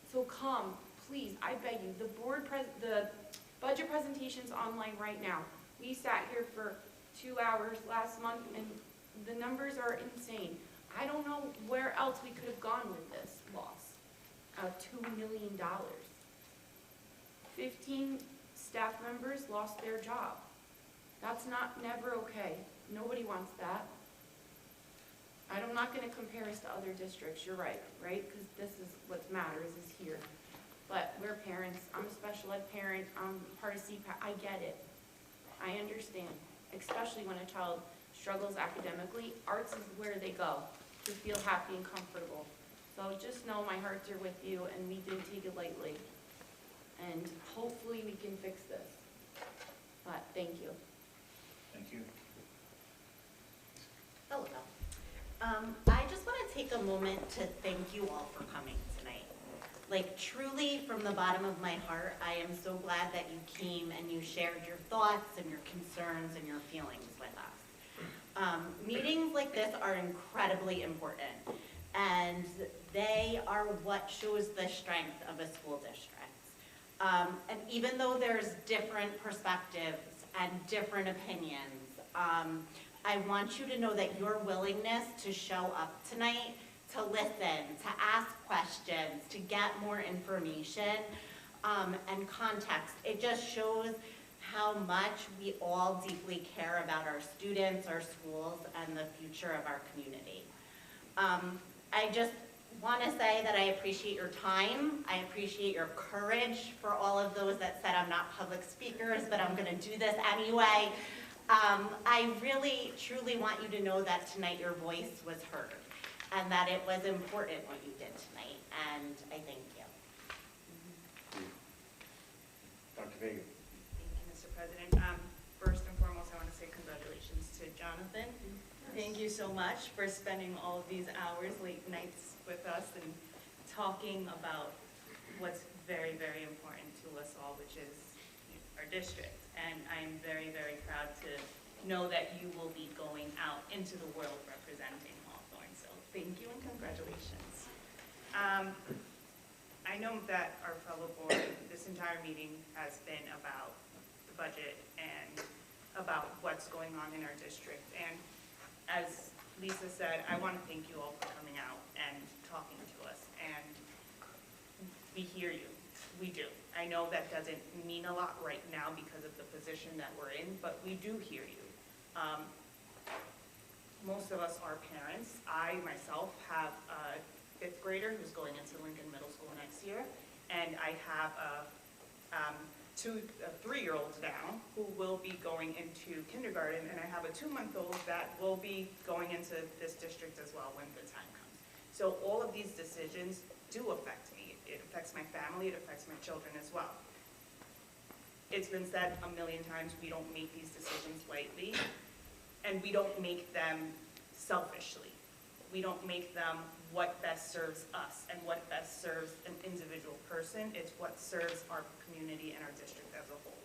So come, please, I beg you, the budget presentation's online right now. We sat here for 2 hours last month and the numbers are insane. I don't know where else we could have gone with this loss. $2 million. 15 staff members lost their job. That's never okay. Nobody wants that. I'm not gonna compare us to other districts, you're right? Because this is what matters is here. But we're parents, I'm a special ed parent, I'm part of CPAC, I get it. I understand, especially when a child struggles academically, arts is where they go to feel happy and comfortable. So just know my hearts are with you and we didn't take it lightly. And hopefully we can fix this. But thank you. Thank you. Hello. I just want to take a moment to thank you all for coming tonight. Like, truly, from the bottom of my heart, I am so glad that you came and you shared your thoughts and your concerns and your feelings with us. Meetings like this are incredibly important, and they are what shows the strength of a school district. And even though there's different perspectives and different opinions, I want you to know that your willingness to show up tonight, to listen, to ask questions, to get more information and context, it just shows how much we all deeply care about our students, our schools, and the future of our community. I just want to say that I appreciate your time. I appreciate your courage for all of those that said I'm not public speakers, but I'm going to do this anyway. I really, truly want you to know that tonight your voice was heard and that it was important what you did tonight, and I thank you. Dr. Vega. Thank you, Mr. President. First and foremost, I want to say congratulations to Jonathan. Thank you so much for spending all of these hours, late nights with us and talking about what's very, very important to us all, which is our district. And I'm very, very proud to know that you will be going out into the world representing Hawthorne. So thank you and congratulations. I know that our fellow board, this entire meeting has been about the budget and about what's going on in our district. And as Lisa said, I want to thank you all for coming out and talking to us. And we hear you. We do. I know that doesn't mean a lot right now because of the position that we're in, but we do hear you. Most of us are parents. I myself have a 5th grader who's going into Lincoln Middle School next year, and I have a 3-year-old now who will be going into kindergarten, and I have a 2-month-old that will be going into this district as well when the time comes. So all of these decisions do affect me. It affects my family, it affects my children as well. It's been said a million times, we don't make these decisions lightly, and we don't make them selfishly. We don't make them what best serves us and what best serves an individual person. It's what serves our community and our district as a whole.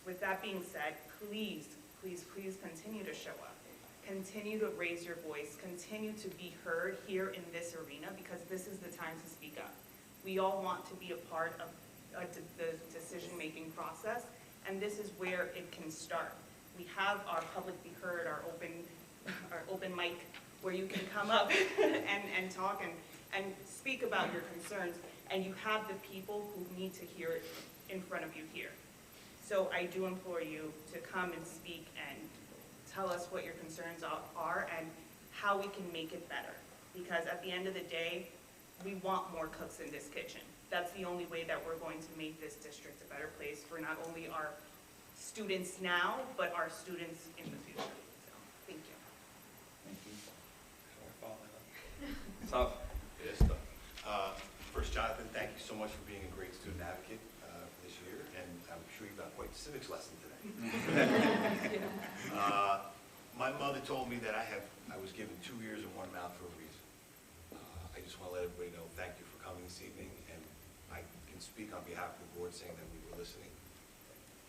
With that being said, please, please, please continue to show up. Continue to raise your voice. Continue to be heard here in this arena, because this is the time to speak up. We all want to be a part of the decision-making process, and this is where it can start. We have our public be heard, our open mic, where you can come up and talk and speak about your concerns, and you have the people who need to hear it in front of you here. So I do implore you to come and speak and tell us what your concerns are and how we can make it better. Because at the end of the day, we want more cooks in this kitchen. That's the only way that we're going to make this district a better place for not only our students now, but our students in the future. So, thank you. Thank you. Tough. It is tough. First, Jonathan, thank you so much for being a great student advocate for this year, and I'm sure you got quite the civics lesson today. My mother told me that I was given 2 ears and 1 mouth for a reason. I just want to let everybody know, thank you for coming this evening, and I can speak on behalf of the board saying that we were listening,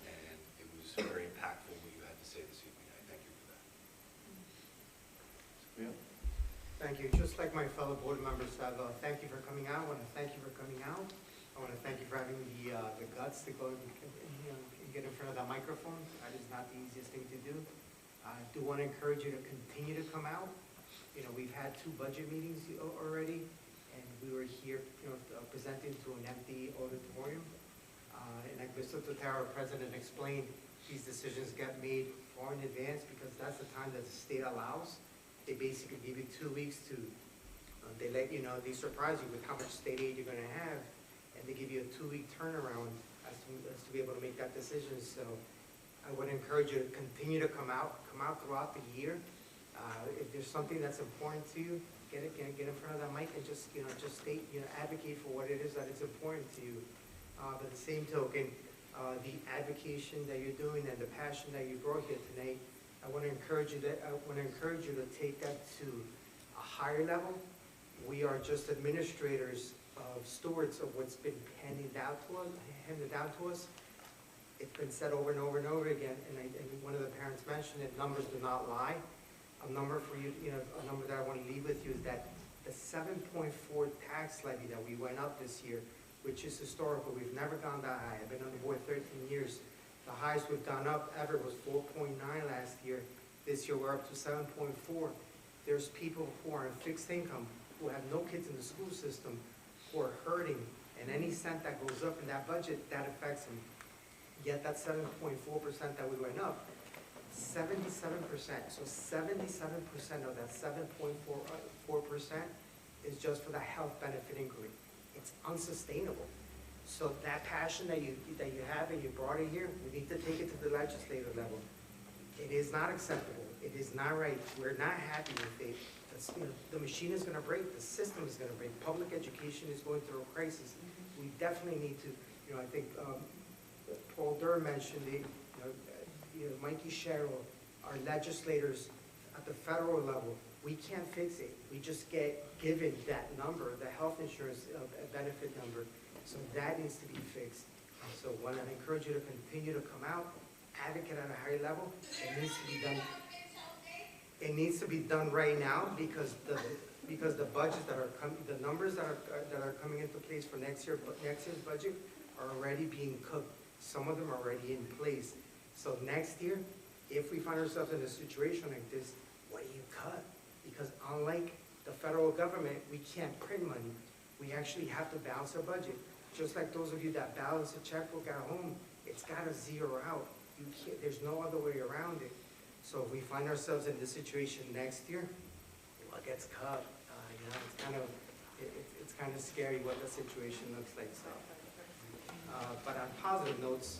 and it was very impactful what you had to say this evening. I thank you for that. Thank you. Just like my fellow board members have, thank you for coming out. I want to thank you for coming out. I want to thank you for having the guts to go and get in front of that microphone. That is not the easiest thing to do. I do want to encourage you to continue to come out. You know, we've had 2 budget meetings already, and we were here, presenting to an empty auditorium. And like Mr. Totaro, President, explained, these decisions get made far in advance because that's the time that the state allows. They basically give you 2 weeks to, they let you know, they surprise you with how much state aid you're gonna have, and they give you a 2-week turnaround as to be able to make that decision. So I would encourage you to continue to come out throughout the year. If there's something that's important to you, get in front of that mic and just state, advocate for what it is that is important to you. But at the same token, the advocation that you're doing and the passion that you brought here tonight, I want to encourage you to take that to a higher level. We are just administrators of stewards of what's been handed down to us. It's been said over and over and over again, and one of the parents mentioned it, numbers do not lie. A number for you, a number that I want to leave with you is that the 7.4 tax levy that we went up this year, which is historical, we've never gone that high. I've been on the board 13 years. The highest we've gone up ever was 4.9 last year. This year we're up to 7.4. There's people who are on fixed income, who have no kids in the school system, who are hurting, and any cent that goes up in that budget, that affects them. Yet that 7.4% that we went up, 77%, so 77% of that 7.4% is just for the health benefit inquiry. It's unsustainable. So that passion that you have and you brought it here, we need to take it to the legislative level. It is not acceptable. It is not right. We're not happy with it. The machine is going to break. The system is going to break. Public education is going through a crisis. We definitely need to, I think Paul Durr mentioned it, Mikey Sherrill, our legislators at the federal level, we can't fix it. We just get given that number, the health insurance benefit number. So that needs to be fixed. So I want to encourage you to continue to come out, advocate at a higher level. It needs to be done. It needs to be done right now because the budgets that are coming, the numbers that are coming into place for next year's budget are already being cooked. Some of them are already in place. So next year, if we find ourselves in a situation like this, what do you cut? Because unlike the federal government, we can't print money. We actually have to balance our budget. Just like those of you that balance a checkbook at home, it's got to zero out. You can't, there's no other way around it. So if we find ourselves in this situation next year, what gets cut? It's kind of scary what the situation looks like. So, but on positive notes,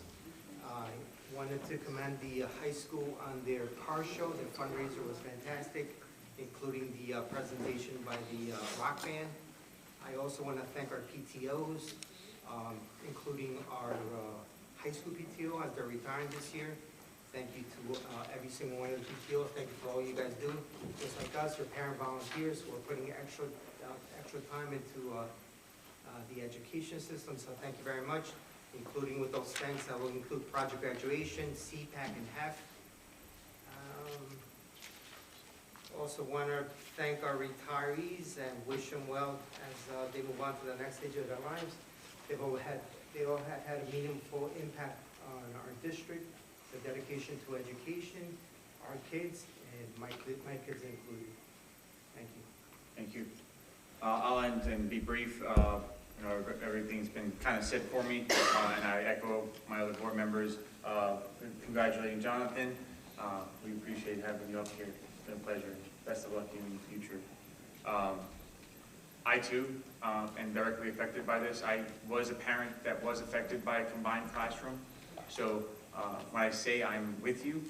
I wanted to commend the high school on their car show. Their fundraiser was fantastic, including the presentation by the rock band. I also want to thank our PTOs, including our high school PTO as they're retiring this year. Thank you to every single one of the PTOs. Thank you for all you guys do. Just like us, your parent volunteers who are putting extra time into the education system. So thank you very much, including with those thanks that will include project graduation, CPAC, and HEF. Also want to thank our retirees and wish them well as they move on to the next stage of their lives. They all have had a meaningful impact on our district, the dedication to education, our kids, and my kids included. Thank you. Thank you. I'll end and be brief. Everything's been kind of said for me, and I echo my other board members congratulating Jonathan. We appreciate having you up here. It's been a pleasure. Best of luck in the future. I too am directly affected by this. I was a parent that was affected by a combined classroom. So when I say I'm with you,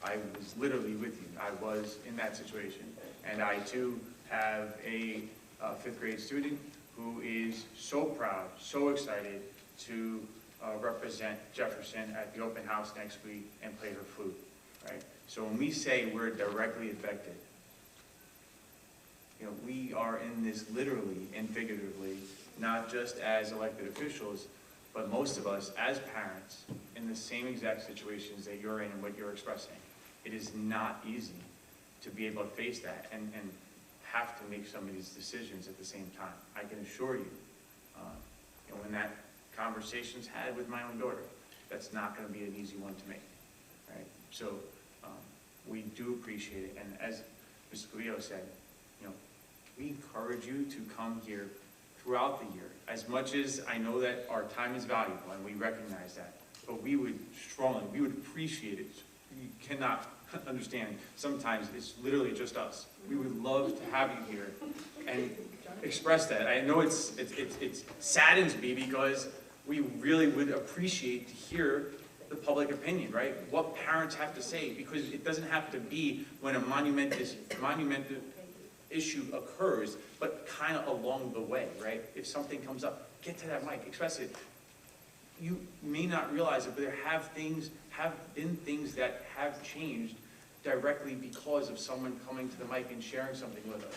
I was literally with you. I was in that situation. And I too have a 5th grade student who is so proud, so excited to represent Jefferson at the open house next week and play her flute, right? So when we say we're directly affected, we are in this literally and figuratively, not just as elected officials, but most of us as parents in the same exact situations that you're in and what you're expressing. It is not easy to be able to face that and have to make some of these decisions at the same time. I can assure you, when that conversation's had with my own daughter, that's not going to be an easy one to make, right? So we do appreciate it, and as Mr. Cleo said, we encourage you to come here throughout the year. As much as I know that our time is valuable and we recognize that, but we would appreciate it. You cannot understand, sometimes it's literally just us. We would love to have you here and express that. I know it saddens me because we really would appreciate to hear the public opinion, right? What parents have to say, because it doesn't have to be when a monumental issue occurs, but kind of along the way, right? If something comes up, get to that mic, express it. You may not realize it, but there have been things that have changed directly because of someone coming to the mic and sharing something with us.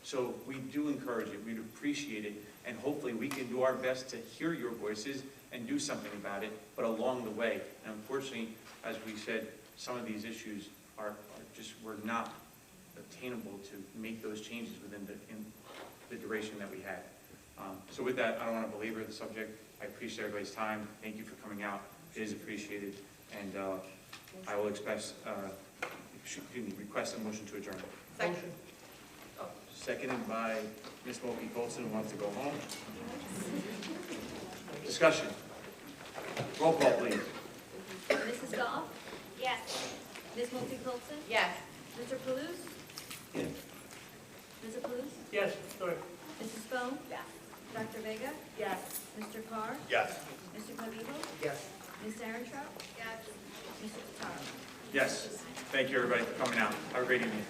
So we do encourage it, we'd appreciate it, and hopefully we can do our best to hear your voices and do something about it, but along the way. And unfortunately, as we said, some of these issues were not attainable to make those changes within the duration that we had. So with that, I don't want to belabor the subject. I appreciate everybody's time. Thank you for coming out. It is appreciated. And I will request a motion to adjourn. Motion. Seconded by Ms. Mulkey Colson, who wants to go home. Discussion. Roll call, please. Mrs. Goff? Yes. Ms. Mulkey Coulson? Yes. Mr. Palouse? Yes. Mr. Palouse? Yes, sorry. Mrs. Bone? Yes. Dr. Vega? Yes. Mr. Carr? Yes. Mr. Clavijo? Yes. Ms. Aarontrout? Yes. Mr. Tataro? Yes. Thank you, everybody, for coming out. Have a great evening.